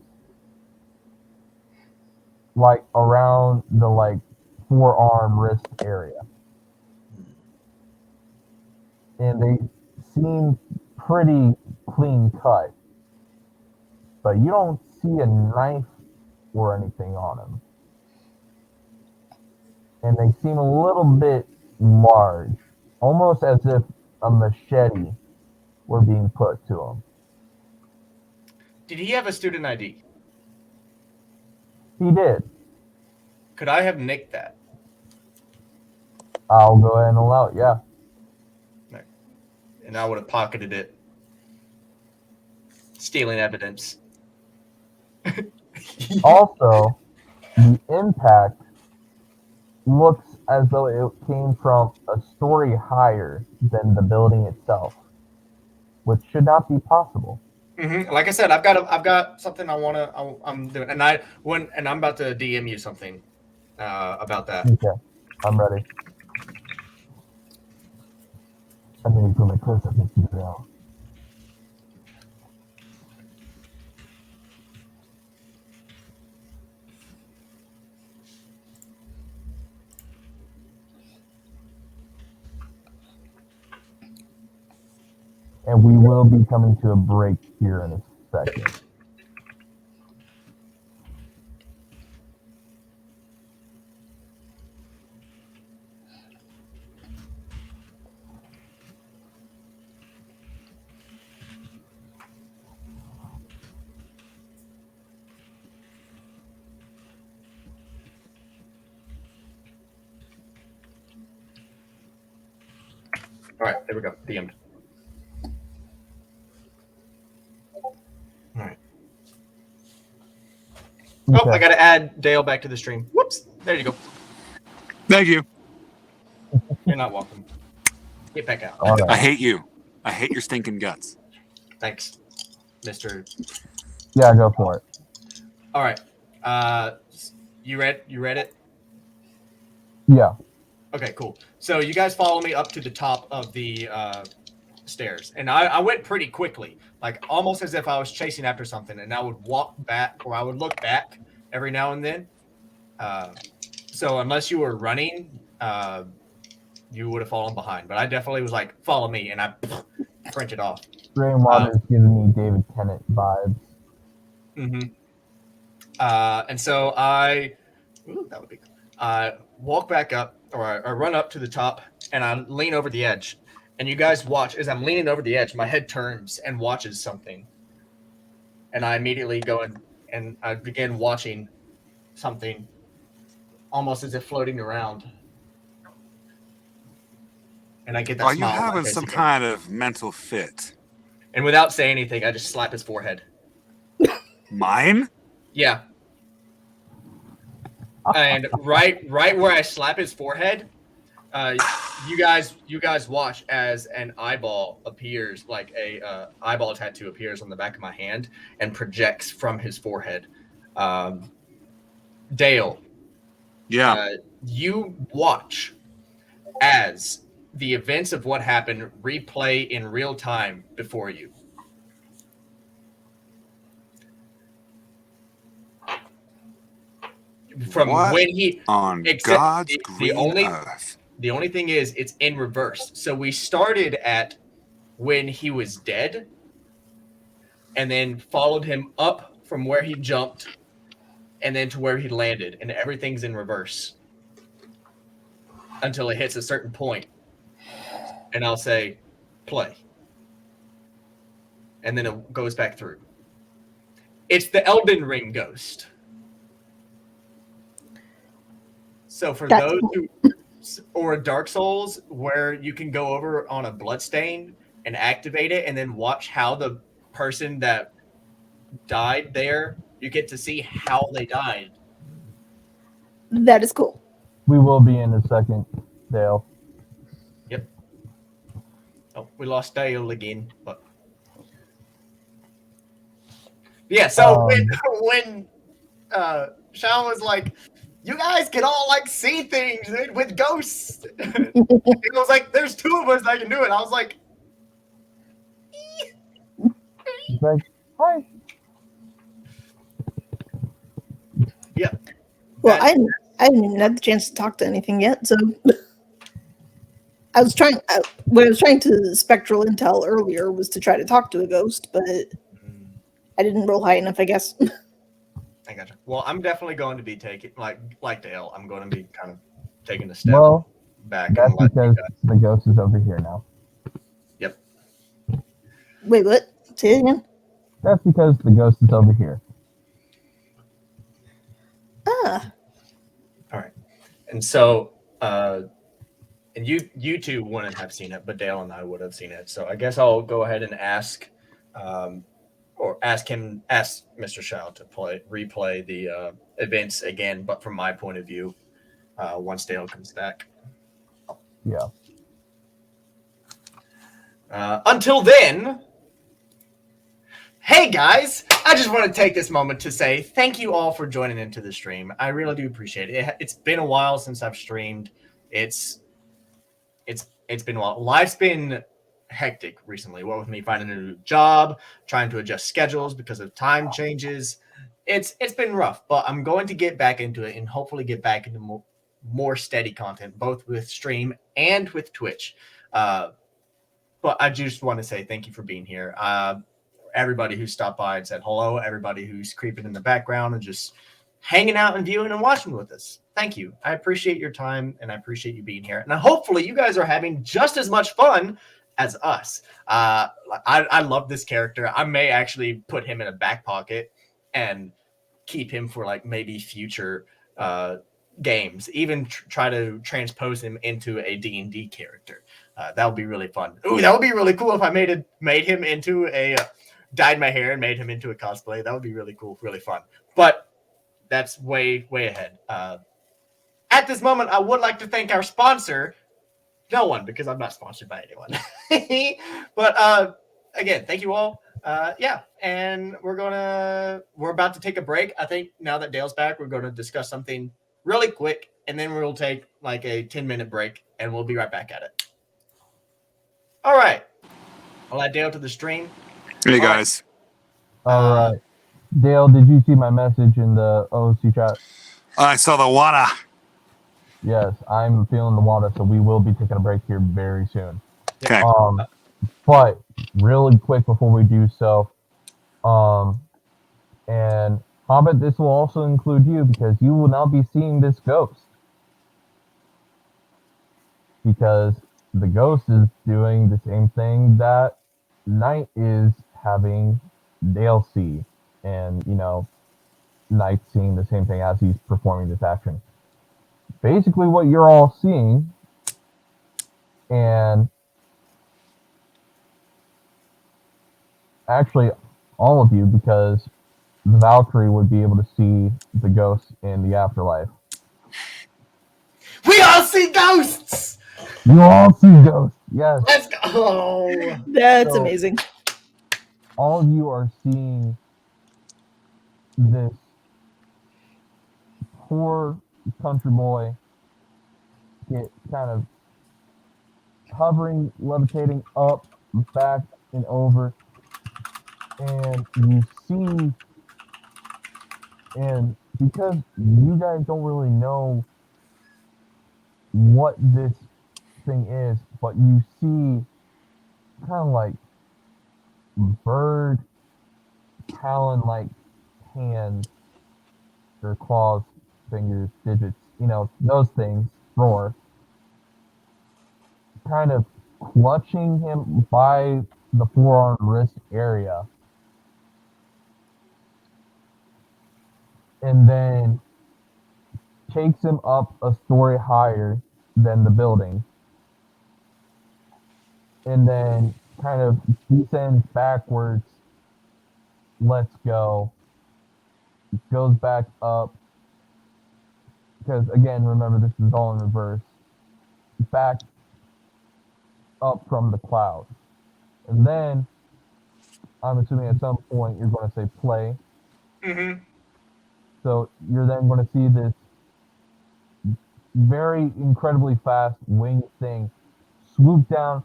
Like around the forearm wrist area. And they seem pretty clean cut. But you don't see a knife or anything on them. And they seem a little bit large. Almost as if a machete were being put to him. Did he have a student ID? He did. Could I have nicked that? I'll go ahead and allow it, yeah. and I would have pocketed it. Stealing evidence. Also, the impact looks as though it came from a story higher than the building itself, which should not be possible. Like I said, I've got something I'm doing, and I'm about to DM you something about that. Okay, I'm ready. I'm ready for my close-up, Mr. Bell. And we will be coming to a break here in a second. All right, there we go. DM'd. All right. Okay. Oh, I got to add Dale back to the stream. Whoops. There you go. Thank you. You're not welcome. Get back out. All right. I hate you. I hate your stinking guts. Thanks, Mr. Yeah, go for it. All right. You read it? Yeah. Okay, cool. So you guys follow me up to the top of the stairs, and I went pretty quickly, like almost as if I was chasing after something, and I would walk back, or I would look back every now and then. So unless you were running, you would have fallen behind. But I definitely was like, follow me, and I printed off. Rainwater is giving me David Tennant vibes. And so I walk back up, or I run up to the top, and I lean over the edge. And you guys watch as I'm leaning over the edge. My head turns and watches something, and I immediately go and I begin watching something, almost as if floating around. And I get that. Are you smile on my having face some again. kind of mental fit? And without saying anything, I just slap his forehead. Mine? Yeah. And right where I slap his forehead, you guys watch as an eyeball appears, like a eyeball tattoo appears on the back of my hand and projects from his forehead. Dale, Yeah. you watch as the events of what happened replay in real time before you. From What when he on except God's the green earth. The only thing is it's in reverse. So we started at when he was dead and then followed him up from where he jumped and then to where he landed, and everything's in reverse until it hits a certain point. And I'll say, play. And then it goes back through. It's the Elden Ring ghost. So for That's those cool. who, or Dark Souls, where you can go over on a bloodstain and activate it and then watch how the person that died there, you get to see how they died. That is cool. We will be in a second, Dale. Yep. Oh, we lost Dale again, but yeah. So when Sean was like, "You guys can all like see things with ghosts," it was like, "There's two of us that can do it." I was like, He's like, hi. "Yeah." Well, I didn't even have the chance to talk to anything yet, so I was trying. What I was trying to spectral intel earlier was to try to talk to a ghost, but I didn't roll high enough, I guess. I gotcha. Well, I'm definitely going to be taking like Dale. I'm going to be kind of taking a step Well, back. that's And let because the ghost is over here now. Yep. Wait, what? Say it again. That's because the ghost is over here. Ah, All right. And so and you two wouldn't have seen it, but Dale and I would have seen it. So I guess I'll go ahead and ask Mr. Shao to replay the events again, but from my point of view, once Dale comes back. Yeah. Until then, hey guys, I just want to take this moment to say thank you all for joining into the stream. I really do appreciate it. It's been a while since I've streamed. It's been a while. Life's been hectic recently. What with me finding a new job, trying to adjust schedules because of time changes. It's been rough, but I'm going to get back into it and hopefully get back into more steady content, both with stream and with Twitch. But I just want to say thank you for being here. Everybody who stopped by and said hello, everybody who's creeping in the background and just hanging out and viewing and watching with us. Thank you. I appreciate your time and I appreciate you being here. And hopefully you guys are having just as much fun as us. I love this character. I may actually put him in a back pocket and keep him for like maybe future games, even try to transpose him into a D&D character. That would be really fun. Ooh, that would be really cool if I made him into a dyed my hair and made him into a cosplay. That would be really cool, really fun. But that's way ahead. At this moment, I would like to thank our sponsor. No one, because I'm not sponsored by anyone. But again, thank you all. Yeah, and we're about to take a break. I think now that Dale's back, we're going to discuss something really quick, and then we'll take like a 10-minute break, and we'll be right back at it. All right. I'll add Dale to the stream. Hey, guys. All right. Dale, did you see my message in the OC chat? I saw the water. Yes, I'm feeling the water, so we will be taking a break here very soon. Okay. But really quick before we do so, and Hobbit, this will also include you because you will now be seeing this ghost. Because the ghost is doing the same thing that Knight is having Dale see. And, Knight seeing the same thing as he's performing this action. Basically what you're all seeing, and actually all of you, because the Valkyrie would be able to see the ghosts in the afterlife. We all see ghosts! You all see ghosts, yes. Let's go! That's amazing. All of you are seeing this poor country boy get kind of hovering, levitating up, back, and over. And you see, and because you guys don't really know what this thing is, but you see kind of like bird talon-like hands or claws, fingers, digits, those things, roar, kind of clutching him by the forearm wrist area. And then takes him up a story higher than the building. And then kind of descends backwards, lets go, goes back up. Because again, remember this is all in reverse. Back up from the cloud. And then, I'm assuming at some point you're going to say play. Mm-hmm. So you're then going to see this very incredibly fast winged thing swoop down,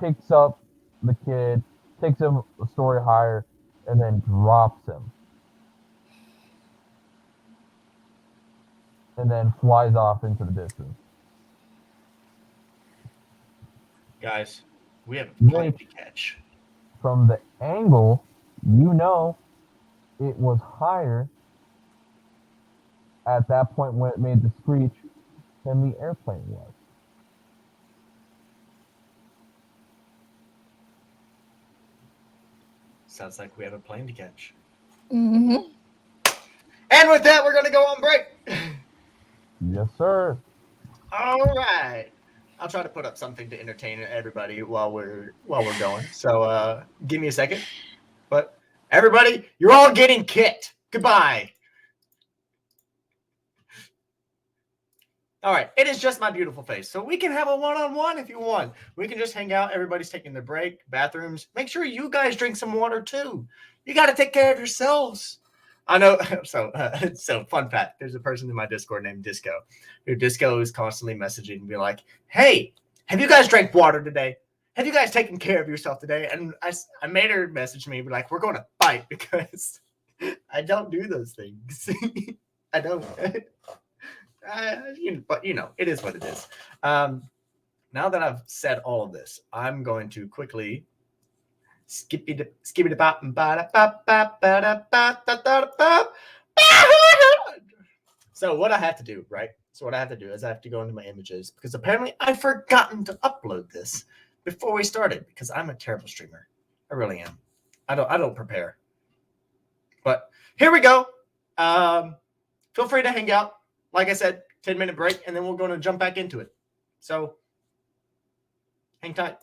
picks up the kid, takes him a story higher, and then drops him. And then flies off into the distance. Guys, we have a plane to catch. From the angle, it was higher at that point when it made the screech than the airplane was. Sounds like we have a plane to catch. Mm-hmm. And with that, we're going to go on break. Yes, sir. All right. I'll try to put up something to entertain everybody while we're going. So give me a second. But everybody, you're all getting kicked. Goodbye. All right, it is just my beautiful face. So we can have a one-on-one if you want. We can just hang out. Everybody's taking their break, bathrooms. Make sure you guys drink some water too. You got to take care of yourselves. I know. So fun fact. There's a person in my Discord named Disco. Who Disco is constantly messaging and be like, "Hey, have you guys drank water today? Have you guys taken care of yourself today?" And I made her message me, be like, "We're going to fight because I don't do those things. I don't." But it is what it is. Now that I've said all of this, I'm going to quickly skippy bop. So what I have to do, right? So what I have to do is I have to go into my images because apparently I've forgotten to upload this before we started because I'm a terrible streamer. I really am. I don't prepare. But here we go. Feel free to hang out. Like I said, 10-minute break, and then we're going to jump back into it. So hang tight.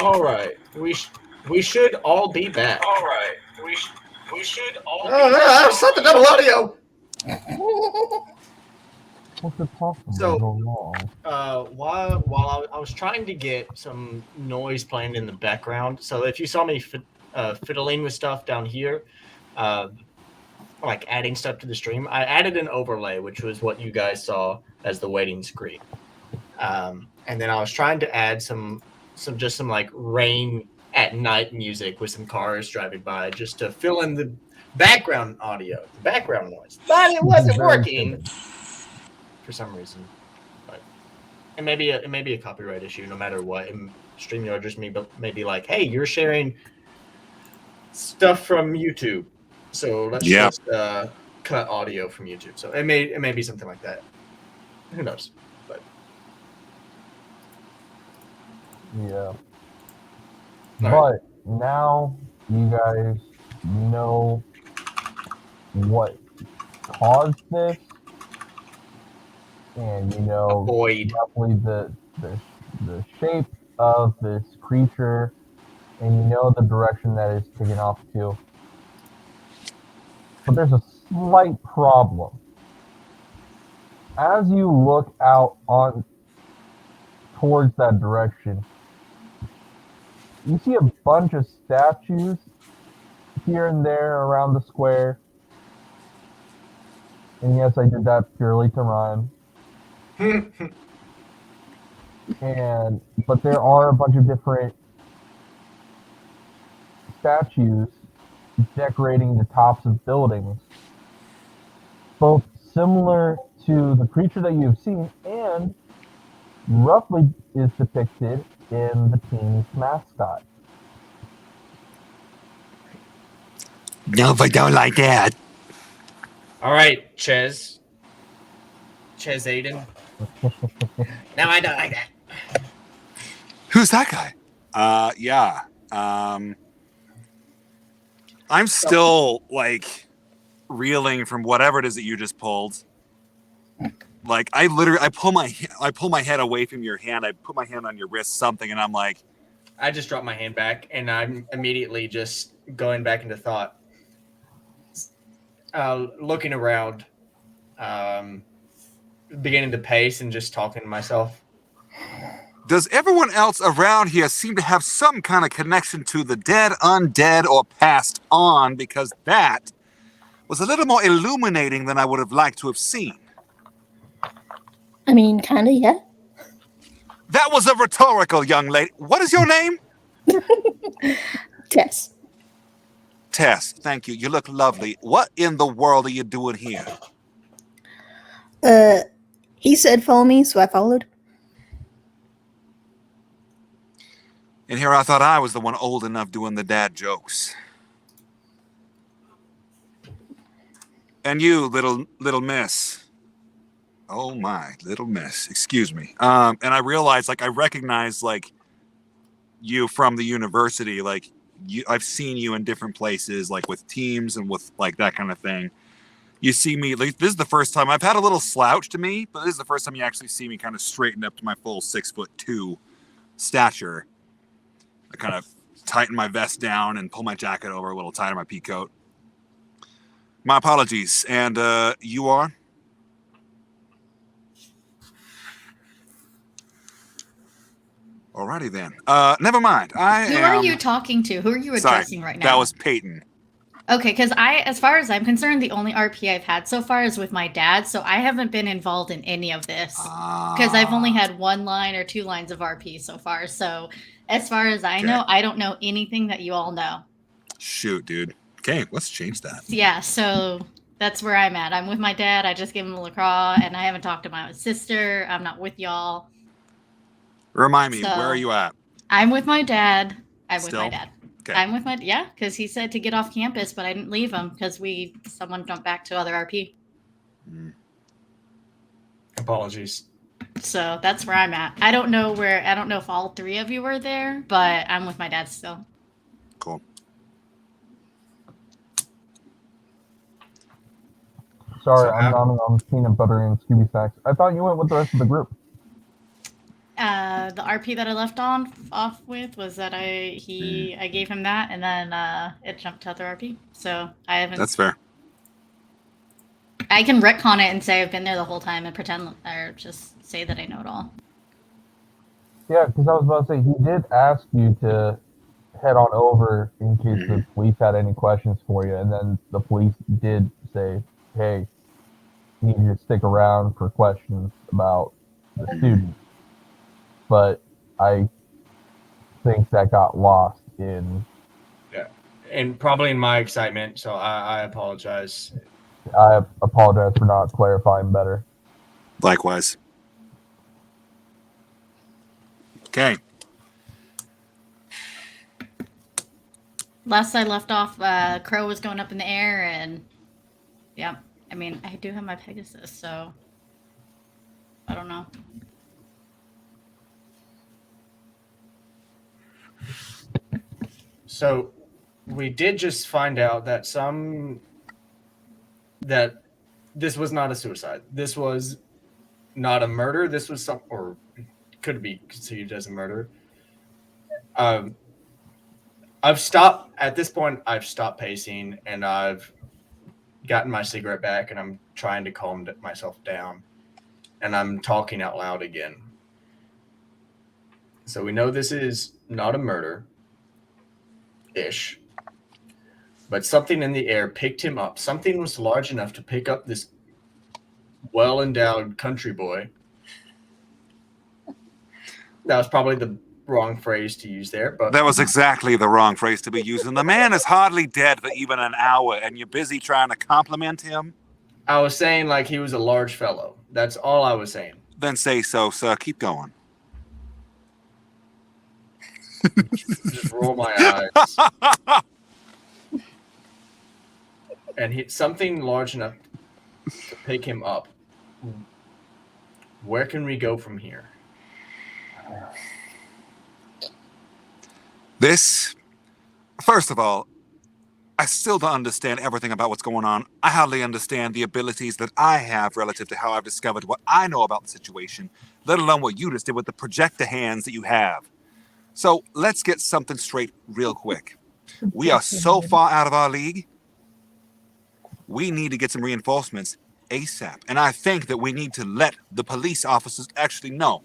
All right, we should all be back. All right, we should all. Oh, stop the double audio. What could possibly So, go wrong? While I was trying to get some noise playing in the background, so if you saw me fiddling with stuff down here, like adding stuff to the stream, I added an overlay, which was what you guys saw as the waiting screen. And then I was trying to add some like rain at night music with some cars driving by, just to fill in the background audio, the background noise. But it wasn't working for some reason. But it may be a copyright issue, no matter what. And StreamYard just may be like, hey, you're sharing stuff from YouTube, so let's just cut audio from YouTube. So it may be something like that. Who knows? But yeah. But now you guys know what caused this, and you know roughly the shape of this creature, and you know the direction that it's taken off to. But there's a slight problem. As you look out on towards that direction, you see a bunch of statues here and there around the square. And yes, I did that purely to rhyme. But there are a bunch of different statues decorating the tops of buildings, both similar to the creature that you've seen and roughly is depicted in the team's mascot. No, I don't like that. all right, Ches Aiden. No, I don't like that. Who's that guy? Yeah. I'm still like reeling from whatever it is that you just pulled. Like I pull my head away from your hand. I put my hand on your wrist, something, and I'm like, I just dropped my hand back, and I'm immediately just going back into thought, looking around, beginning to pace and just talking to myself. does everyone else around here seem to have some kind of connection to the dead, undead, or passed on? Because that was a little more illuminating than I would have liked to have seen. I mean, kind of, yeah. That was a rhetorical, young lady. What is your name? Tess. Tess, thank you. You look lovely. What in the world are you doing here? He said follow me, so I followed. And here I thought I was the one old enough doing the dad jokes. And you, little miss. Oh my, little miss. Excuse me. And I realized, like, I recognize, like, you from the university. Like, I've seen you in different places, like with teams and with like that kind of thing. You see me, like, this is the first time I've had a little slouch to me, but this is the first time you actually see me kind of straightened up to my full 6'2" stature. I kind of tighten my vest down and pull my jacket over a little tighter, my pea coat. My apologies. And you are? Alrighty then. Never mind. Who are you talking to? Who are you addressing right now? That was Peyton. Okay, because as far as I'm concerned, the only RP I've had so far is with my dad, so I haven't been involved in any of this. Because I've only had 1 line or 2 lines of RP so far. So as far as I know, I don't know anything that you all know. Shoot, dude. Okay, let's change that. Yeah, so that's where I'm at. I'm with my dad. I just gave him a LaCroix, and I haven't talked to my sister. I'm not with y'all. Remind me, where are you at? I'm with my dad. I'm Still? with my dad. Okay. I'm with my because he said to get off campus, but I didn't leave him because someone jumped back to other RP. Apologies. So that's where I'm at. I don't know if all 3 of you were there, but I'm with my dad still. Cool. Sorry, I'm not on peanut butter and Scooby Snacks. I thought you went with the rest of the group. The RP that I left off with was that I gave him that, and then it jumped to other RP. So I haven't. That's fair. I can retcon it and say I've been there the whole time and pretend, or just say that I know it all. Yeah, because I was about to say, he did ask you to head on over in case the police had any questions for you, and then the police did say, hey, you need to stick around for questions about the student. But I think that got lost in... Yeah, and probably in my excitement, so I apologize. I apologize for not clarifying better. Likewise. Okay. Last I left off, Crow was going up in the air, and yeah, I mean, I do have my Pegasus, so I don't know. So we did just find out that that this was not a suicide. This was not a murder. This was or could be considered as a murder. I've stopped at this point. I've stopped pacing, and I've gotten my cigarette back, and I'm trying to calm myself down, and I'm talking out loud again. So we know this is not a murder, ish, but something in the air picked him up. Something was large enough to pick up this well-endowed country boy. That was probably the wrong phrase to use there, but that was exactly the wrong phrase to be using. The man is hardly dead for even an hour, and you're busy trying to compliment him. I was saying like he was a large fellow. That's all I was saying. Then say so, sir. Keep going. Just roll my eyes. And something large enough to pick him up. Where can we go from here? This, first of all, I still don't understand everything about what's going on. I hardly understand the abilities that I have relative to how I've discovered what I know about the situation, let alone what you just did with the projector hands that you have. So let's get something straight real quick. We are so far out of our league. We need to get some reinforcements ASAP. And I think that we need to let the police officers actually know.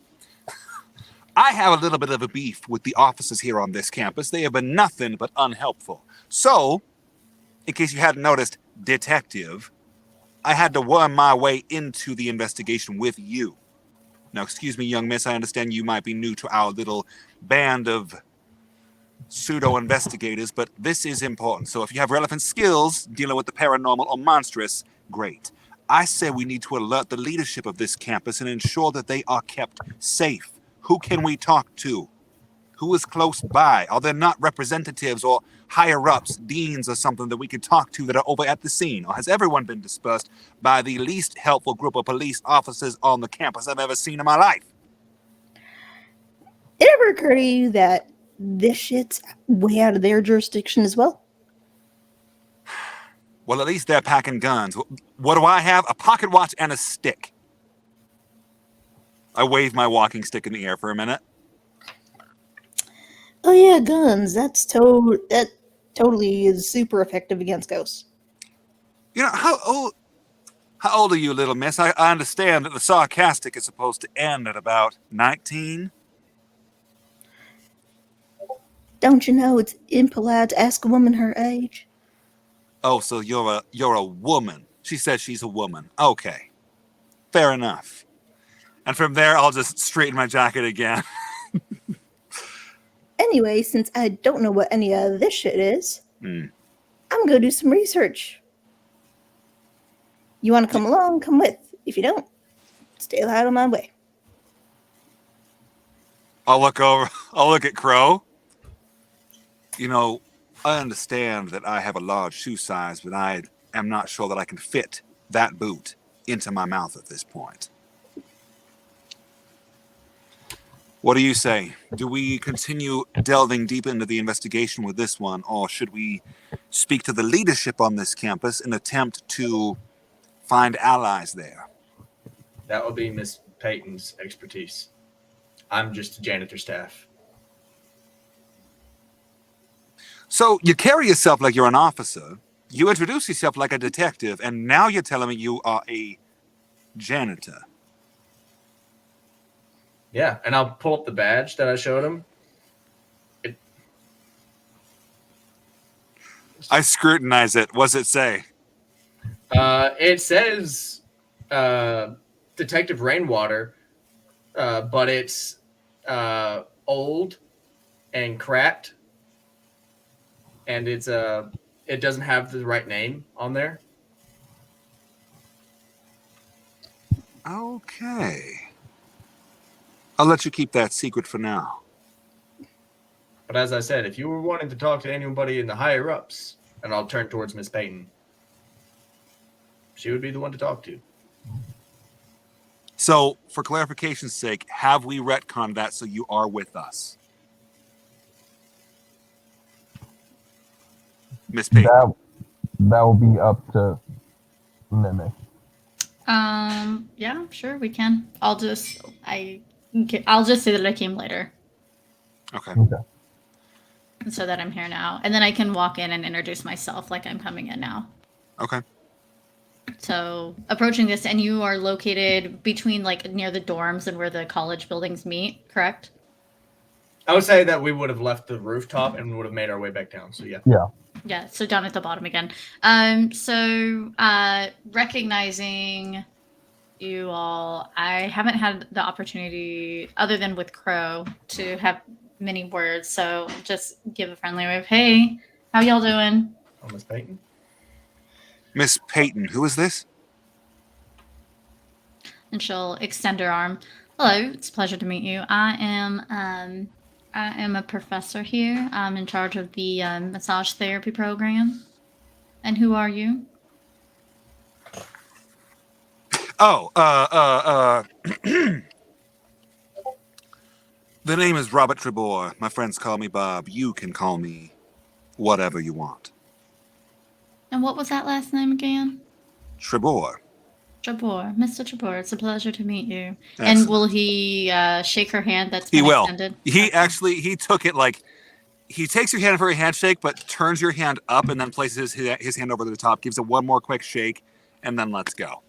I have a little bit of a beef with the officers here on this campus. They have been nothing but unhelpful. So, in case you hadn't noticed, detective, I had to worm my way into the investigation with you. Now, excuse me, young miss, I understand you might be new to our little band of pseudo-investigators, but this is important. So if you have relevant skills dealing with the paranormal or monstrous, great. I say we need to alert the leadership of this campus and ensure that they are kept safe. Who can we talk to? Who is close by? Are there not representatives or higher-ups, deans or something that we could talk to that are over at the scene? Or has everyone been dispersed by the least helpful group of police officers on the campus I've ever seen in my life? Did it ever occur to you that this shit's way out of their jurisdiction as well? Well, at least they're packing guns. What do I have? A pocket watch and a stick. I wave my walking stick in the air for a minute. Oh yeah, guns. That totally is super effective against ghosts. You know, how old are you, little miss? I understand that the sarcastic is supposed to end at about 19. Don't you know it's impolite to ask a woman her age? Oh, so you're a woman. She says she's a woman. Okay. Fair enough. And from there, I'll just straighten my jacket again. Anyway, since I don't know what any of this shit is, I'm going to do some research. You want to come along? Come with. If you don't, stay out of my way. I'll look at Crow. You know, I understand that I have a large shoe size, but I am not sure that I can fit that boot into my mouth at this point. What do you say? Do we continue delving deep into the investigation with this one, or should we speak to the leadership on this campus and attempt to find allies there? That would be Miss Peyton's expertise. I'm just a janitor staff. So you carry yourself like you're an officer. You introduce yourself like a detective, and now you're telling me you are a janitor. Yeah, and I'll pull up the badge that I showed him. I scrutinize it. What's it say? It says Detective Rainwater, but it's old and cracked, and it doesn't have the right name on there. Okay. I'll let you keep that secret for now. But as I said, if you were wanting to talk to anybody in the higher ups, and I'll turn towards Miss Payton, she would be the one to talk to. So, for clarification's sake, have we retconned that so you are with us? Miss Payton. That will be up to Mimic. Yeah, sure, we can. I'll just say that I came later. Okay. So that I'm here now. And then I can walk in and introduce myself like I'm coming in now. Okay. So approaching this, and you are located between like near the dorms and where the college buildings meet, correct? I would say that we would have left the rooftop and would have made our way back down. So yeah. Yeah, so down at the bottom again. So recognizing you all, I haven't had the opportunity, other than with Crow, to have many words. So just give a friendly wave. Hey, how y'all doing? Oh, Miss Payton. Miss Payton, who is this? And she'll extend her arm. Hello, it's a pleasure to meet you. I am a professor here. I'm in charge of the massage therapy program. And who are you? Oh, the name is Robert Trebore. My friends call me Bob. You can call me whatever you want. And what was that last name again? Trebore. Trebore. Mr. Trebore, it's a pleasure to meet you. Excellent. And will he shake her hand that's He been will. extended? He took it like, he takes your hand for a handshake, but turns your hand up and then places his hand over the top, gives it one more quick shake, and then lets go.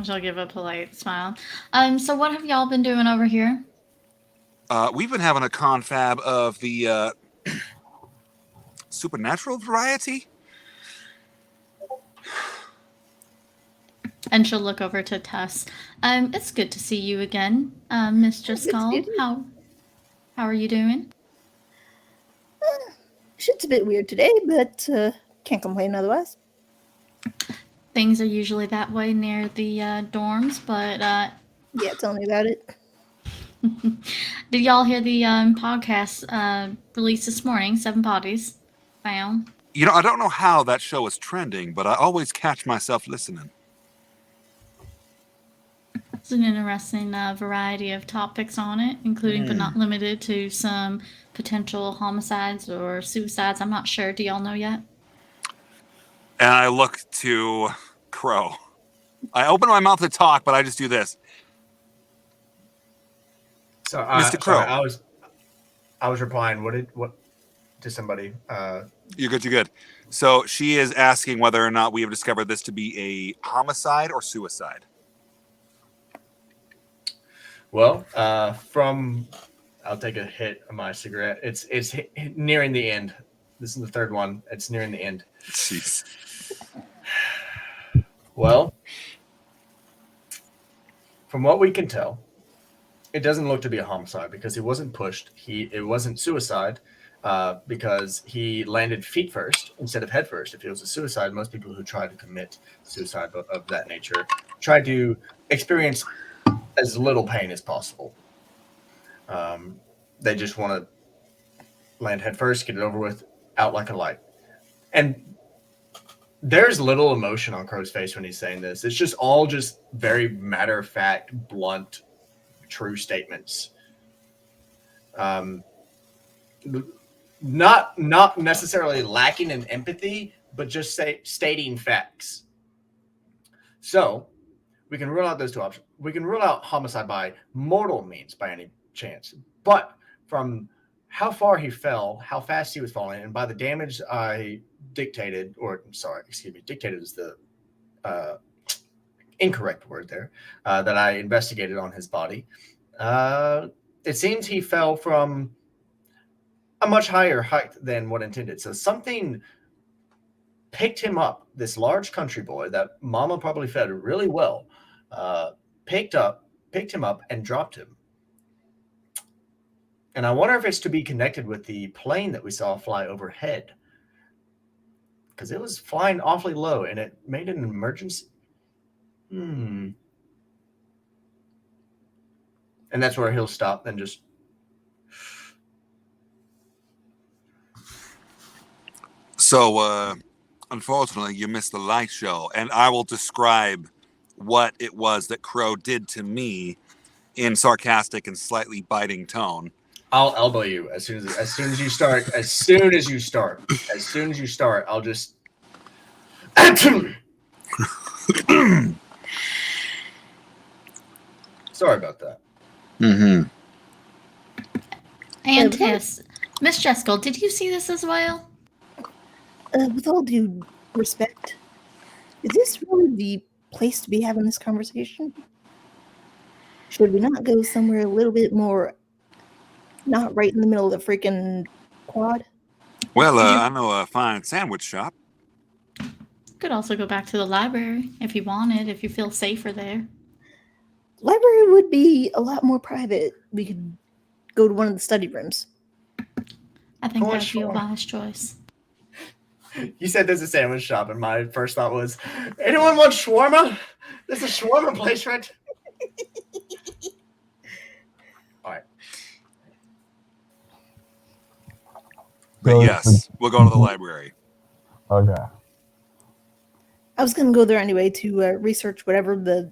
She'll give a polite smile. So what have y'all been doing over here? We've been having a confab of the supernatural variety. And she'll look over to Tess. It's good to see you again, Miss Driscoll. How are you doing? Shit's a bit weird today, but can't complain otherwise. Things are usually that way near the dorms, but yeah, tell me about it. Did y'all hear the podcast released this morning? 7 Bodies Found. You know, I don't know how that show is trending, but I always catch myself listening. It's an interesting variety of topics on it, including but not limited to some potential homicides or suicides. I'm not sure. Do y'all know yet? And I look to Crow. I open my mouth to talk, but I just do this. So, Mr. Crow. Sorry, I was replying. What to somebody? You're good. So she is asking whether or not we have discovered this to be a homicide or suicide. Well, I'll take a hit of my cigarette. It's nearing the end. This is the third one. It's nearing the end. Jeez. Well, from what we can tell, it doesn't look to be a homicide because he wasn't pushed. It wasn't suicide because he landed feet first instead of head first. If it was a suicide, most people who try to commit suicide of that nature try to experience as little pain as possible. They just want to land head first, get it over with, out like a light. And there's little emotion on Crow's face when he's saying this. It's just all very matter-of-fact, blunt, true statements. Not necessarily lacking in empathy, but just stating facts. So, we can rule out those two options. We can rule out homicide by mortal means by any chance. But from how far he fell, how fast he was falling, and by the damage I dictated, dictated is the incorrect word there, that I investigated on his body. It seems he fell from a much higher height than what intended. So something picked him up, this large country boy that Mama probably fed really well, picked him up and dropped him. And I wonder if it's to be connected with the plane that we saw fly overhead. Because it was flying awfully low and it made an emergency. And that's where he'll stop and just... So, unfortunately, you missed the light show, and I will describe what it was that Crow did to me in sarcastic and slightly biting tone. I'll elbow you as soon as you start. As soon as you start, I'll just. Sorry about that. Mm-hmm. And Tess, Miss Jessica, did you see this as well? With all due respect, is this really the place to be having this conversation? Should we not go somewhere a little bit more, not right in the middle of the freaking quad? Well, I know a fine sandwich shop. Could also go back to the library if you wanted, if you feel safer there. Library would be a lot more private. We could go to one of the study rooms. I think Oh, that'd be a sure. wise choice. You said there's a sandwich shop, and my first thought was, anyone want shawarma? There's a shawarma place, right? All right. But yes, we'll go to the library. Okay. I was going to go there anyway to research whatever the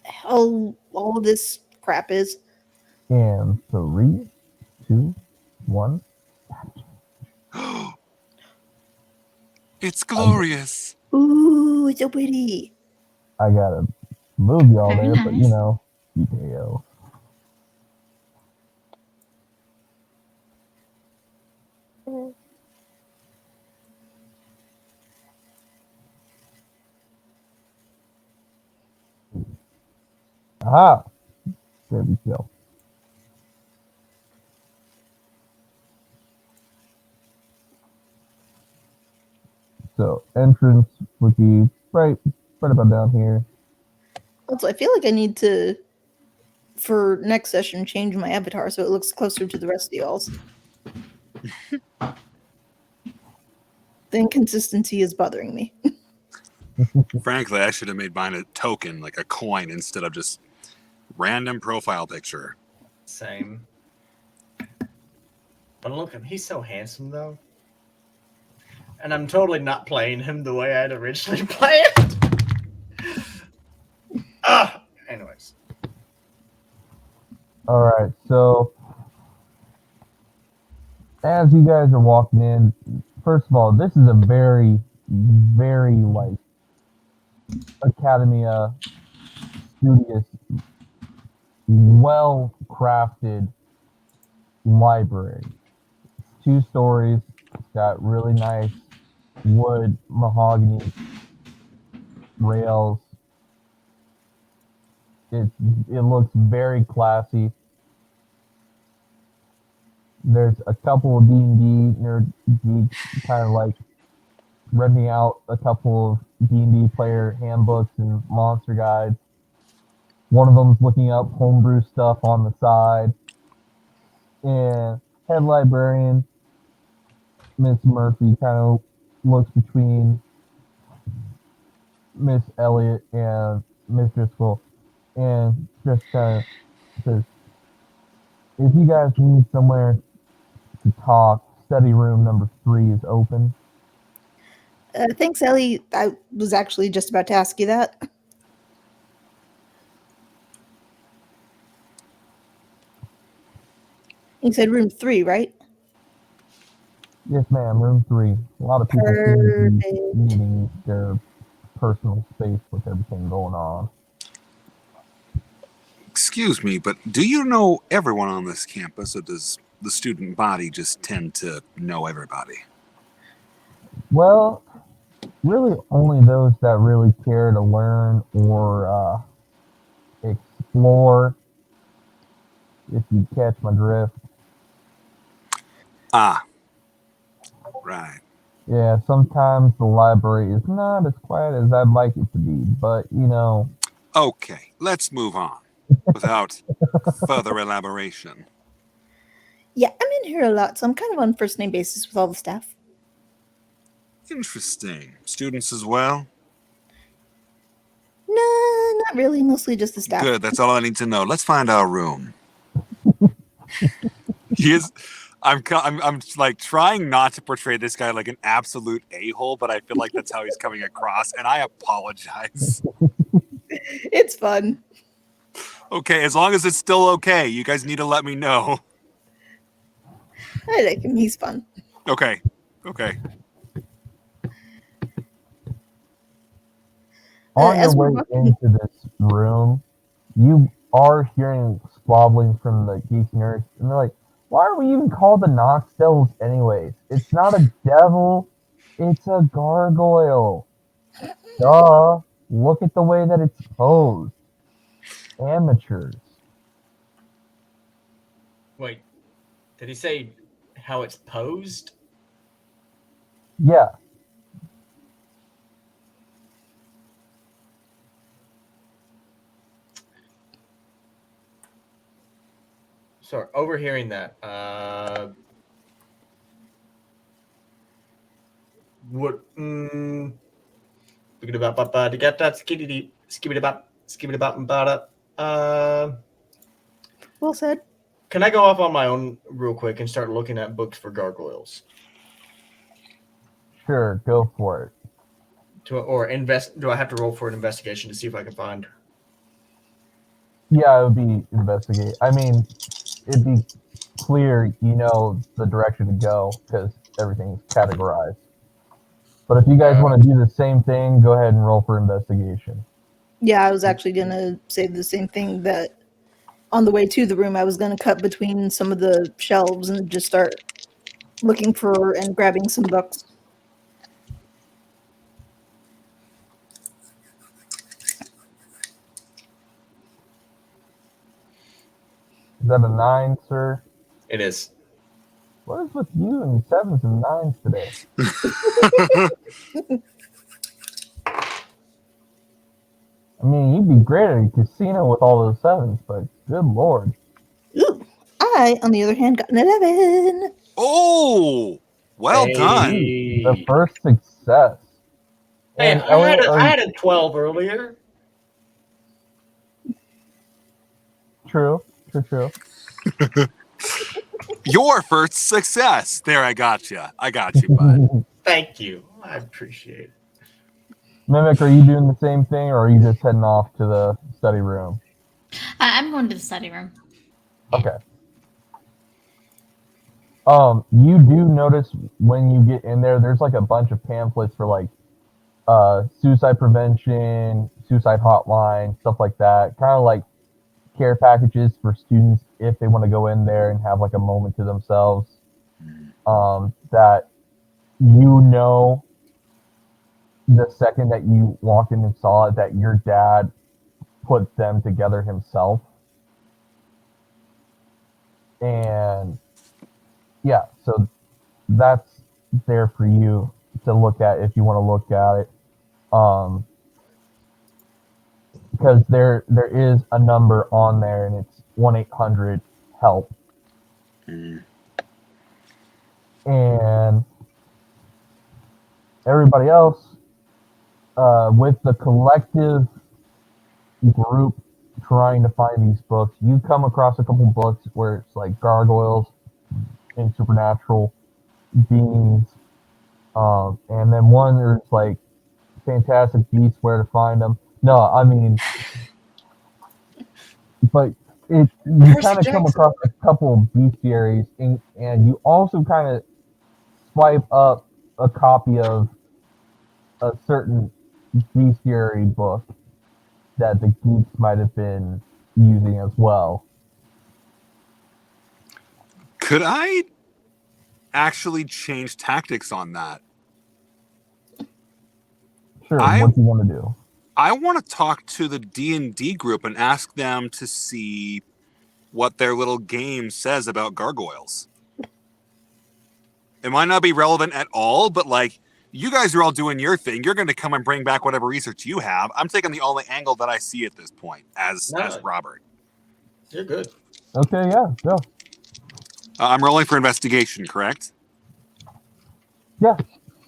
hell all of this crap is. And 3, 2, 1. It's glorious. Ooh, it's so pretty. I gotta move y'all Very there, but nice. TKO. Aha! There we go. So entrance would be right about down here. Also, I feel like I need to, for next session, change my avatar so it looks closer to the rest of y'all's. The inconsistency is bothering me. Frankly, I should have made mine a token, like a coin, instead of just random profile picture. Same. But look at him. He's so handsome, though. And I'm totally not playing him the way I'd originally planned. Anyways. All right, so as you guys are walking in, first of all, this is a very, very like Academia studious, well-crafted library. 2 stories, got really nice wood, mahogany rails. It looks very classy. There's a couple of D&D nerd geeks kind of like renting out a couple of D&D player handbooks and monster guides. One of them's looking up homebrew stuff on the side. And head librarian, Miss Murphy, kind of looks between Miss Elliott and Miss Driscoll and just kind of says, if you guys need somewhere to talk, study room number 3 is open. Thanks, Ellie. I was actually just about to ask you that. You said room 3, right? Yes, ma'am, room 3. A lot of people seem to be needing their personal space with everything going on. Excuse me, but do you know everyone on this campus, or does the student body just tend to know everybody? Well, really only those that really care to learn or explore, if you catch my drift. Ah, right. Yeah, sometimes the library is not as quiet as I'd like it to be, but you know. Okay, let's move on without further elaboration. Yeah, I'm in here a lot, so I'm kind of on first name basis with all the staff. Interesting. Students as well? No, not really. Mostly just the staff. Good, that's all I need to know. Let's find our room. I'm like trying not to portray this guy like an absolute a-hole, but I feel like that's how he's coming across, and I apologize. It's fun. Okay, as long as it's still okay, you guys need to let me know. I like him. He's fun. Okay. On your as we're way walking- into this room, you are hearing squabbling from the geek nurse, and they're like, why are we even called the Nox Devils anyways? It's not a devil, it's a gargoyle. Duh. Look at the way that it's posed. Amateurs. Wait, did he say how it's posed? Yeah. Sorry, overhearing that. What? To get that skibidi bop. Well said. Can I go off on my own real quick and start looking at books for gargoyles? Sure, go for it. Do I have to roll for an investigation to see if I can find? Yeah, it would be investigate. I mean, it'd be clear you know the direction to go because everything's categorized. But if you guys want to do the same thing, go ahead and roll for investigation. Yeah, I was actually going to say the same thing, that on the way to the room, I was going to cut between some of the shelves and just start looking for and grabbing some books. Is that a 9, sir? It is. What is with you and 7s and 9s today? I mean, you'd be great at a casino with all those 7s, but good lord. Ooh, I, on the other hand, got an 11. Oh, well done. The first success. Hey, And I had a 12 earlier. True. Your first success. There, I got you, bud. Thank you. I appreciate it. Mimic, are you doing the same thing, or are you just heading off to the study room? I'm going to the study room. Okay. You do notice when you get in there, there's like a bunch of pamphlets for like suicide prevention, suicide hotline, stuff like that. Kind of like care packages for students if they want to go in there and have like a moment to themselves. That you know, the second that you walked in and saw it, that your dad put them together himself. And yeah, so that's there for you to look at if you want to look at it. Because there is a number on there, and it's 1-800-HELP. And everybody else, with the collective group trying to find these books, you come across a couple books where it's like gargoyles and supernatural beings, and then one there's like fantastic beasts, where to find them. No, I mean, but you kind of come across a couple of bestiaries, and you also kind of swipe up a copy of a certain bestiary book that the geeks might have been using as well. Could I actually change tactics on that? Sure, what do you want to do? I want to talk to the D&D group and ask them to see what their little game says about gargoyles. It might not be relevant at all, but like, you guys are all doing your thing. You're going to come and bring back whatever research you have. I'm taking the only angle that I see at this point as Robert. You're good. Okay, yeah, go. I'm rolling for investigation, correct? Yeah.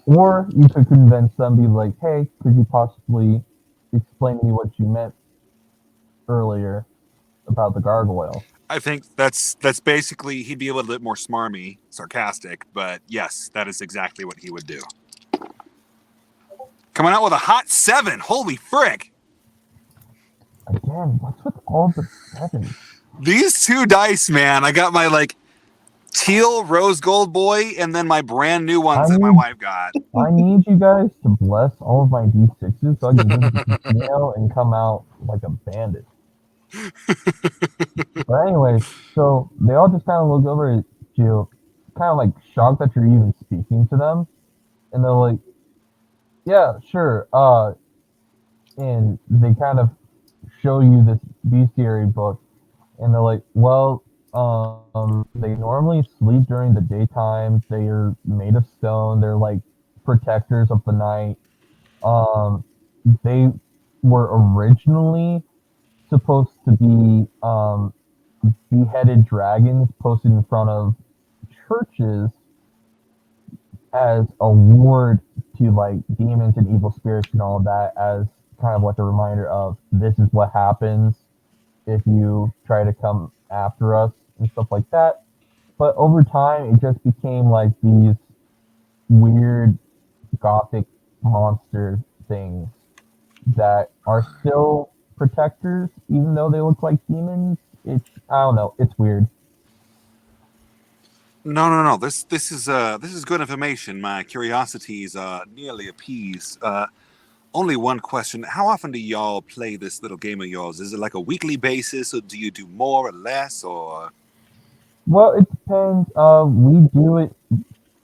Or you could convince them, be like, hey, could you possibly explain to me what you meant earlier about the gargoyle? I think that's basically, he'd be a little bit more smarmy, sarcastic, but yes, that is exactly what he would do. Coming out with a hot 7. Holy frick. Again, what's with all the 7s? These 2 dice, man. I got my like teal rose gold boy and then my brand new ones that my wife got. I need you guys to bless all of my D6s so I can go to the casino and come out like a bandit. But anyway, so they all just kind of look over at you, kind of like shocked that you're even speaking to them. And they're like, yeah, sure. And they kind of show you this bestiary book. And they're like, well, they normally sleep during the daytime. They are made of stone. They're like protectors of the night. They were originally supposed to be beheaded dragons posted in front of churches as a ward to like demons and evil spirits and all of that, as kind of like a reminder of this is what happens if you try to come after us and stuff like that. But over time, it just became like these weird gothic monster things that are still protectors, even though they look like demons. I don't know. It's weird. No. This is good information. My curiosity is nearly appeased. Only one question. How often do y'all play this little game of yours? Is it like a weekly basis, or do you do more or less, or? Well, it depends. We do it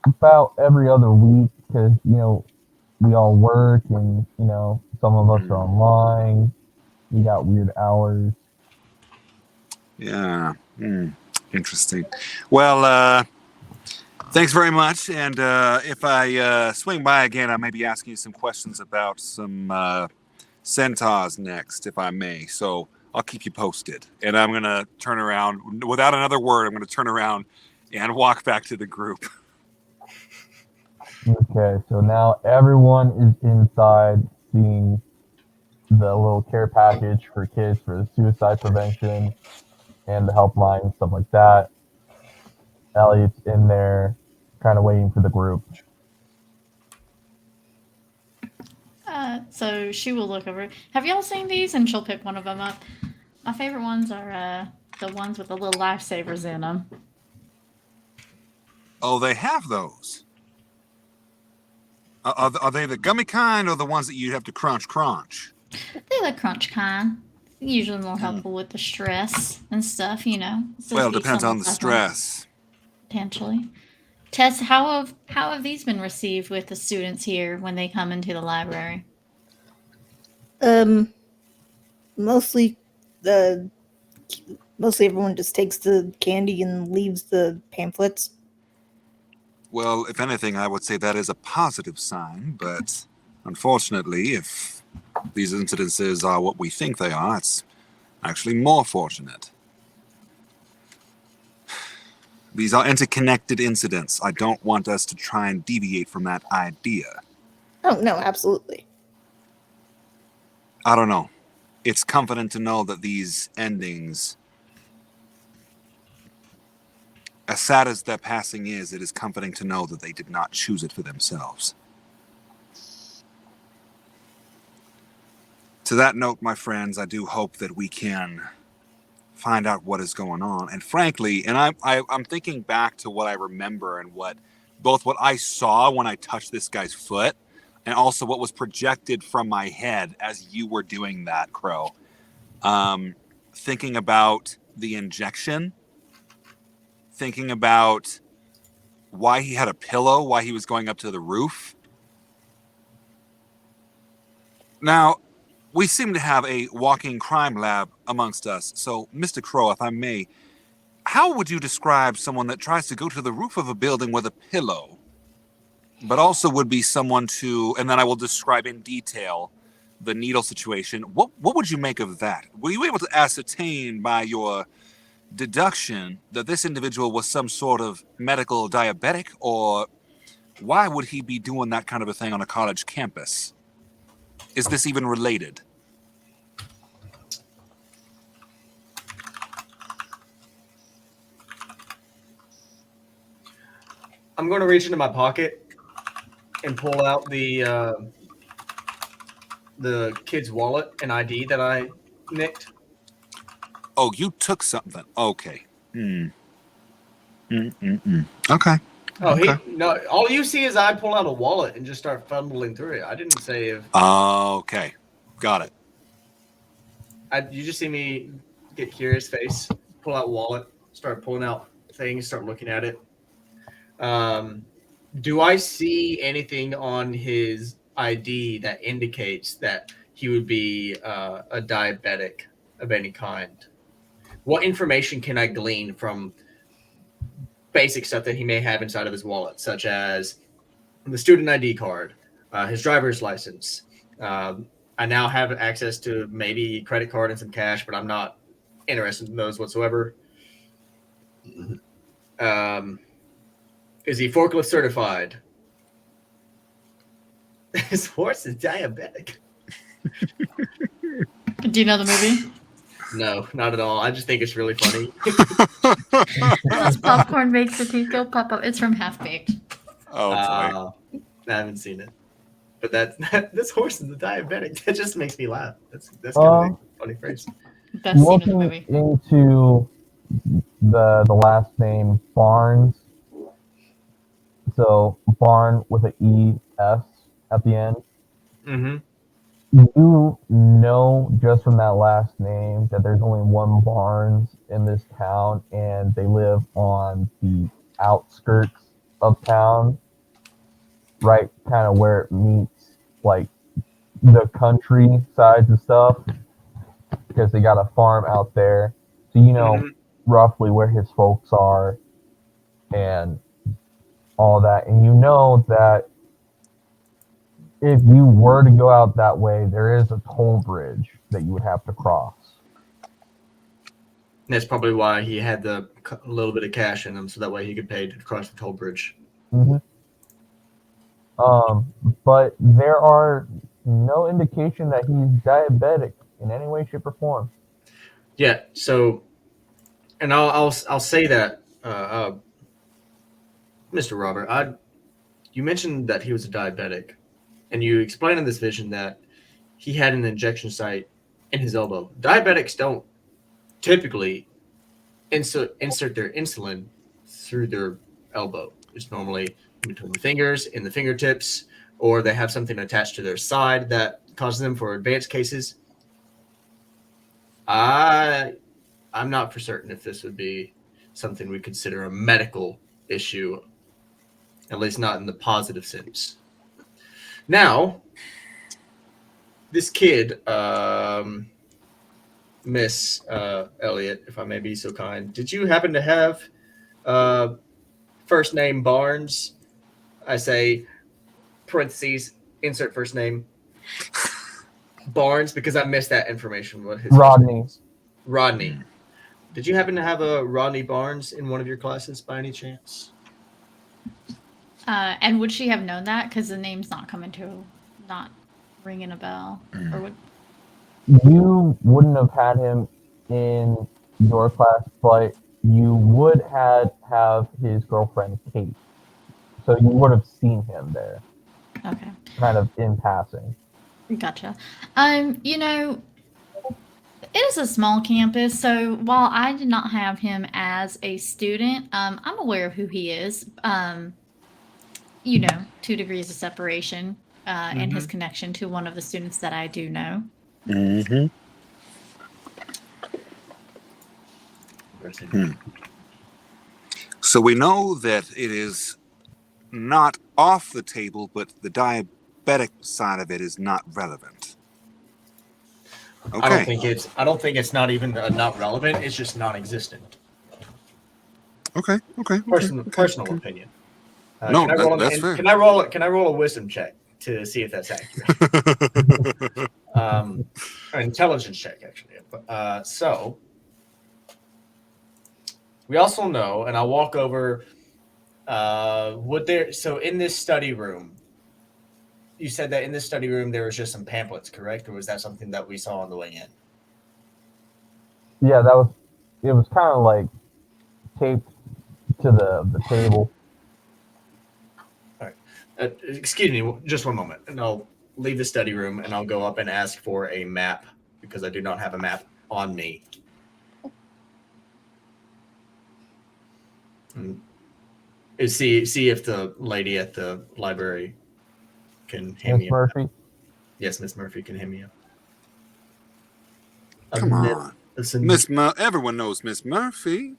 about every other week because, we all work and, some of us are online. We got weird hours. Yeah. Interesting. Well, thanks very much. And if I swing by again, I may be asking you some questions about some centaurs next, if I may. So I'll keep you posted. And I'm going to turn around. Without another word, I'm going to turn around and walk back to the group. Okay, so now everyone is inside seeing the little care package for kids for the suicide prevention and the helpline and stuff like that. Elliot's in there kind of waiting for the group. So she will look over. Have y'all seen these? And she'll pick one of them up. My favorite ones are the ones with the little lifesavers in them. Oh, they have those. Are they the gummy kind or the ones that you have to crunch? They're the crunch kind. Usually more helpful with the stress and stuff, Well, it depends on the stress. Potentially. Tess, how have these been received with the students here when they come into the library? Mostly everyone just takes the candy and leaves the pamphlets. Well, if anything, I would say that is a positive sign, but unfortunately, if these incidences are what we think they are, it's actually more fortunate. These are interconnected incidents. I don't want us to try and deviate from that idea. Oh, no, absolutely. I don't know. It's comforting to know that these endings, as sad as their passing is, it is comforting to know that they did not choose it for themselves. To that note, my friends, I do hope that we can find out what is going on. And frankly, and I'm thinking back to what I remember and what I saw when I touched this guy's foot, and also what was projected from my head as you were doing that, Crow. thinking about the injection, thinking about why he had a pillow, why he was going up to the roof. Now, we seem to have a walking crime lab amongst us. So, Mr. Crow, if I may, how would you describe someone that tries to go to the roof of a building with a pillow, but also would be someone to, and then I will describe in detail the needle situation. What would you make of that? Were you able to ascertain by your deduction that this individual was some sort of medical diabetic, or why would he be doing that kind of a thing on a college campus? Is this even related? I'm going to reach into my pocket and pull out the kid's wallet and ID that I nicked. Oh, you took something. Okay. Okay. Oh, okay. no. All you see is I pull out a wallet and just start fumbling through it. I didn't say if. Okay. Got it. You just see me get curious face, pull out wallet, start pulling out things, start looking at it. Do I see anything on his ID that indicates that he would be a diabetic of any kind? What information can I glean from basic stuff that he may have inside of his wallet, such as the student ID card, his driver's license? I now have access to maybe credit card and some cash, but I'm not interested in those whatsoever. Is he forklift certified? His horse is diabetic. Do you know the movie? No, not at all. I just think it's really funny. This popcorn makes the teeth go pop up. It's from Half Baked. Oh, boy. I haven't seen it. But this horse is a diabetic. That just makes me laugh. That's kind of a funny phrase. Best scene of the Looking movie. into the last name Barnes. So Barn with an E-S at the end. Mm-hmm. You know just from that last name that there's only one Barnes in this town, and they live on the outskirts of town, right kind of where it meets like the country sides and stuff, because they got a farm out there. So you know roughly where his folks are and all that. And you know that if you were to go out that way, there is a toll bridge that you would have to cross. That's probably why he had a little bit of cash in him, so that way he could pay to cross the toll bridge. Mm-hmm. But there are no indication that he's diabetic in any way, shape, or form. Yeah. So, and I'll say that, Mr. Robert, you mentioned that he was a diabetic, and you explained in this vision that he had an injection site in his elbow. Diabetics don't typically insert their insulin through their elbow. It's normally between the fingers, in the fingertips, or they have something attached to their side that causes them for advanced cases. I'm not for certain if this would be something we consider a medical issue, at least not in the positive sense. Now, this kid, Miss Elliot, if I may be so kind, did you happen to have first name Barnes? I say, parentheses, insert first name Barnes, because I missed that information. What his Rodney. Rodney. Did you happen to have a Rodney Barnes in one of your classes by any chance? And would she have known that? Because the name's not ringing a bell. Or would... You wouldn't have had him in your class, but you would have his girlfriend, Kate. So you would have seen him there. Okay. Kind of in passing. Gotcha. You know, it is a small campus, so while I did not have him as a student, I'm aware of who he is. You know, 2 degrees of separation, and his connection to one of the students that I do know. Proceed. So we know that it is not off the table, but the diabetic side of it is not relevant. Okay. I don't think it's not even not relevant. It's just non-existent. Okay. Personal opinion. No, that's fair. Can I roll a wisdom check to see if that's accurate? An intelligence check, actually. So we also know, and I'll walk over. So in this study room, you said that in this study room there was just some pamphlets, correct? Or was that something that we saw on the way in? Yeah, it was kind of like taped to the table. All right. Excuse me, just one moment, and I'll leave the study room and I'll go up and ask for a map because I do not have a map on me. See if the lady at the library can hand me Miss Murphy? Yes, Miss Murphy can hand me up. Come on. Everyone knows Miss Murphy.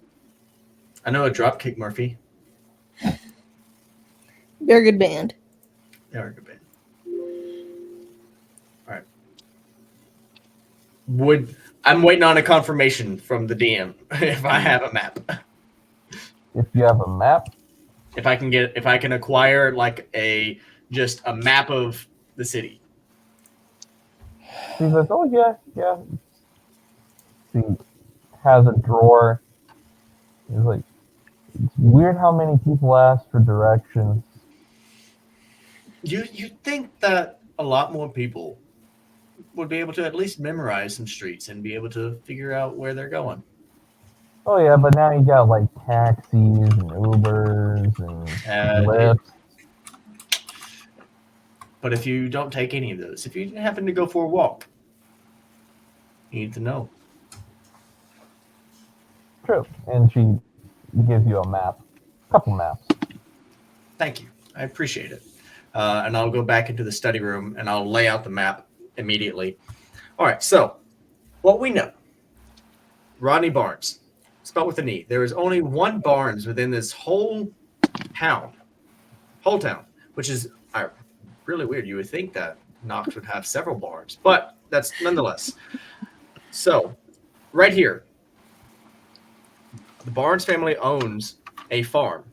I know a Dropkick Murphy. Very good band. Very good band. All right. I'm waiting on a confirmation from the DM if I have a map. If you have a map? If I can acquire like just a map of the city. She says, "Oh yeah." She has a drawer. It's like, it's weird how many people ask for directions. You think that a lot more people would be able to at least memorize some streets and be able to figure out where they're going? Oh yeah, but now you got like taxis and Ubers and Lyfts. But if you don't take any of those, if you happen to go for a walk, you need to know. True. And she gives you a map. A couple maps. Thank you. I appreciate it. And I'll go back into the study room and I'll lay out the map immediately. All right, so what we know. Rodney Barnes, spelled with an E. There is only one Barnes within this whole town, which is really weird. You would think that Knox would have several Barnes, but that's nonetheless. So, right here, the Barnes family owns a farm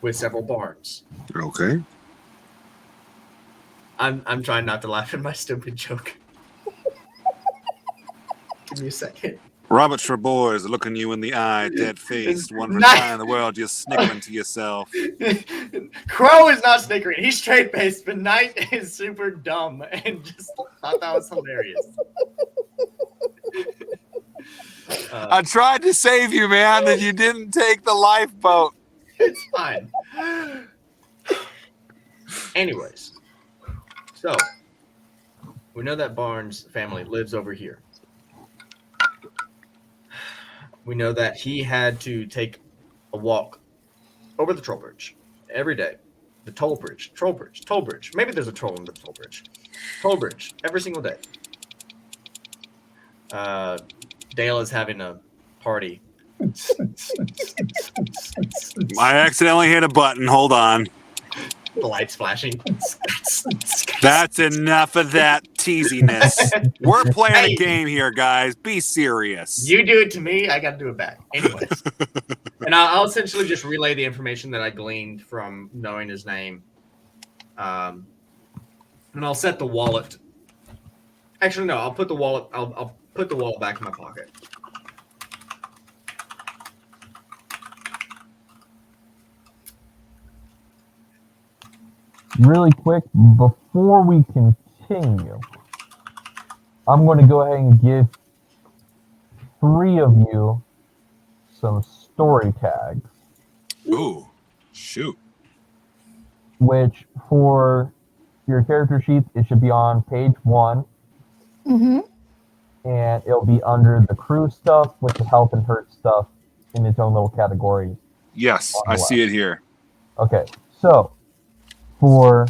with several barns. Okay. I'm trying not to laugh at my stupid joke. Give me a second. Robert Trebore is looking you in the eye, dead-faced, wondering Nice. why in the world you're snickering to yourself. Crow is not snickering. He's straight-faced, but Knight is super dumb and just thought that was hilarious. I tried to save you, man, and you didn't take the lifeboat. It's fine. Anyways, so we know that Barnes family lives over here. We know that he had to take a walk over the troll bridge every day. The toll bridge. Maybe there's a troll in the toll bridge. Toll bridge every single day. Dale is having a party. I accidentally hit a button. Hold on. The lights flashing. That's enough of that teasiness. We're playing a game here, guys. Be serious. You do it to me, I got to do it back. Anyways. And I'll essentially just relay the information that I gleaned from knowing his name. And I'll set the wallet. Actually, no, I'll put the wallet. I'll put the wallet back in my pocket. Really quick, before we continue, I'm going to go ahead and give 3 of you some story tags. Ooh, shoot. Which, for your character sheets, it should be on page 1. Mm-hmm. And it'll be under the crew stuff with the health and hurt stuff in its own little category. Yes, I see it here. Okay, so for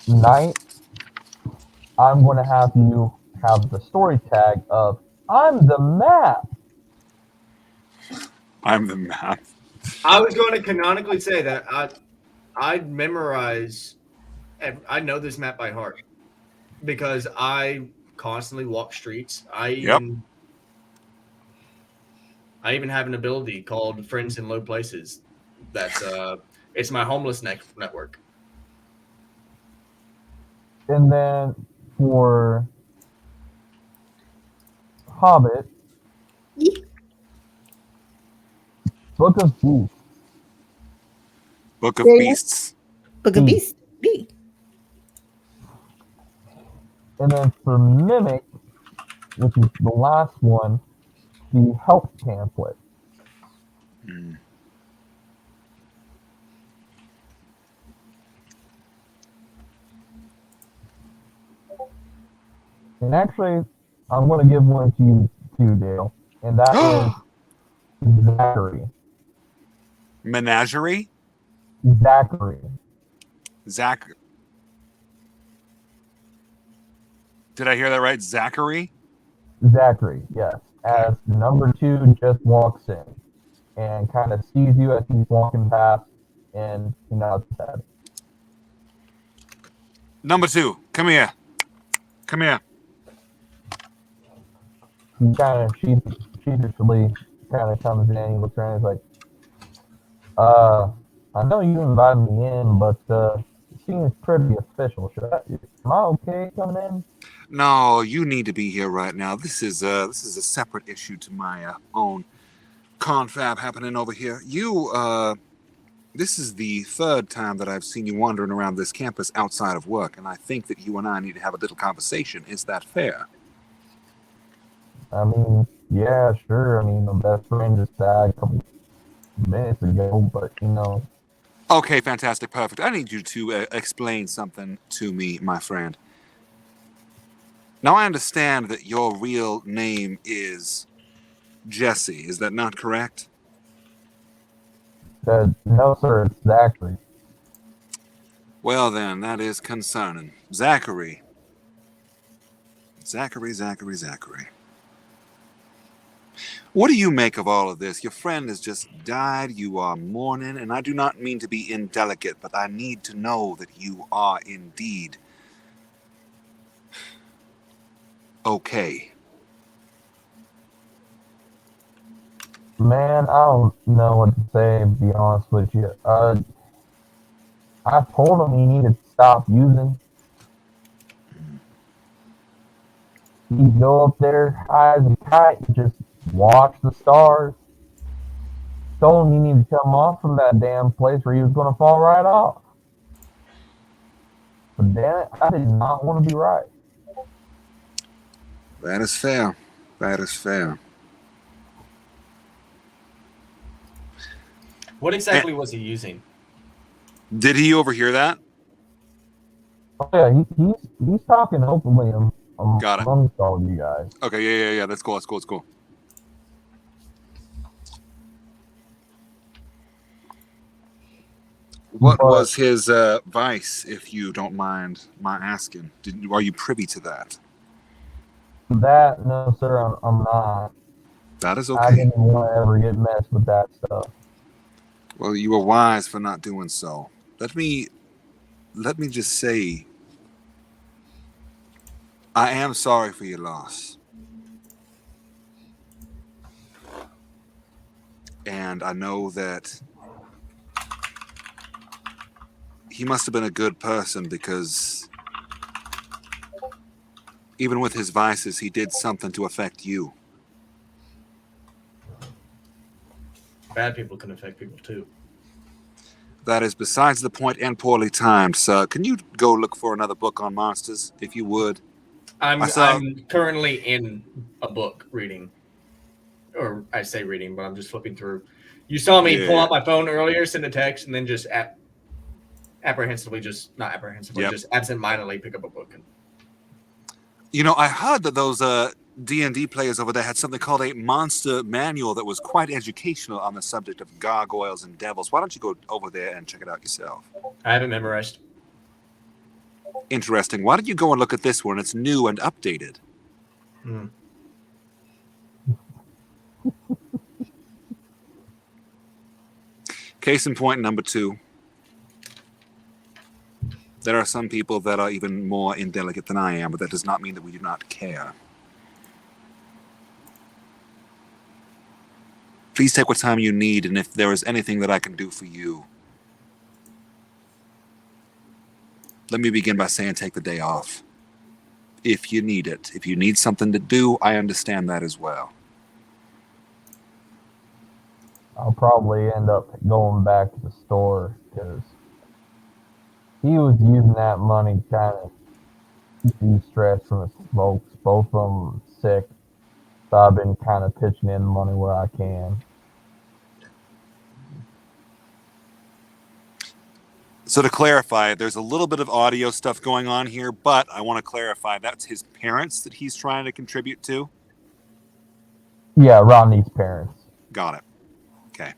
Knight, I'm going to have you have the story tag of "I'm the map." I'm the map. I was going to canonically say that I'd memorize. I know this map by heart because I constantly walk streets. I even have an ability called Friends in Low Places. That's it's my homeless network. And then for Hobbit, Book of Beasts. Book of Yeah. Beasts. Book of Beasts. B. And then for Mimic, which is the last one, the help pamphlet. Mm. And actually, I'm going to give one to you too, Dale. And that is Zachary. Menagerie? Zachary. Did I hear that right? Zachary? Zachary, yes. As the number 2 just walks in and kind of sees you as he's walking past and he nods his head. Number 2, come here. Come here. He kind of sheepishly kind of comes in, he looks around, he's like, I know you invited me in, but it seems pretty official. Am I okay coming in? No, you need to be here right now. This is a separate issue to my own confab happening over here. This is the 3rd time that I've seen you wandering around this campus outside of work, and I think that you and I need to have a little conversation. Is that fair? I mean, yeah, sure. I mean, my best friend just died a couple minutes ago, but you know. Okay, fantastic, perfect. I need you to explain something to me, my friend. Now, I understand that your real name is Jesse. Is that not correct? No, sir, it's Zachary. Well, then, that is concerning. Zachary. Zachary. What do you make of all of this? Your friend has just died. You are mourning, and I do not mean to be indelicate, but I need to know that you are indeed okay. Man, I don't know what to say, to be honest with you. I told him he needed to stop using. He'd go up there, high as a kite, and just watch the stars. Told him he needed to come off from that damn place where he was going to fall right off. But damn it, I did not want to be right. That is fair. That is fair. What exactly was he using? Did he overhear that? Oh yeah, he's talking openly Got it. amongst all of you guys. Okay, yeah. That's cool. What was his vice, if you don't mind my asking? Are you privy to that? That, no, sir, I'm not. That is I okay. didn't want to ever get messed with that stuff. Well, you were wise for not doing so. Let me just say, I am sorry for your loss. And I know that he must have been a good person, because even with his vices, he did something to affect you. Bad people can affect people too. That is besides the point and poorly timed, sir. Can you go look for another book on monsters, if you would? I'm currently in a book reading. Or I say reading, but I'm just flipping through. You saw me pull out my phone earlier, send a text, and then just absent-mindedly pick up a book. You know, I heard that those D&D players over there had something called a monster manual that was quite educational on the subject of gargoyles and devils. Why don't you go over there and check it out yourself? I haven't memorized. Interesting. Why don't you go and look at this one? It's new and updated. Case in point number 2. There are some people that are even more indelicate than I am, but that does not mean that we do not care. Please take what time you need, and if there is anything that I can do for you, let me begin by saying take the day off. If you need it. If you need something to do, I understand that as well. I'll probably end up going back to the store because he was using that money kind of de-stress from his smokes. Both of them sick, so I've been kind of pitching in money where I can. So to clarify, there's a little bit of audio stuff going on here, but I want to clarify that's his parents that he's trying to contribute to? Yeah, Rodney's parents. Got it. Okay.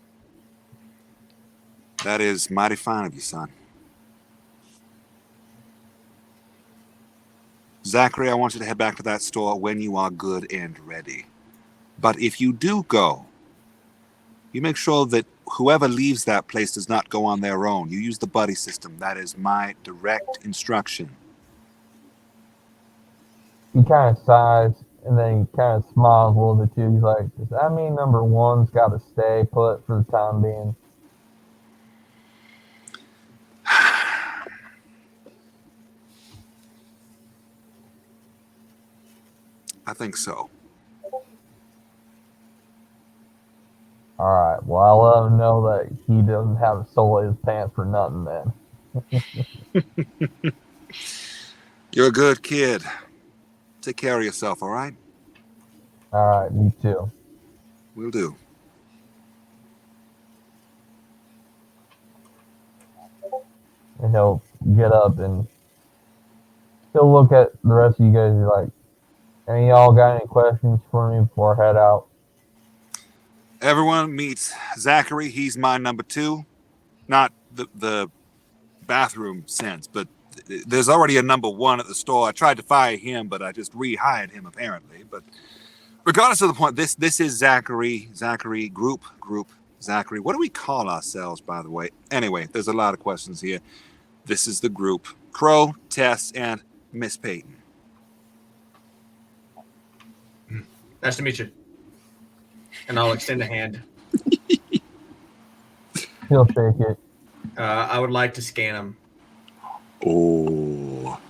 That is mighty fine of you, son. Zachary, I want you to head back to that store when you are good and ready. But if you do go, you make sure that whoever leaves that place does not go on their own. You use the buddy system. That is my direct instruction. He kind of sighs, and then he kind of smiles a little bit too. He's like, does that mean number one's got to stay put for the time being? I think so. Alright, well, I'll let him know that he doesn't have a soul in his pants for nothing then. You're a good kid. Take care of yourself, all right? Alright, me too. Will do. And he'll get up and he'll look at the rest of you guys and be like, any of y'all got any questions for me before I head out? Everyone meets Zachary. He's my number 2. Not the bathroom sense, but there's already a number 1 at the store. I tried to fire him, but I just rehired him apparently. But regardless of the point, this is Zachary. Zachary, group, Zachary. What do we call ourselves, by the way? Anyway, there's a lot of questions here. This is the group. Crow, Tess, and Miss Peyton. Nice to meet you. And I'll extend a hand. He'll shake it. I would like to scan him. Oh.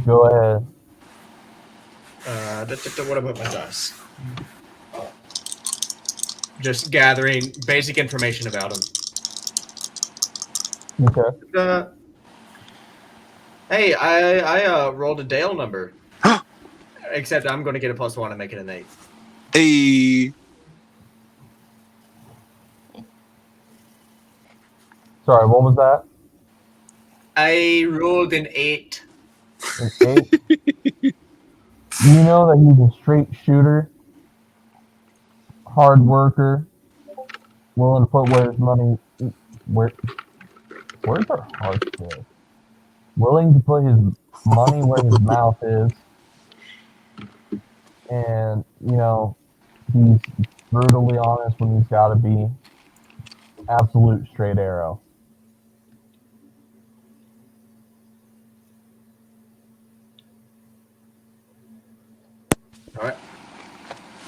Go ahead. What about my dice? Just gathering basic information about him. Okay. Hey, I rolled a Dale number. Except I'm going to get a +1 and make it an 8. Hey. Sorry, what was that? I rolled an 8. An 8? You know that he's a straight shooter, hard worker, willing to put where his money... Where's our heart is? Willing to put his money where his mouth is. And, you know, he's brutally honest when he's got to be. Absolute straight arrow. All right.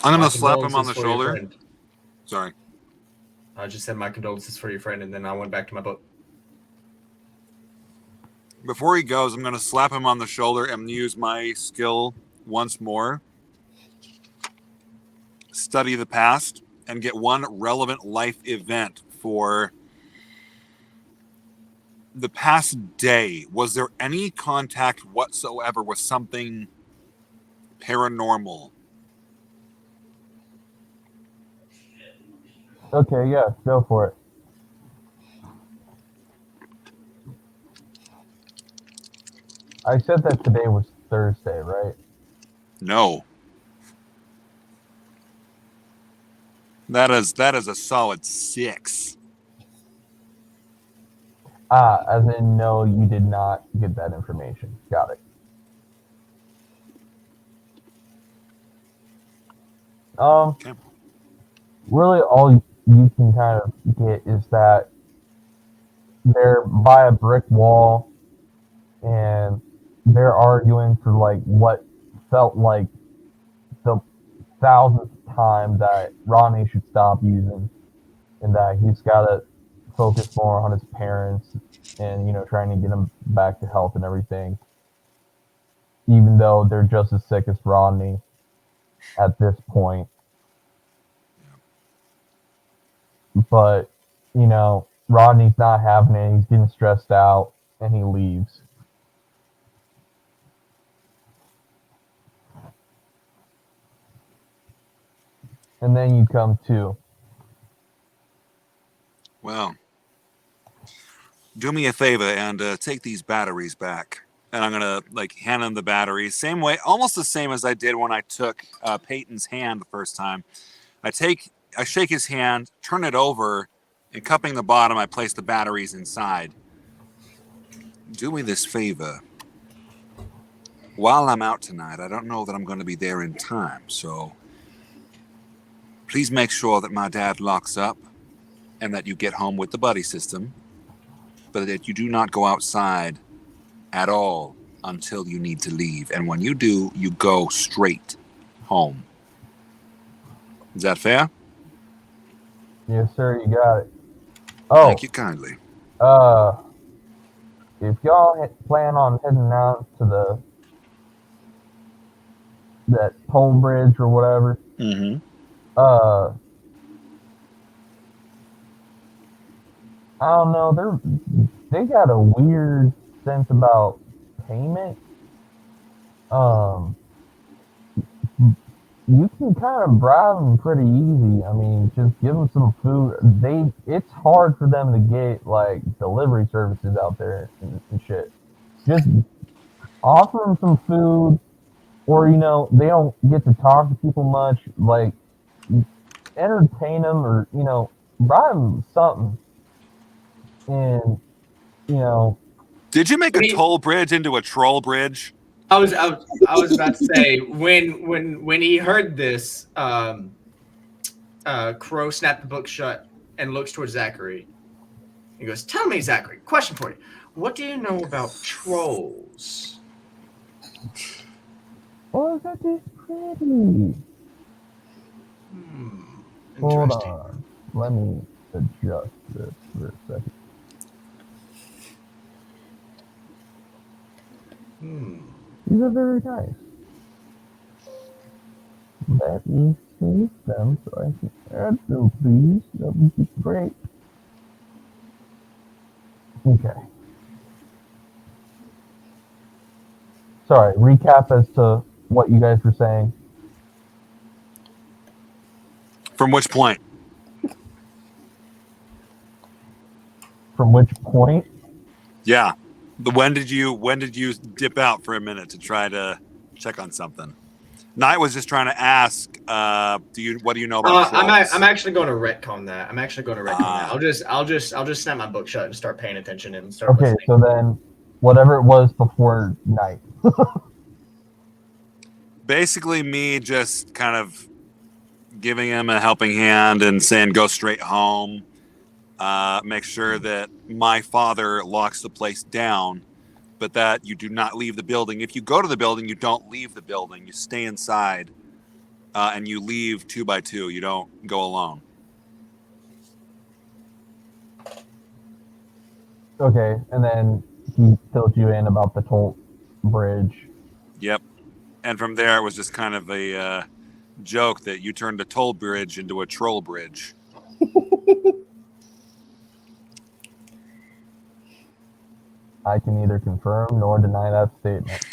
I'm going to slap him on the shoulder. Sorry. I just said my condolences for your friend, and then I went back to my boat. Before he goes, I'm going to slap him on the shoulder and use my skill once more. Study the past and get one relevant life event for the past day. Was there any contact whatsoever with something paranormal? Okay, yeah, go for it. I said that today was Thursday, right? No. That is a solid 6. As in, no, you did not get that information. Got it. Okay. Really, all you can kind of get is that they're by a brick wall and they're arguing for like what felt like the thousandth time that Ronnie should stop using and that he's got to focus more on his parents and, trying to get him back to health and everything. Even though they're just as sick as Rodney at this point. But, Rodney's not having it. He's getting stressed out and he leaves. And then you come to. Well, do me a favor and take these batteries back. And I'm going to hand him the batteries. Same way, almost the same as I did when I took Peyton's hand the first time. I shake his hand, turn it over, and cupping the bottom, I place the batteries inside. Do me this favor. While I'm out tonight, I don't know that I'm going to be there in time, so please make sure that my dad locks up and that you get home with the buddy system, but that you do not go outside at all until you need to leave. And when you do, you go straight home. Is that fair? Yes, sir, you got it. Oh, thank you kindly. If y'all plan on heading out to that toll bridge or whatever, Mm-hmm. I don't know, they got a weird sense about payment. You can kind of bribe them pretty easy. I mean, just give them some food. It's hard for them to get like delivery services out there and shit. Just offer them some food, or they don't get to talk to people much. Like entertain them, or bribe them something. And did you make a toll bridge into a troll bridge? I was about to say when he heard this, Crow snapped the book shut and looks towards Zachary. He goes, "Tell me, Zachary, question for you. What do you know about trolls?" Oh, that is pretty. Hold on. Let me adjust this for a second. These are very nice. Let me save them so I can add them, please. That would be great. Okay. Sorry, recap as to what you guys were saying. From which point? From which point? Yeah. When did you dip out for a minute to try to check on something? Knight was just trying to ask, what do you know about trolls? I'm actually going to retcon that. I'll just snap my book shut and start paying attention and start listening. So then whatever it was before night. Basically me just kind of giving him a helping hand and saying go straight home. Make sure that my father locks the place down, but that you do not leave the building. If you go to the building, you don't leave the building. You stay inside, and you leave 2 by 2. You don't go alone. Okay, and then he filled you in about the toll bridge. Yep. And from there, it was just kind of a joke that you turned a toll bridge into a troll bridge. I can neither confirm nor deny that statement.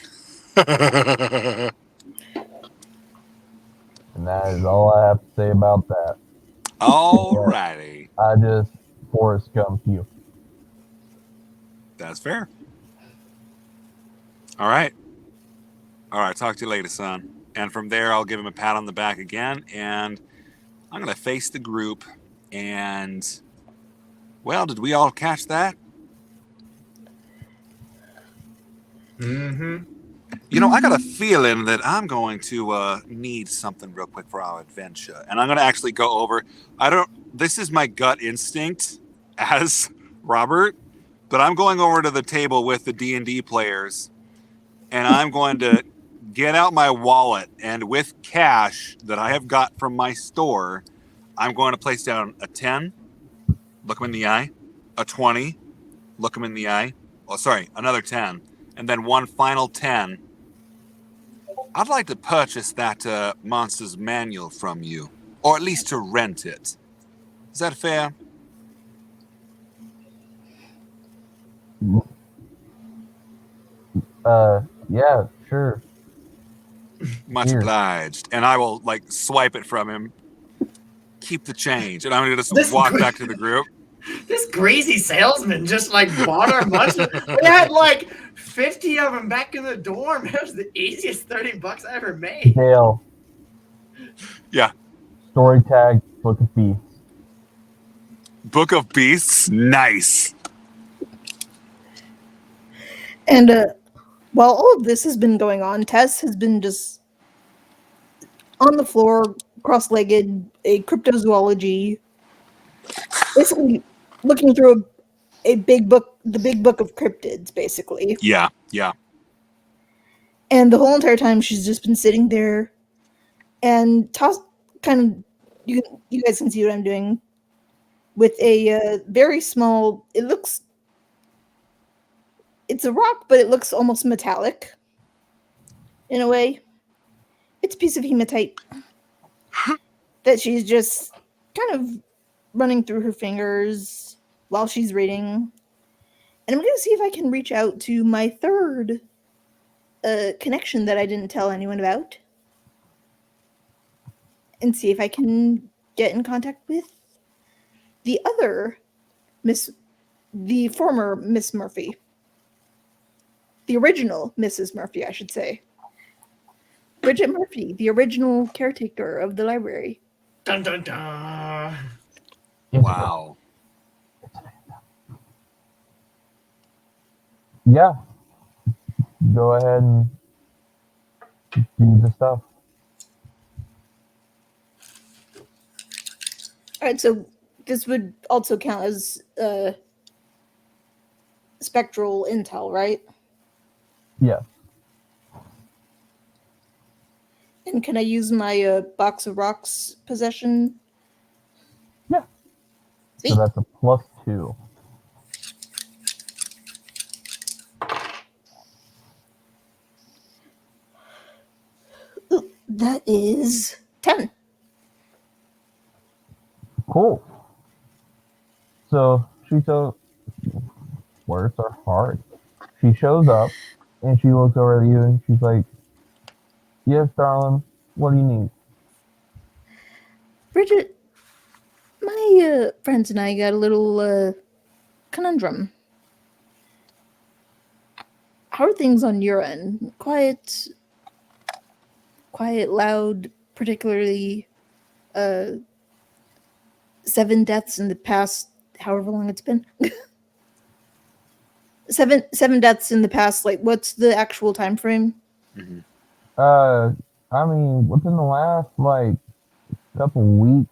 And that is all I have to say about that. Alrighty. I just Forrest Gumped you. That's fair. All right. Talk to you later, son. And from there, I'll give him a pat on the back again, and I'm going to face the group. And, well, did we all catch that? Mm-hmm. I got a feeling that I'm going to need something real quick for our adventure. And I'm going to actually go over. This is my gut instinct as Robert, but I'm going over to the table with the D&D players, and I'm going to get out my wallet, and with cash that I have got from my store, I'm going to place down a 10, look them in the eye, a 20, look them in the eye. Oh, sorry, another 10, and then one final 10. I'd like to purchase that Monster's Manual from you, or at least to rent it. Is that fair? Yeah, sure. Much Here. obliged. And I will swipe it from him. Keep the change, and I'm gonna just This walk gr- back to the group. This crazy salesman just bought our bunch of. We had 50 of them back in the dorm. It was the easiest $30 I ever made. Dale. Yeah. Story tag, Book of Beasts. Book of Beasts, nice. And while all of this has been going on, Tess has been just on the floor, cross-legged, a cryptozoology, basically looking through a big book, the big book of cryptids, basically. Yeah. And the whole entire time she's just been sitting there and you guys can see what I'm doing with a very small, it's a rock, but it looks almost metallic in a way. It's a piece of hematite that she's just kind of running through her fingers while she's reading. And I'm going to see if I can reach out to my third connection that I didn't tell anyone about. And see if I can get in contact with the former Miss Murphy. The original Mrs. Murphy, I should say. Bridget Murphy, the original caretaker of the library. Dun dun dun. Wow. Yeah. Go ahead and do the stuff. Alright, so this would also count as spectral intel, right? Yeah. And can I use my box of rocks possession? Yeah. Sweet. So that's a +2. Ooh, that is 10. Cool. So words are hard. She shows up and she looks over at you and she's like, "Yes, darling, what do you need?" Bridget, my friends and I got a little conundrum. How are things on your end? Quiet, loud, particularly 7 deaths in the past, however long it's been. seven deaths in the past, what's the actual time frame? Mm-hmm. I mean, within the last couple weeks,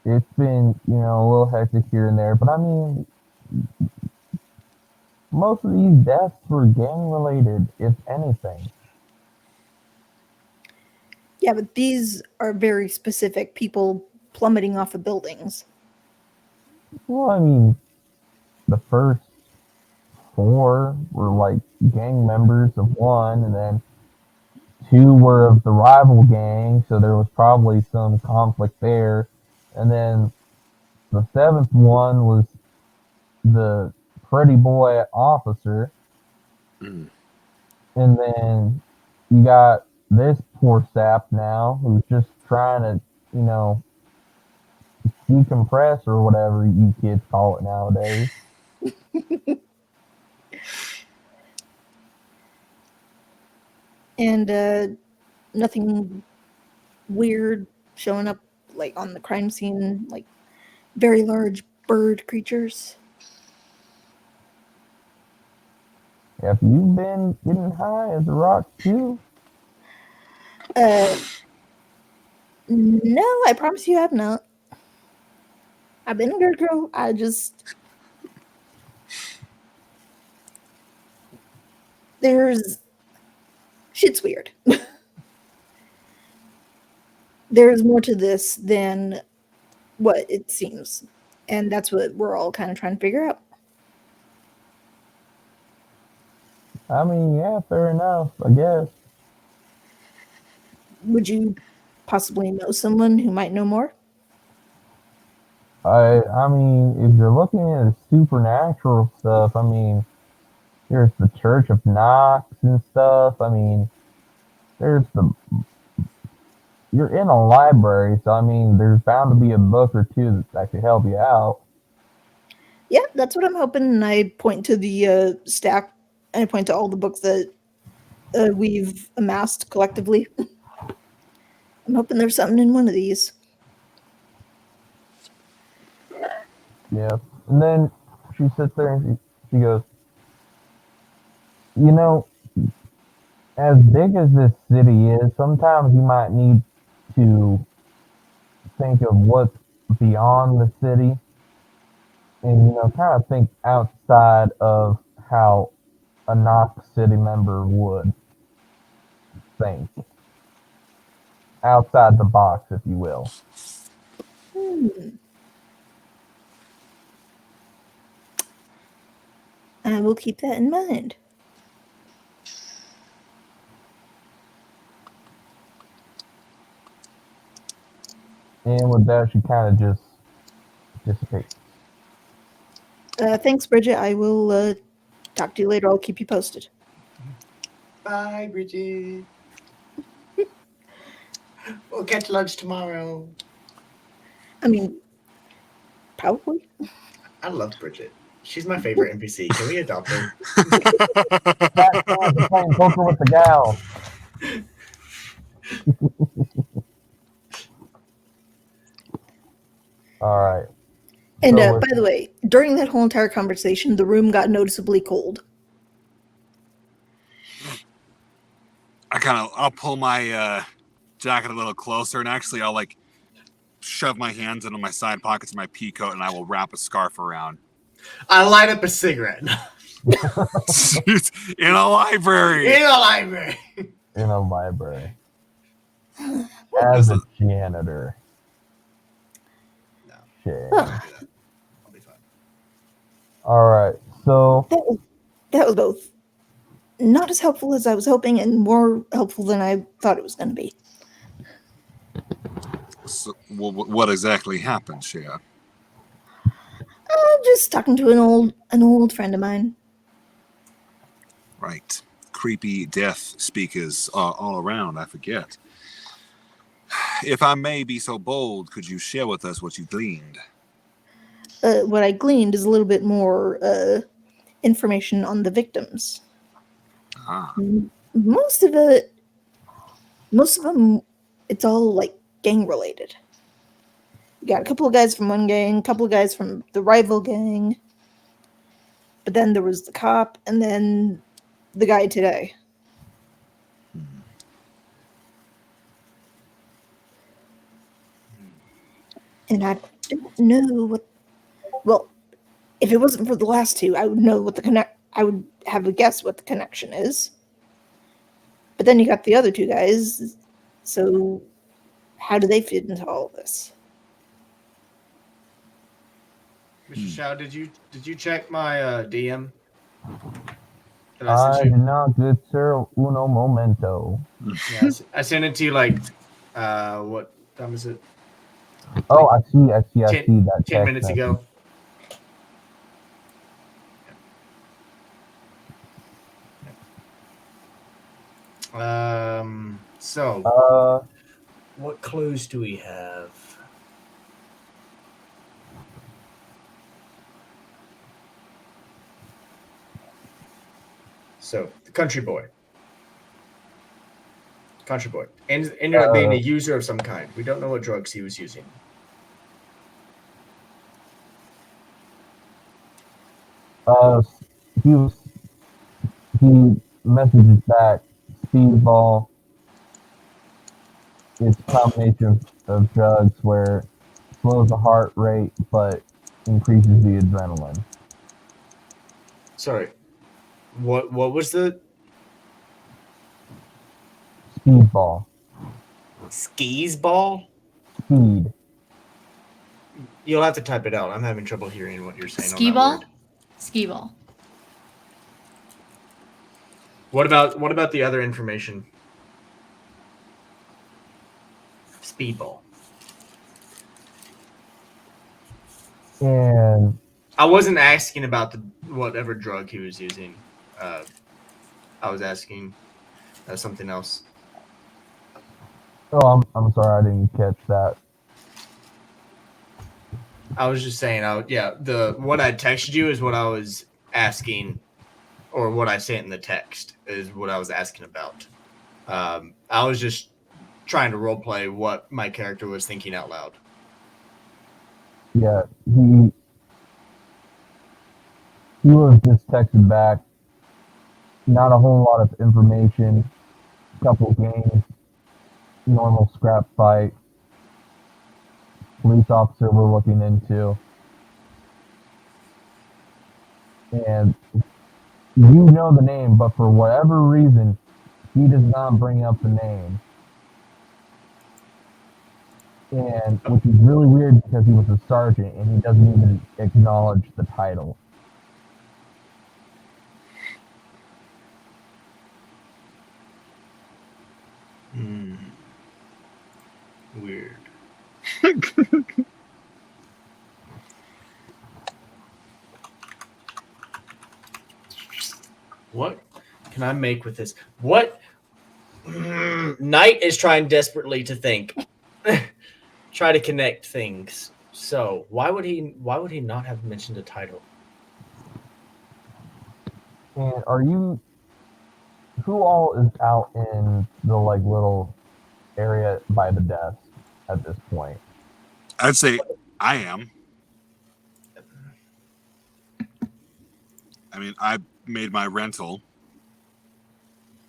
it's been a little hectic here and there, but I mean, most of these deaths were gang related, if anything. Yeah, but these are very specific people plummeting off of buildings. Well, I mean, the first 4 were gang members of one, and then 2 were of the rival gang, so there was probably some conflict there. And then the 7th one was the pretty boy officer. Mm. And then you got this poor sap now who's just trying to, decompress or whatever you kids call it nowadays. And nothing weird showing up on the crime scene, very large bird creatures. Have you been getting high as a rock too? No, I promise you have not. I've been a good girl. Shit's weird. There's more to this than what it seems. And that's what we're all kind of trying to figure out. I mean, yeah, fair enough, I guess. Would you possibly know someone who might know more? I mean, if you're looking at the supernatural stuff, I mean, there's the Church of Knox and stuff. I mean, you're in a library, so I mean, there's bound to be a book or two that could help you out. Yeah, that's what I'm hoping. And I point to the stack, and I point to all the books that we've amassed collectively. I'm hoping there's something in one of these. Yeah. And then she sits there and she goes, you know, as big as this city is, sometimes you might need to think of what's beyond the city and, you know, kind of think outside of how a Knox City member would think. Outside the box, if you will. I will keep that in mind. And with that, she kind of just dissipates. Thanks, Bridget. I will talk to you later. I'll keep you posted. Bye, Bridget. We'll catch lunch tomorrow. I mean, probably. I love Bridget. She's my favorite NPC. Can we adopt her? That's playing poker with the gal. All right. And by the way, during that whole entire conversation, the room got noticeably cold. I'll pull my jacket a little closer, and actually I'll like shove my hands into my side pockets of my pea coat, and I will wrap a scarf around. I light up a cigarette. In a library. In a library. In a library. As a janitor. No. Shit. I'll be fine. All right. So that was both not as helpful as I was hoping and more helpful than I thought it was going to be. So, what exactly happened, Shea? Just talking to an old friend of mine. Right. Creepy death speakers all around, I forget. If I may be so bold, could you share with us what you gleaned? What I gleaned is a little bit more information on the victims. Most of them, it's all like gang related. You got a couple of guys from one gang, a couple of guys from the rival gang, but then there was the cop, and then the guy today. And I don't know what. Well, if it wasn't for the last two, I would know what I would have a guess what the connection is. But then you got the other two guys, so how do they fit into all of this? Mr. Shao, did you check my DM? I did not, good sir. Uno momento. Yeah, I sent it to you like what time is it? Oh, I see that 10 minutes ago. So what clues do we have? So the country boy ended up being a user of some kind. We don't know what drugs he was using. He he messages back, speedball is a combination of drugs where it slows the heart rate but increases the adrenaline. Sorry. What was the Speedball. skis ball? Speed. You'll have to type it out. I'm having trouble hearing what you're saying. Ski on that ball? word. Ski ball. What about the other information? Speedball. And I wasn't asking about the whatever drug he was using. I was asking something else. oh, I'm sorry, I didn't catch that. I was just saying, what I texted you is what I was asking, or what I sent in the text is what I was asking about. I was just trying to roleplay what my character was thinking out loud. Yeah, he was just texted back. Not a whole lot of information. Couple games. Normal scrap fight. Police officer we're looking into. And you know the name, but for whatever reason, he does not bring up the name. And which is really weird because he was a sergeant and he doesn't even acknowledge the title. Weird. What can I make with this? What? Knight is trying desperately to think. Try to connect things. So why would he not have mentioned a title? And who all is out in the like little area by the desk at this point? I'd say I am. I mean, I made my rental.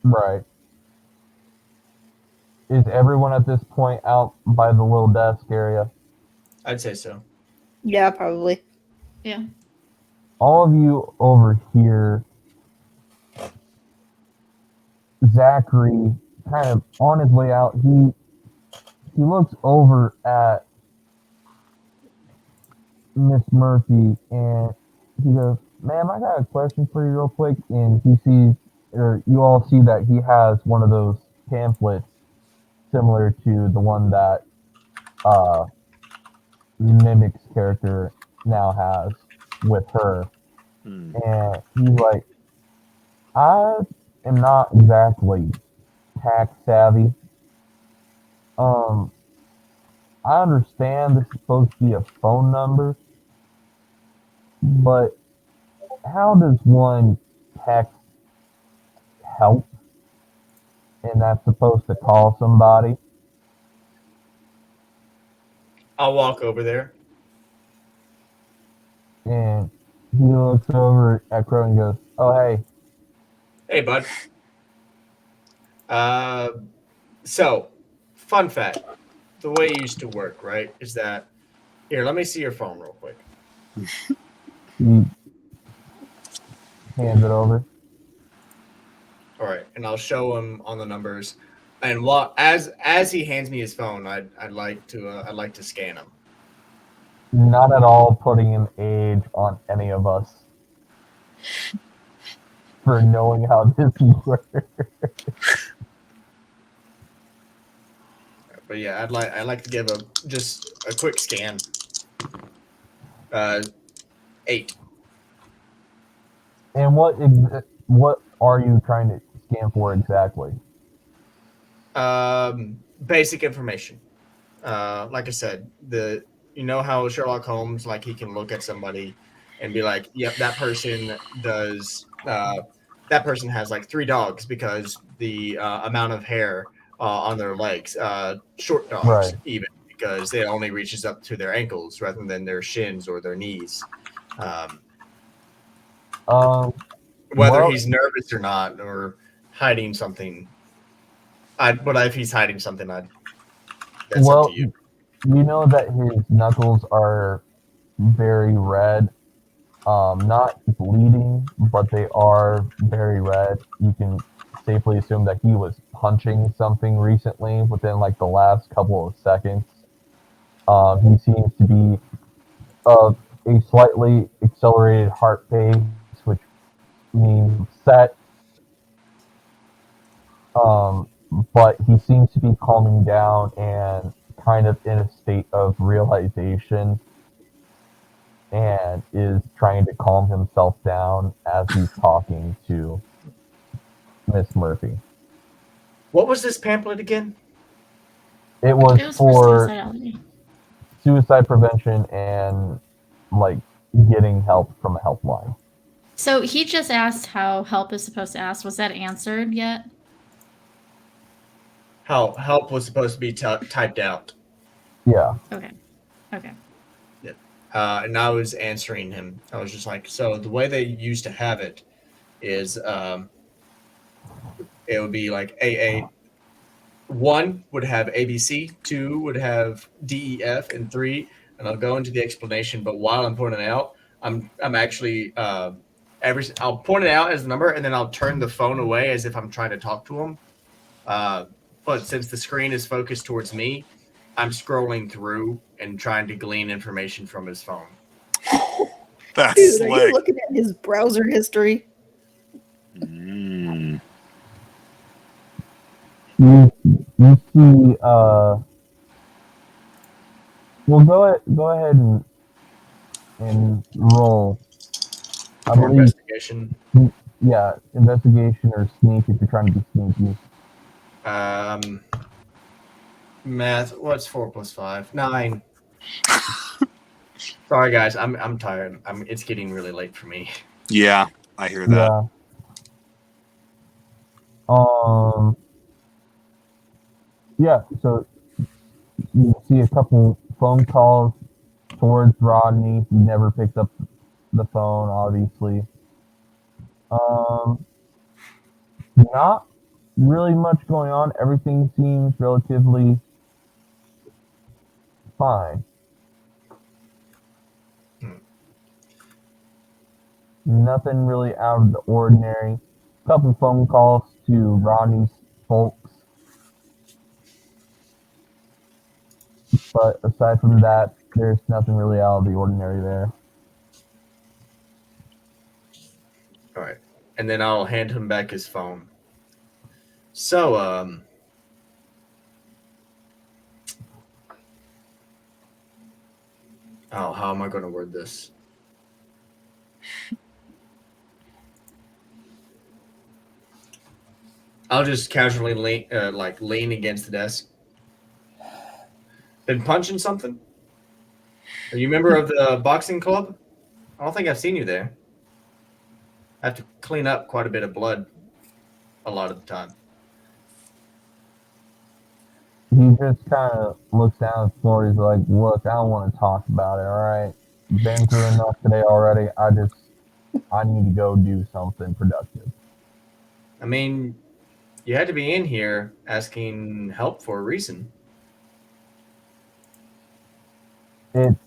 Right. Is everyone at this point out by the little desk area? I'd say so. Yeah, probably. Yeah. All of you over here, Zachary, kind of on his way out, he looks over at Miss Murphy and he goes, "Ma'am, I got a question for you real quick." And he sees, or you all see that he has one of those pamphlets similar to the one that Mimic's character now has with her. And he's like, "I am not exactly tax savvy. I understand this is supposed to be a phone number, but how does one text help? And that's supposed to call somebody?" I'll walk over there. And he looks over at Crow and goes, "Oh, hey." Hey, bud. So, fun fact. The way it used to work, right, is that... Here, let me see your phone real quick. He hands it over. All right, and I'll show him on the numbers. And as he hands me his phone, I'd like to scan him. Not at all putting an age on any of us for knowing how this works. But yeah, I'd like to give just a quick scan. 8. And what are you trying to scan for exactly? Basic information. Like I said, you know how Sherlock Holmes, like, he can look at somebody and be like, "Yep, that person does. That person has like 3 dogs because the amount of hair on their legs. Short dogs, Right. even because it only reaches up to their ankles rather than their shins or their knees. whether Well- he's nervous or not, or hiding something. But if he's hiding something, that's up to you. You know that his knuckles are very red. Not bleeding, but they are very red. You can safely assume that he was punching something recently within like the last couple of seconds. He seems to be of a slightly accelerated heart pace, which means set. But he seems to be calming down and kind of in a state of realization and is trying to calm himself down as he's talking to Miss Murphy. What was this pamphlet again? It was It was for suicidality. suicide prevention and like getting help from a helpline. So he just asked how help is supposed to ask. Was that answered yet? How help was supposed to be typed out. Yeah. Okay. Okay. And I was answering him. I was just like, so the way they used to have it is it would be like AA. 1 would have ABC, 2 would have DEF, and 3, and I'll go into the explanation. But while I'm pointing it out, I'm actually I'll point it out as the number, and then I'll turn the phone away as if I'm trying to talk to him. But since the screen is focused towards me, I'm scrolling through and trying to glean information from his phone. That's Dude, are you slick. looking at his browser history? Mm. You see, well, go ahead and roll. I For believe, investigation. yeah, investigation or sneak if you're trying to be sneaky. Math. What's 4 plus 5? 9. Sorry, guys. I'm tired. It's getting really late for me. Yeah, I hear that. Yeah. Yeah. So you see a couple phone calls towards Rodney. He never picked up the phone, obviously. Not really much going on. Everything seems relatively fine. Nothing really out of the ordinary. Couple phone calls to Rodney's folks. But aside from that, there's nothing really out of the ordinary there. All right. And then I'll hand him back his phone. So, how am I going to word this? I'll just casually lean against the desk. Been punching something? Are you a member of the boxing club? I don't think I've seen you there. I have to clean up quite a bit of blood a lot of the time. He just kind of looks down at the floor. He's like, look, I don't want to talk about it, all right? Been through enough today already. I need to go do something productive. I mean, you had to be in here asking help for a reason. It's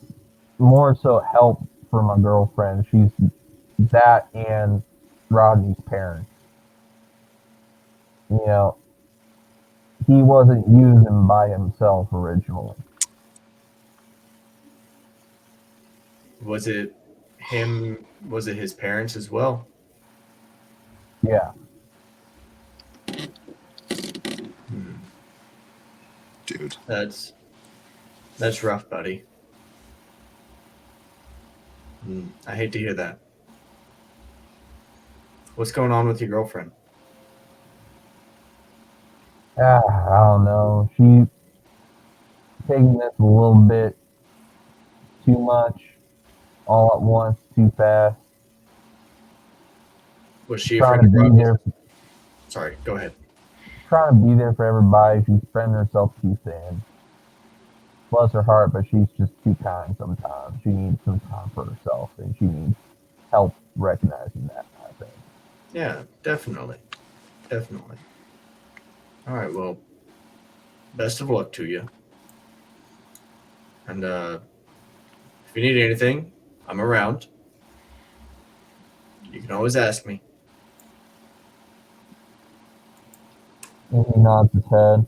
more so help for my girlfriend. She's that and Rodney's parents. You know, he wasn't using by himself originally. Was it him? Was it his parents as well? Yeah. Dude. That's rough, buddy. I hate to hear that. What's going on with your girlfriend? I don't know. She's taking this a little bit too much, all at once, too fast. Was she Trying afraid to to be there. Sorry, go ahead. Trying to be there for everybody. She's spreading herself too thin. Bless her heart, but she's just too kind sometimes. She needs some time for herself, and she needs help recognizing that, I think. Yeah, definitely. Definitely. All right, well, best of luck to you. And if you need anything, I'm around. You can always ask me. And he nods his head.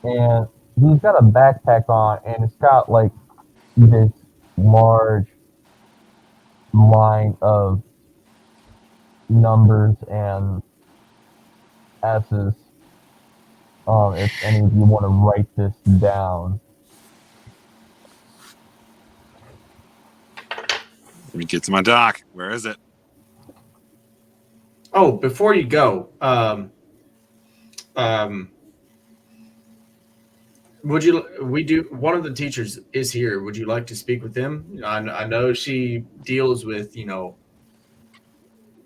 And he's got a backpack on, and it's got like this large line of numbers and S's. If any of you want to write this down. Let me get to my doc. Where is it? Oh, before you go, would you? We do. One of the teachers is here. Would you like to speak with him? I know she deals with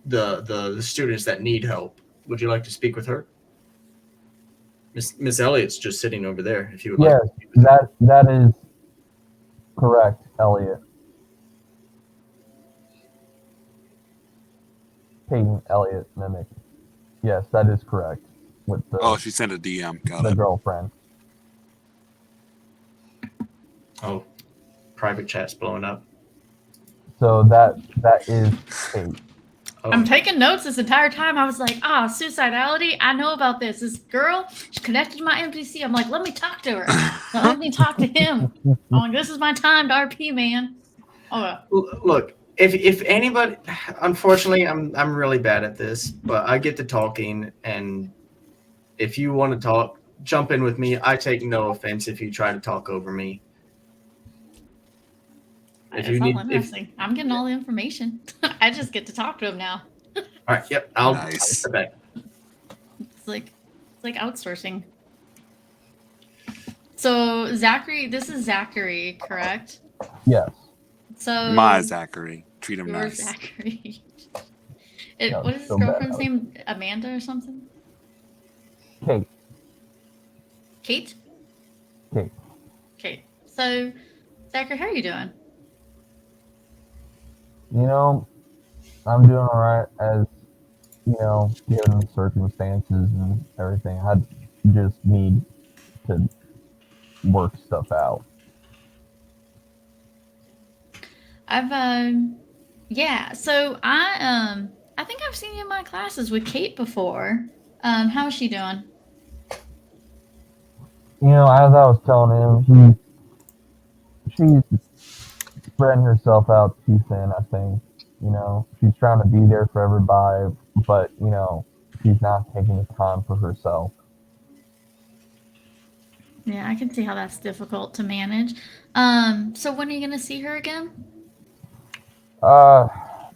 the students that need help. Would you like to speak with her? Miss Elliott's just sitting over there. If you would Yes, like. that is correct, Elliot. Peyton Elliot Mimic. Yes, that is correct. With the she sent a DM. Got the it. girlfriend. Oh, private chat's blowing up. So that is Kate. Oh. I'm taking notes this entire time. I was like, suicidality. I know about this. This girl, she's connected to my NPC. I'm like, let me talk to her. Now, let me talk to him. I'm like, this is my time to RP, man. Okay. Look, if anybody, unfortunately, I'm really bad at this, but I get to talking, and if you want to talk, jump in with me. I take no offense if you try to talk over me. I'm getting all the information. I just get to talk to him now. All right. Yep. I'll Nice. step back. It's like outsourcing. So Zachary, this is Zachary, correct? Yes. So My Zachary. Treat him your nice. Zachary. No, What is his so bad. girlfriend's name? Amanda or something? Kate. Kate? Kate. Kate. So Zachary, how are you doing? You know, I'm doing all right as, given the circumstances and everything. I just need to work stuff out. So I think I've seen you in my classes with Kate before. How is she doing? As I was telling him, she's spreading herself out too thin, I think. She's trying to be there for everybody, but, she's not taking the time for herself. Yeah, I can see how that's difficult to manage. So when are you gonna see her again? I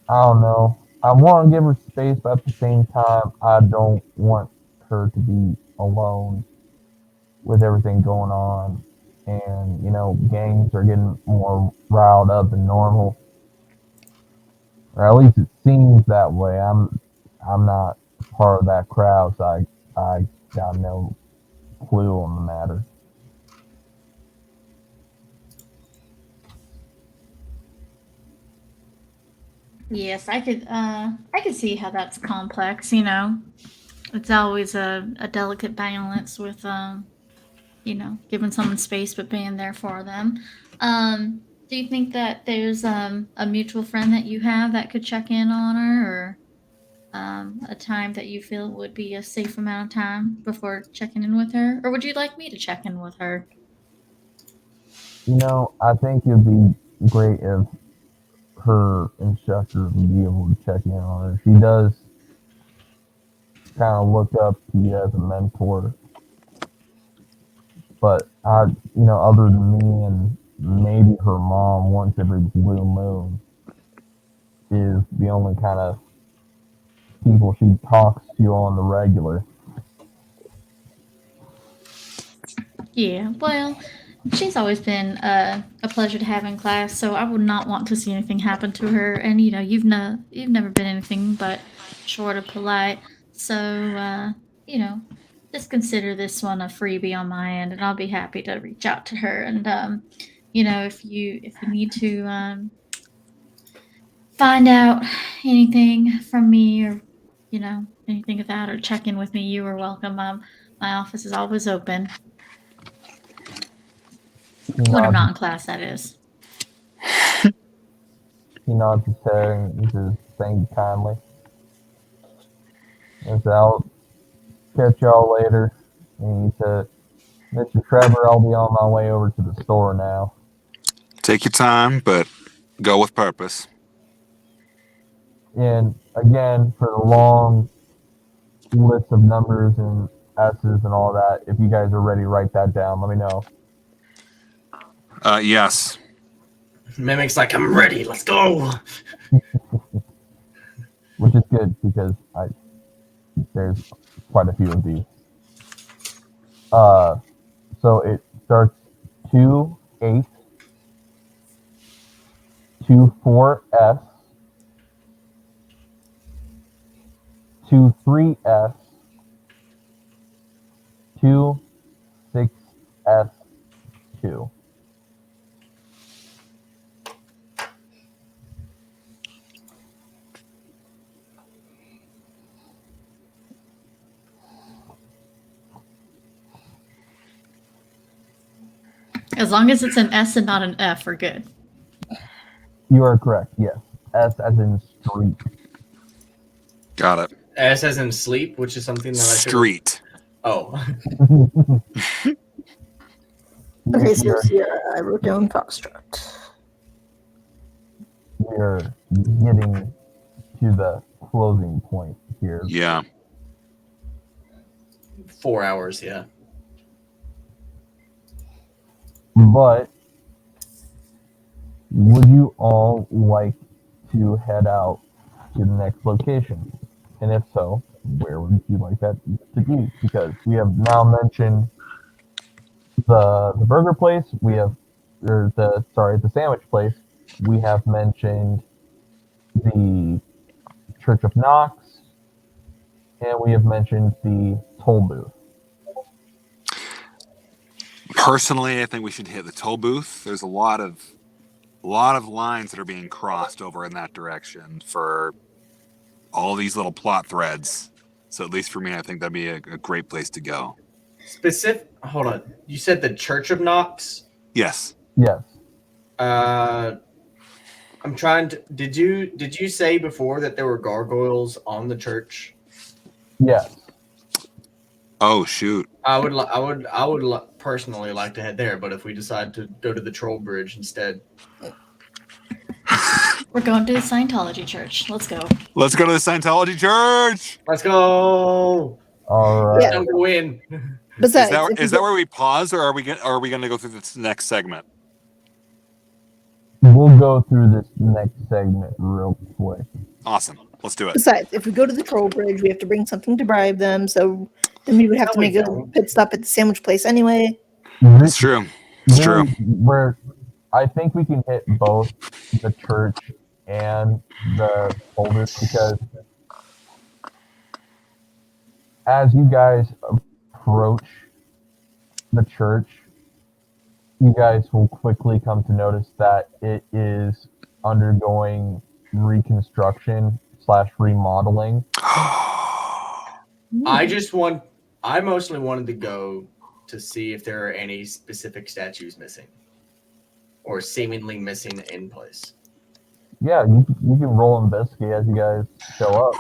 don't know. I want to give her space, but at the same time, I don't want her to be alone with everything going on. And, gangs are getting more riled up than normal. Or at least it seems that way. I'm not part of that crowd, so I got no clue on the matter. Yes, I could see how that's complex, It's always a delicate balance with giving someone space but being there for them. Do you think that there's a mutual friend that you have that could check in on her, or a time that you feel would be a safe amount of time before checking in with her? Or would you like me to check in with her? I think it'd be great if her instructor would be able to check in on her. She does kind of look up to you as a mentor. But other than me and maybe her mom once every blue moon is the only kind of people she talks to on the regular. Yeah, well, she's always been a pleasure to have in class, so I would not want to see anything happen to her. And you've never been anything but short of polite. So just consider this one a freebie on my end, and I'll be happy to reach out to her. And if you need to find out anything from me or anything of that, or check in with me, you are welcome. My office is always open. When I'm not in class, that is. He nods his head and he says, "Thank you kindly." And so I'll catch y'all later. And he said, "Mr. Trebore, I'll be on my way over to the store now." Take your time, but go with purpose. And again, for the long list of numbers and S's and all that, if you guys are ready to write that down, let me know. Yes. Mimic's like, I'm ready. Let's go. Which is good because there's quite a few of these. So it starts 2-8, 2-4-S, 2-3-S, 2-6-S-2. As long as it's an S and not an F, we're good. You are correct, yes. S as in street. Got it. S as in sleep, which is something that I should. Street. Oh. Okay, so Sierra, I wrote down Foxtrot. We're getting to the closing point here. Yeah. 4 hours, yeah. But would you all like to head out to the next location? And if so, where would you like that to be? Because we have now mentioned the burger place, the sandwich place. We have mentioned the Church of Knox, and we have mentioned the toll booth. Personally, I think we should hit the toll booth. There's a lot of lines that are being crossed over in that direction for all these little plot threads. So at least for me, I think that'd be a great place to go. Hold on. You said the Church of Knox? Yes. Yes. I'm trying to. Did you say before that there were gargoyles on the church? Yes. Oh shoot. I would personally like to head there, but if we decide to go to the Troll Bridge instead, We're going to the Scientology church. Let's go. Let's go to the Scientology church. Let's go. All right. Yeah. Don't go in. Besides, Is that where we pause, or are we going to go through this next segment? We'll go through this next segment real quick. Awesome. Let's do it. Besides, if we go to the Troll Bridge, we have to bring something to bribe them, so then we would have to make a pit stop at the sandwich place anyway. It's true. It's true. I think we can hit both the church and the folders because as you guys approach the church, you guys will quickly come to notice that it is undergoing reconstruction / remodeling. I mostly wanted to go to see if there are any specific statues missing or seemingly missing in place. Yeah, you can roll investigate as you guys show up.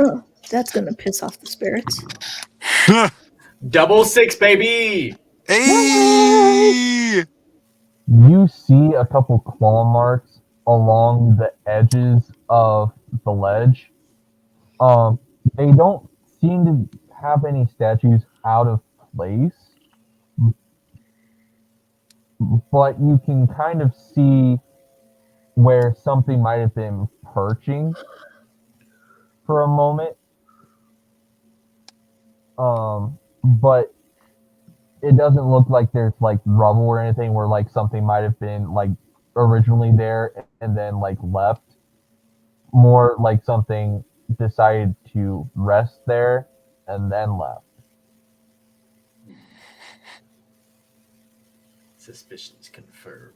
Oh, that's gonna piss off the spirits. Double 6, baby! Hey! You see a couple claw marks along the edges of the ledge. They don't seem to have any statues out of place, but you can kind of see where something might have been perching for a moment. But it doesn't look like there's like rubble or anything where like something might have been like originally there and then like left. More like something decided to rest there and then left. Suspicions confirmed.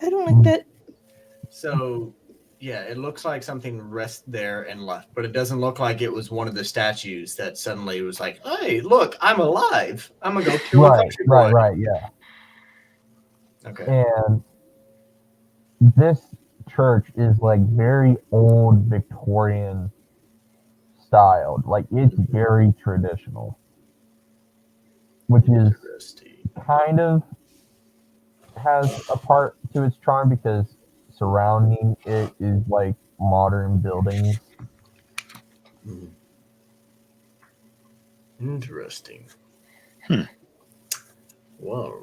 I don't like that. So, Yeah, it looks like something rests there and left, but it doesn't look like it was one of the statues that suddenly was like, "Hey, look, I'm alive. I'm gonna go kill a country boy." Right, yeah. Okay. And this church is like very old Victorian styled. Like it's very traditional, which is Interesting. kind of has a part to its charm because surrounding it is like modern buildings. Interesting. Whoa.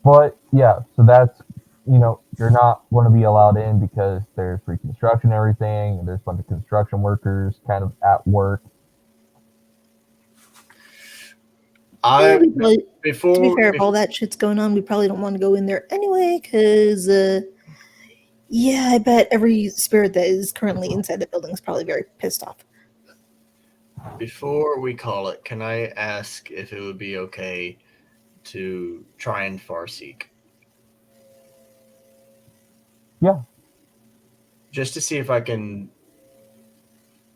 But yeah, so that's, you're not going to be allowed in because there's reconstruction and everything, and there's a bunch of construction workers kind of at work. I to be before fair, if all that shit's going on, we probably don't want to go in there anyway, because, I bet every spirit that is currently inside the building is probably very pissed off. before we call it, can I ask if it would be okay to try and farseek? Yeah. Just to see if I can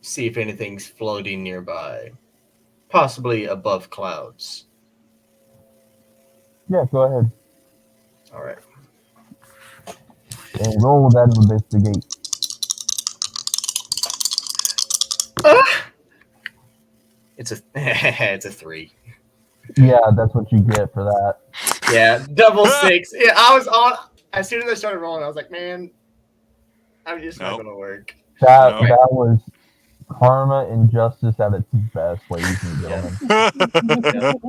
see if anything's floating nearby. Possibly above clouds. Yeah, go ahead. All right. And roll that investigate. It's a 3. Yeah, that's what you get for that. Yeah, double 6. Yeah, I was on. As soon as I started rolling, I was like, man, I'm just not going to work. That was karma and justice at its best, ladies and gentlemen.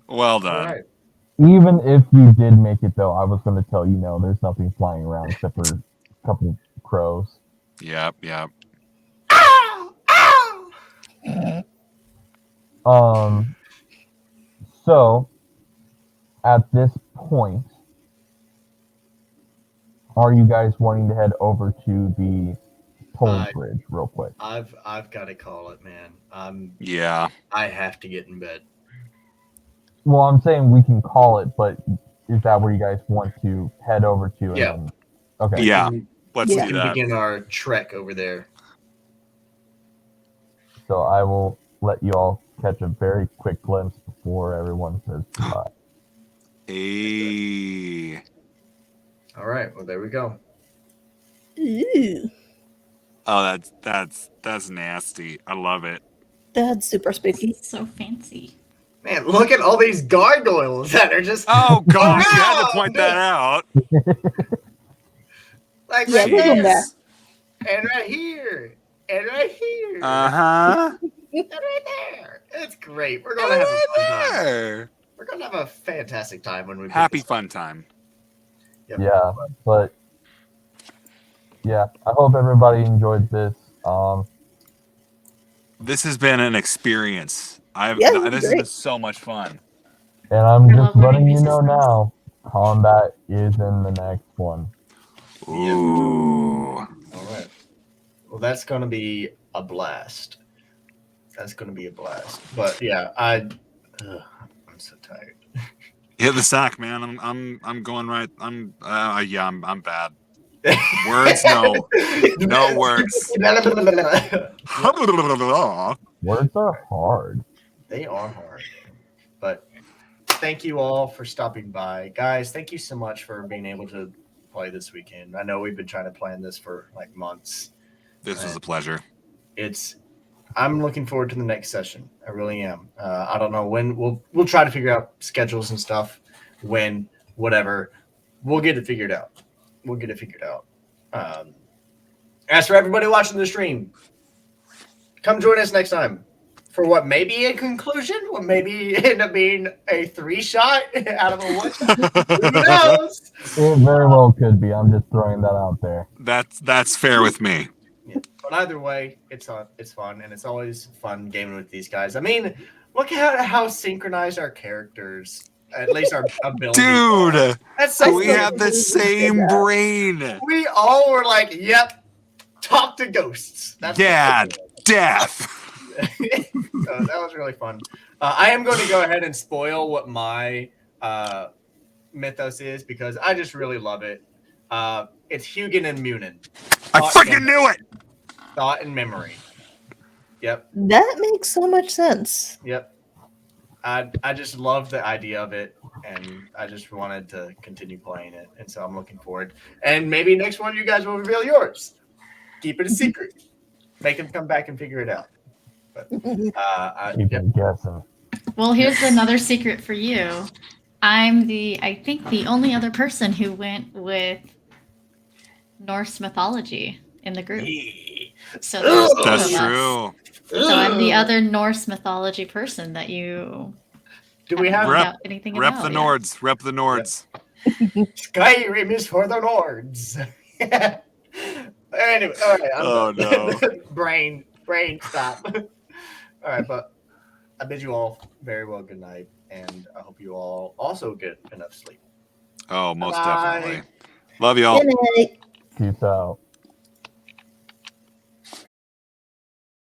Well done. All right. Even if you did make it, though, I was going to tell you, no, there's nothing flying around except for a couple crows. Yep. So, at this point, are you guys wanting to head over to the toll bridge real quick? I've got to call it, man. Yeah. I have to get in bed. Well, I'm saying we can call it, but is that where you guys want to head over to? Yeah. And then, okay. Yeah. Let's We do can that. begin our trek over there. So I will let you all catch a very quick glimpse before everyone says goodbye. Hey. All right. Well, there we go. Ooh, Oh, that's nasty. I love it. that's super spooky. So fancy. Man, look at all these gargoyles that are just. Oh gosh, you had to around. point that out. Like Yeah, right look at there, that. and right here, and right here, Uh-huh. and right there. It's great. We're gonna have a fun time. There. We're gonna have a fantastic time when we pick Happy this up. fun time. Yep. Yeah, but yeah, I hope everybody enjoyed this. This has been an experience. Yeah, This has great. been so much fun. And I'm I just love learning letting you new know systems. now, combat is in the next one. Ooh. All right. Well, that's gonna be a blast. That's gonna be a blast. But yeah, I'm so tired. Hit the sack, man. I'm going right. I'm bad. Words, no. No words. Words are hard. They are hard. But thank you all for stopping by. Guys, thank you so much for being able to play this weekend. I know we've been trying to plan this for like months. This was a pleasure. I'm looking forward to the next session. I really am. I don't know when. We'll try to figure out schedules and stuff. When, whatever. We'll get it figured out. As for everybody watching the stream, come join us next time for what may be a conclusion, what maybe end up being a 3-shot out of a 1-shot. Who knows? It very well could be. I'm just throwing that out there. That's fair with me. Yeah. But either way, it's fun, and it's always fun gaming with these guys. I mean, look at how synchronized our characters, at least our abilities are. Dude, That's so we funny. have the same brain. We all were like, "Yep, talk to ghosts." That's Dad, death. So that was really fun. I am going to go ahead and spoil what my mythos is because I just really love it. It's Hugin and Munin. I Thought freaking and- knew it. Thought and memory. Yep. That makes so much sense. Yep. I just love the idea of it, and I just wanted to continue playing it, and so I'm looking forward. And maybe next one you guys will reveal yours. Keep it a secret. Make them come back and figure it out. But Keep yep. guessing. Well, here's another secret for you. I'm I think the only other person who went with Norse mythology in the group. So there's two That's of us. true. So I'm the other Norse mythology person that you Do we haven't have found out anything Rep about the yet. Nords. Rep the Nords. Skyrim is for the Nords? Anyway, all right. Oh, no. brain, stop. All right, but I bid you all very well good night, and I hope you all also get enough sleep. Oh, most Bye. definitely. Love y'all. Good night. Peace out.